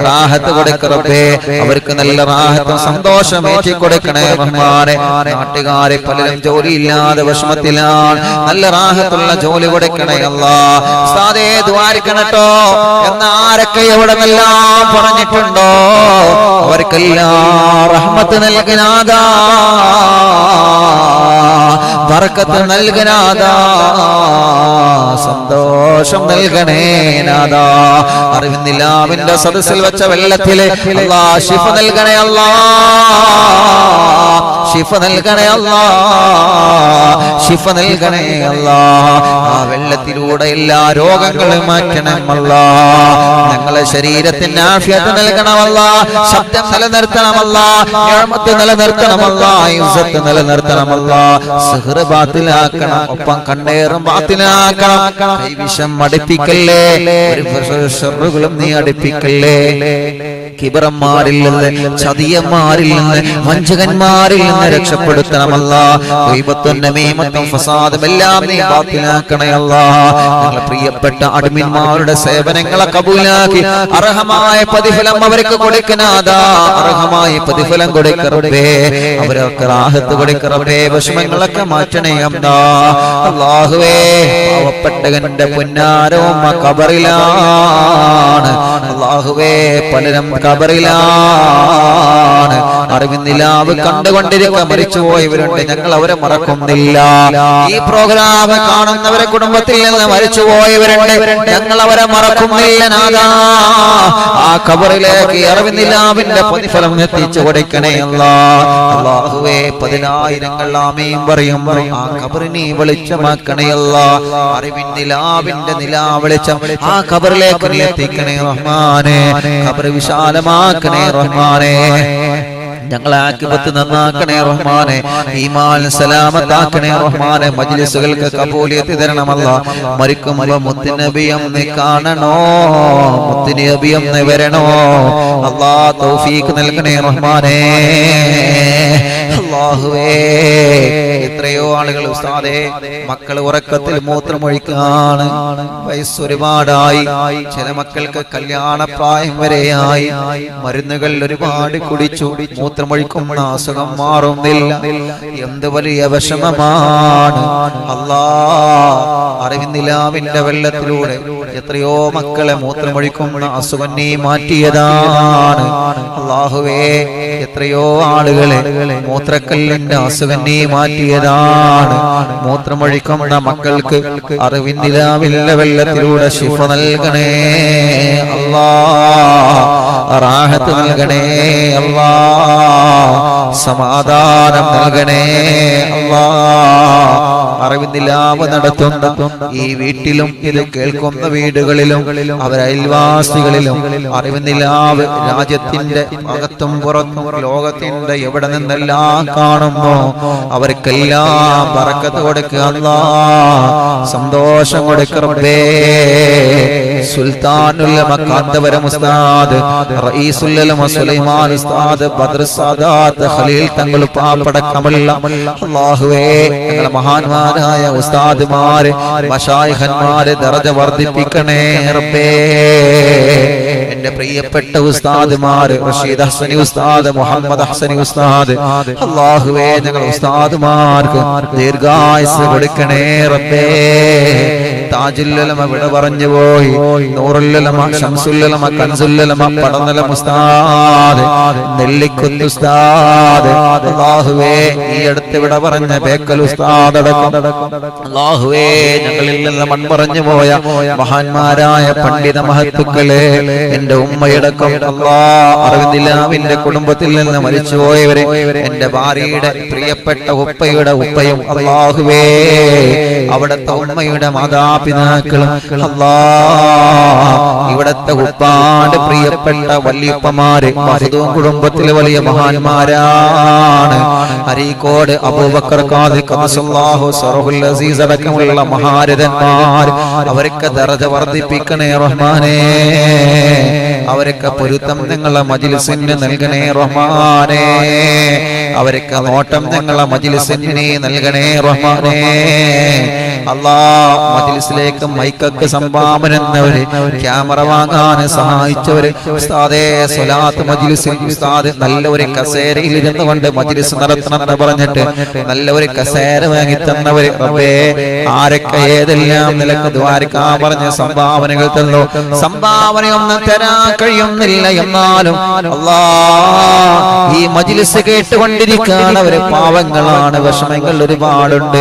റാഹത്ത് കൊടുക്ക റബ്ബേ. അവർക്ക് നല്ല റാഹത്തും സന്തോഷം ഏറ്റി കൊടുക്കണേ റഹ്മാനെ. നാട്ടുകാരെ പലരും ജോലിയില്ലാതെ വിഷമത്തിലാണ്, നല്ല റാഹത്തുള്ള ജോലി കൊടുക്കണേ അല്ലാ. ഉസ്താദേ ദ്വാരിക്കണട്ടോ എന്ന് ആരൊക്കെ എവിടെ എല്ലാം പറഞ്ഞിട്ടുണ്ടോ അവർക്കെല്ലാം റഹ്മത്ത് നൽകനാദാ, ബറക്കത്ത് നൽകനാദാ, സന്തോഷം നൽകണേ നാദാ. അറിവിന്നില്ലാവിന്റെ സദസ്സിൽ വെച്ച വെള്ളത്തിലെ അല്ലാ ശിഫ നൽകണേ അല്ലാ, ശിഫ നൽകണേ അല്ലാ, ശിഫ നൽകണേ അല്ലാ. ആ വെള്ളത്തിലൂടെ എല്ലാ രോഗങ്ങളും മാറ്റണമല്ല. ഞങ്ങളെ ശരീരത്തിന് ആഫിയത്ത് നൽകണമല്ല, ശബ്ദം നിലനിർത്തണമല്ല, നിഅമത്ത് നിലനിർത്തണമല്ല, ഇസ്സത്ത് നിലനിർത്തണമല്ല. സിഹ്റ് ബാത്തിലാക്കണം, ഒപ്പം കണ്ണേറും ബാത്തിലാക്കണം. കൈവിഷം അടുപ്പിക്കല്ലേ, ഒരു ഷർറുകളും നീ അടുപ്പിക്കല്ലേ. കിബറന്മാരിൽ നിന്ന്, ചതിയന്മാരിൽ നിന്ന്, വഞ്ചകന്മാരിൽ നിന്ന് രക്ഷപ്പെടുത്തണമല്ല. ഗൈബത്തും നമീമത്തും ഫസാദും എല്ലാം നീ ബാത്തിലാക്കണേ അല്ലാ. ഞങ്ങളുടെ പ്രിയപ്പെട്ട അഡ്മിന്മാരുടെ സേവനങ്ങളെ കബൂലാക്കി അർഹമായ പ്രതിഫലം അവർക്ക് കൊടുക്കനാദാ, അർഹമായ പ്രതിഫലം കൊടുക്ക റബ്ബേ. അവർക്ക് റാഹത്ത് കൊടുക്ക റബ്ബേ, വിഷമങ്ങളൊക്കെ മാറ്റണേ അല്ലാ. അല്ലാഹുവേ, പാവപ്പെട്ടവന്റെ പൊന്നാരവും ഖബറിലാണ്. അല്ലാഹുവേ, പലരും ഖബറിലാണ്. അറിവിന്നിലാവ് കണ്ടുകൊണ്ടിരിക്കുന്ന കൊണ്ടിരിക്കുക മരിച്ചുപോയവരുണ്ട്, ഞങ്ങൾ അവരെ മറക്കുന്നില്ല. ഈ പ്രോഗ്രാം കാണുന്നവരെ കുടുംബത്തിൽ നിന്ന് മരിച്ചുപോയവരുണ്ട്, ഞങ്ങൾ അവരെ മറക്കുന്നില്ല നാഥാ. ആ ഖബറിലേക്ക് അറിവിനിലാവിന്റെ പ്രതിഫലം എത്തിച്ചു കൊടുക്കണേ അല്ലാഹുവേ. 10,000 ആമീൻ പറയും. ആ ഖബറിനെ വെളിച്ചമാക്കണേ അല്ലാഹ്. അറിവിനിലാവിന്റെ നിലാവെളിച്ചം ആ ഖബറിലേക്ക് നീ എത്തിക്കണേ റഹ്മാനേ. ഖബർ വിശാലമാക്കണേ റഹ്മാനേ. ഞങ്ങളെ ആക്കിബത്ത് നന്നാക്കണേ റഹ്മാനെ. ഈമാൻ സലാമത്താക്കണേ റഹ്മാനെ. മജ്ലിസുകൾക്ക് കബൂലിയത്ത് തരണമല്ലാ. മരിക്കുമ്പോൾ മുത്തുനബിയം നീ കാണണോ, മുത്തുനബിയം നീ വരണോ അല്ലാ. തൗഫീഖ് നൽകണേ റഹ്മാനെ. അല്ലാഹുവേ, എത്രയോ ആളുകൾ ഉസ്താദേ മക്കൾ ഉറക്കത്തിൽ മൂത്രമൊഴിക്കാണ്, വയസ്സൊരുപാടായി, ചില മക്കൾക്ക് കല്യാണപ്രായം വരെയായി, മരുന്നുകൾ ഒരുപാട് കുടിച്ചു, മൂത്രമൊഴിക്കുന്ന അസുഖം മാറുന്നില്ല. എന്ത് വലിയ വിഷമമാണ് അല്ലാ. അറിവിനിലാവിന്റെ വെള്ളത്തിലൂടെ എത്രയോ മക്കളെ മൂത്രമൊഴിക്കുന്ന അസുഖം നീ മാറ്റിയതാണ് അല്ലാഹുവേ. എത്രയോ ആളുകളെ മൂത്രക്കല്ലിന്റെ അസുഖം നീ മാറ്റിയതാണ്. മൂത്രമൊഴിക്കുന്ന മക്കൾക്ക് അറിവിനിലാവിന്റെ വെള്ളത്തിലൂടെ ശിഫ നൽകണേ അല്ലാ. റാഹത്ത് നൽകണേ അല്ലാ. സമാധാനം നൽകണേ അല്ലാ. അറിവിനിലാവ് നടത്തുന്ന ഈ വീട്ടിലും ഇത് കേൾക്കുന്ന വീടുകളിലും അവരെ അയൽവാസികളിലും അറിവിനിലാവ് രാജ്യത്തിന്റെ അകത്തും പുറത്തും ലോകത്തിന്റെ എവിടെ നിന്നെല്ലാം കാണുന്നു അവർക്കെല്ലാം ബറക്കത്ത് കൊടുക്കുക അല്ലാഹ്. സന്തോഷം കൊടുക്കുക റബ്ബേ. സുൽത്താനുൽ മക്കാന്തവരം ഉസ്താദ്, റഈസുൽ ഉലമ സുലൈമാൻ ഉസ്താദ്, ബദ്ർ സാദാത്ത്, ഖലീൽ തങ്ങൾ പാപ്പടക്കമുള്ള അല്ലാഹുവേ, ഞങ്ങളുടെ മഹാന്മാരായ ഉസ്താദ്മാരെ മശായിഖന്മാരെ ദറജ വർദ്ധിപ്പിക്കണേ റബ്ബേ. എന്റെ പ്രിയപ്പെട്ട ഉസ്താദ്മാർ റഷീദ് ഹസനി ഉസ്താദ്, മുഹമ്മദ് ഹസനി ഉസ്താദ്, അല്ലാഹുവേ ഞങ്ങളുടെ ഉസ്താദ്മാർക്ക് ദീർഘായുസ്സ് കൊടുക്കണേ റബ്ബേ. താജുൽ ഉലമ വിട പറഞ്ഞു പോയി, നൂറുൽ ഉലമ, ശംസുൽ ഉലമ, കൻസുൽ ഉലമ, പടനിലം ഉസ്താദ്, നെല്ലിക്കുത്ത് ഉസ്താദ്, അല്ലാഹുവേ ഈ അടുത്ത് വിട പറഞ്ഞ ബേക്കൽ ഉസ്താദ് അടക്കം അല്ലാഹുവേ ഞങ്ങളിൽ നിന്ന് മൺമറഞ്ഞു പോയ മഹാന്മാരായ പണ്ഡിത മഹത്തുക്കളെ, എന്റെ ഉമ്മയടക്കം അല്ലാഹ്, അറിവിനിലാവിന്റെ കുടുംബത്തിൽ നിന്ന് മരിച്ചുപോയവരെ, എന്റെ ഭാര്യയുടെ പ്രിയപ്പെട്ട ഉപ്പയുടെ ഉപ്പയും അല്ലാഹുവേ, അവിടുത്തെ ഉമ്മയുടെ മാതാപിതാക്കളും അല്ലാഹ്, ഇവിടത്തെ ഉപ്പാന്റെ പ്രിയപ്പെട്ട വല്യപ്പമാര് മഹദൂം കുടുംബത്തിലെ വലിയ മഹാന്മാരാണ്. അരീക്കോട് അബൂബക്കർ ഖാദി ഖദ്ദസല്ലാഹു സറഹുൽ അസീസ് അടക്കമുള്ള മഹാരഥന്മാർ, അവർക്ക് ദറജ വർദ്ധിപ്പിക്കണേ റഹ്മാനേ. അവർക്ക് പൊരുത്തം ഞങ്ങളെ മജ്ലിസിന് നൽകണേ റഹ്മാനേ. അവർക്ക് നോട്ടം ഞങ്ങളെ മജ്ലിസിന് നൽകണേ റഹ്മാനേ. അല്ലാഹ്, മജ്ലിസിലേക്ക് മൈക്കൊക്കെ സംഭാവന എന്നവര്, ക്യാമറ വാങ്ങാൻ സഹായിച്ചവര്, ഉസ്താദേ സ്വലാത്ത് മജ്ലിസിൽ ഉസ്താദ് നല്ല ഒരു കസേരയിൽ ഇരുന്നു കൊണ്ട് മജ്ലിസ് നടത്തണം എന്ന് പറഞ്ഞിട്ട് നല്ല ഒരു കസേര വാങ്ങി തന്നവര്, റബ്ബേ ആരൊക്കെ ഏതെല്ലാം നിലക്ക് ദ്വാരക്കാൻ പറഞ്ഞ സംഭാവനകൾ തന്നു. സംഭാവനയൊന്നും തരാൻ കഴിയുന്നില്ല, എന്നാലും അല്ലാഹ് ഈ മജ്ലിസ് കേട്ടുകൊണ്ടിരിക്കാൻ അവര് പാവങ്ങളാണ്, വിഷമങ്ങൾ ഒരുപാടുണ്ട്.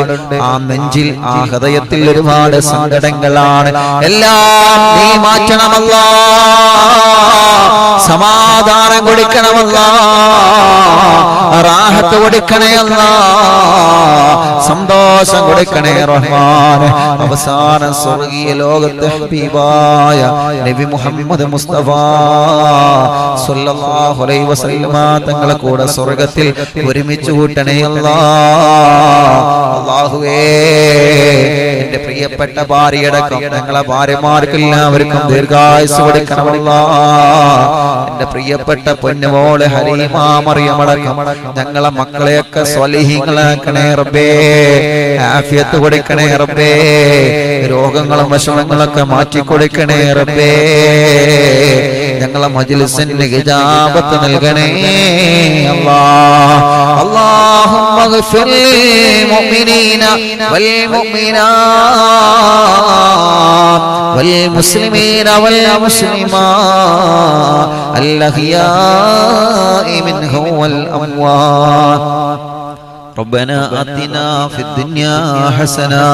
ആ നെഞ്ചിൽ ആ ഹൃദയത്തിൽ ഒരുപാട് സങ്കടങ്ങളാണ്. എല്ലാം നീ മാറ്റണമല്ലാ, സമാധാനം കൊടുക്കണമല്ലാ, റാഹത്ത് കൊടുക്കണേ അല്ലാ, സന്തോഷം കൊടുക്കണേ റഹ്മാൻ. അവസാന സ്വർഗീയ ലോകത്തെ ഹബീബായ നബി മുഹമ്മദ് മുസ്തഫ സ്വല്ലല്ലാഹു അലൈഹി വസല്ലമ തങ്ങളെ കൂടെ സ്വർഗ്ഗത്തിൽ ഒരുമിച്ച് കൂട്ടണേ അല്ലാ. അല്ലാഹുവേ, എന്റെ പ്രിയപ്പെട്ട ഭാര്യയടക്കം ഞങ്ങളെ ഭാര്യമാർക്ക് എല്ലാവർക്കും ദീർഘായുസ്സ് കൊടുക്കണമല്ലാ. എന്റെ പ്രിയപ്പെട്ട പൊന്നുമോള് ഹലീമ മറിയമടക്കം ഞങ്ങളെ മക്കളെയൊക്കെ സ്വാലിഹീങ്ങളാക്കണേ റബ്ബേ. ആഫിയത്ത് കൊടുക്കണേ റബ്ബേ. രോഗങ്ങളും വിഷമങ്ങളൊക്കെ മാറ്റിക്കൊടുക്കണേ റബ്ബേ. ഞങ്ങളെ മജ്ലിസിന് ഇജാബത്ത് നൽകണേ അല്ലാഹ്. അല്ലാഹുമ്മ ഗ്ഫിർ ലിൽ മുഅ്മിനീന വൽ മുഅ്മിനാത്ത് വൽ മുസ്ലിമീന വൽ മുസ്ലിമാത്ത് അൽ അഹ്യാഇ മിൻഹും വൽ അംവാത്ത് ربنا آتنا في الدنيا حسنة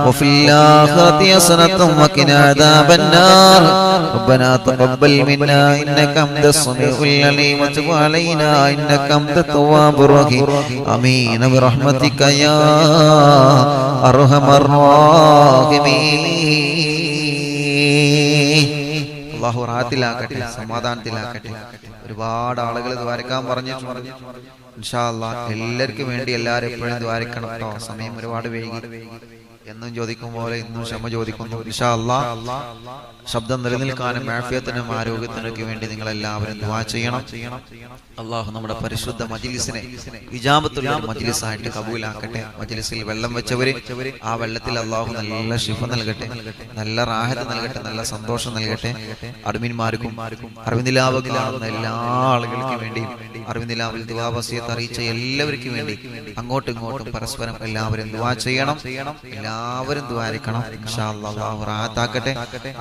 وفي الآخرة حسنة وقنا عذاب النار ربنا تقبل منا إنك أنت السميع العليم وتب علينا إنك أنت التواب الرحيم آمين برحمتك يا أرحم الراحمين. അല്ലാഹു റാഹത്തിലാക്കട്ടെ, സമാധാനത്തിലാക്കട്ടെ. ഒരുപാട് ആളുകൾ ദ്വാരക്കാൻ പറഞ്ഞിട്ടുണ്ട്. ഇൻഷാ അല്ലാഹ് എല്ലാവർക്കും വേണ്ടി എല്ലാവരും എപ്പോഴും ദ്വാരക്കണം കേട്ടോ. സമയം ഒരുപാട് വൈകി. എന്നും ചോദിക്കും പോലെ ഇന്നും ക്ഷമ ചോദിക്കുന്നു. ഇൻഷാ അല്ലാഹ് ശബ്ദം നിലനിൽക്കാനും ആഫിയത്തിനും ആരോഗ്യത്തിനൊക്കെ വേണ്ടി നിങ്ങൾ എല്ലാവരും ദുആ ചെയ്യണം. അല്ലാഹു നമ്മുടെ പരിശുദ്ധ മജ്ലിസിനെ ഇജാബത്തുള്ള മജ്ലിസായിട്ട് കബൂലാക്കട്ടെ. മജ്ലിസിൽ വെള്ളം വെച്ചവര് ആ വെള്ളത്തിൽ അല്ലാഹു നല്ല ശിഫ നൽകട്ടെ, നല്ല റാഹത്ത് നൽകട്ടെ, നല്ല സന്തോഷം നൽകട്ടെ. അഡ്മിന്മാർക്കും അറിവിന്ദിലാവ് കാണുന്ന എല്ലാ ആളുകൾക്കും വേണ്ടി, അറിവിന്ദിലാവിൽ ദുആ വസിയത്ത് അറിയിച്ച എല്ലാവർക്കും വേണ്ടി അങ്ങോട്ടും ഇങ്ങോട്ടും പരസ്പരം എല്ലാവരും ദുആ ചെയ്യണം. എല്ലാവരും ദുആരിക്കണം. ഇൻഷാ അല്ലാഹ് അല്ലാഹു റാഹത്താക്കട്ടെ,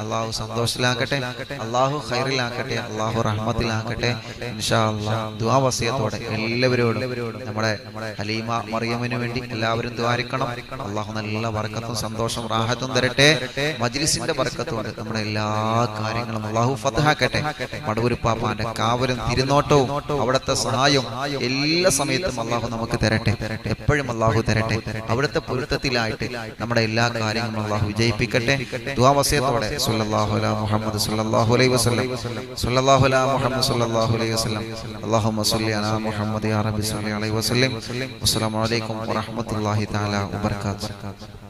അല്ലാഹു സന്തോഷത്തിലാക്കട്ടെ, അല്ലാഹു ഖൈറിലാക്കട്ടെ, അല്ലാഹു റഹ്മത്തിലാക്കട്ടെ. ഇൻഷാ അല്ലാഹ് ദുആ വസിയത്തോടെ എല്ലാവരോടും നമ്മുടെ ഹലീമ മറിയമിന് വേണ്ടി എല്ലാവരും ദുആരിക്കണം. അല്ലാഹു നല്ല ബർക്കത്തും സന്തോഷം റാഹത്തും തരട്ടെ. മജ്ലിസിന്റെ ബർക്കത്തോടെ നമ്മുടെ എല്ലാ കാര്യങ്ങളും അല്ലാഹു ഫത്ഹാക്കട്ടെ. മടവൂർ പാപ്പാന്റെ കാവലും തിരുനോട്ടവും അവിടുത്തെ സഹായവും എല്ലാ സമയത്തും അല്ലാഹു നമുക്ക് തരട്ടെ. എപ്പോഴും അല്ലാഹു തരട്ടെ. അവിടുത്തെ പൊരുത്തത്തിലായിട്ട് നമ്മുടെ എല്ലാ കാര്യങ്ങളും അല്ലാഹു വിജയിപ്പിക്കട്ടെ. ദുആ വസിയത്തോടെ സല്ലല്ലാഹു അലാ മുഹമ്മദ് സല്ലല്ലാഹു അലൈഹി വസല്ലം, സല്ലല്ലാഹു അലാ മുഹമ്മദ് സല്ലല്ലാഹു അലൈഹി വസല്ലം, അല്ലാഹുമ്മ സ്വല്ലി അലാ മുഹമ്മദ് യാ റബ്ബി സ്വല്ലി അലൈഹി വസല്ലം. അസ്സലാമു അലൈക്കും വറഹ്മത്തുള്ളാഹി തആല വബറകാതുഹു.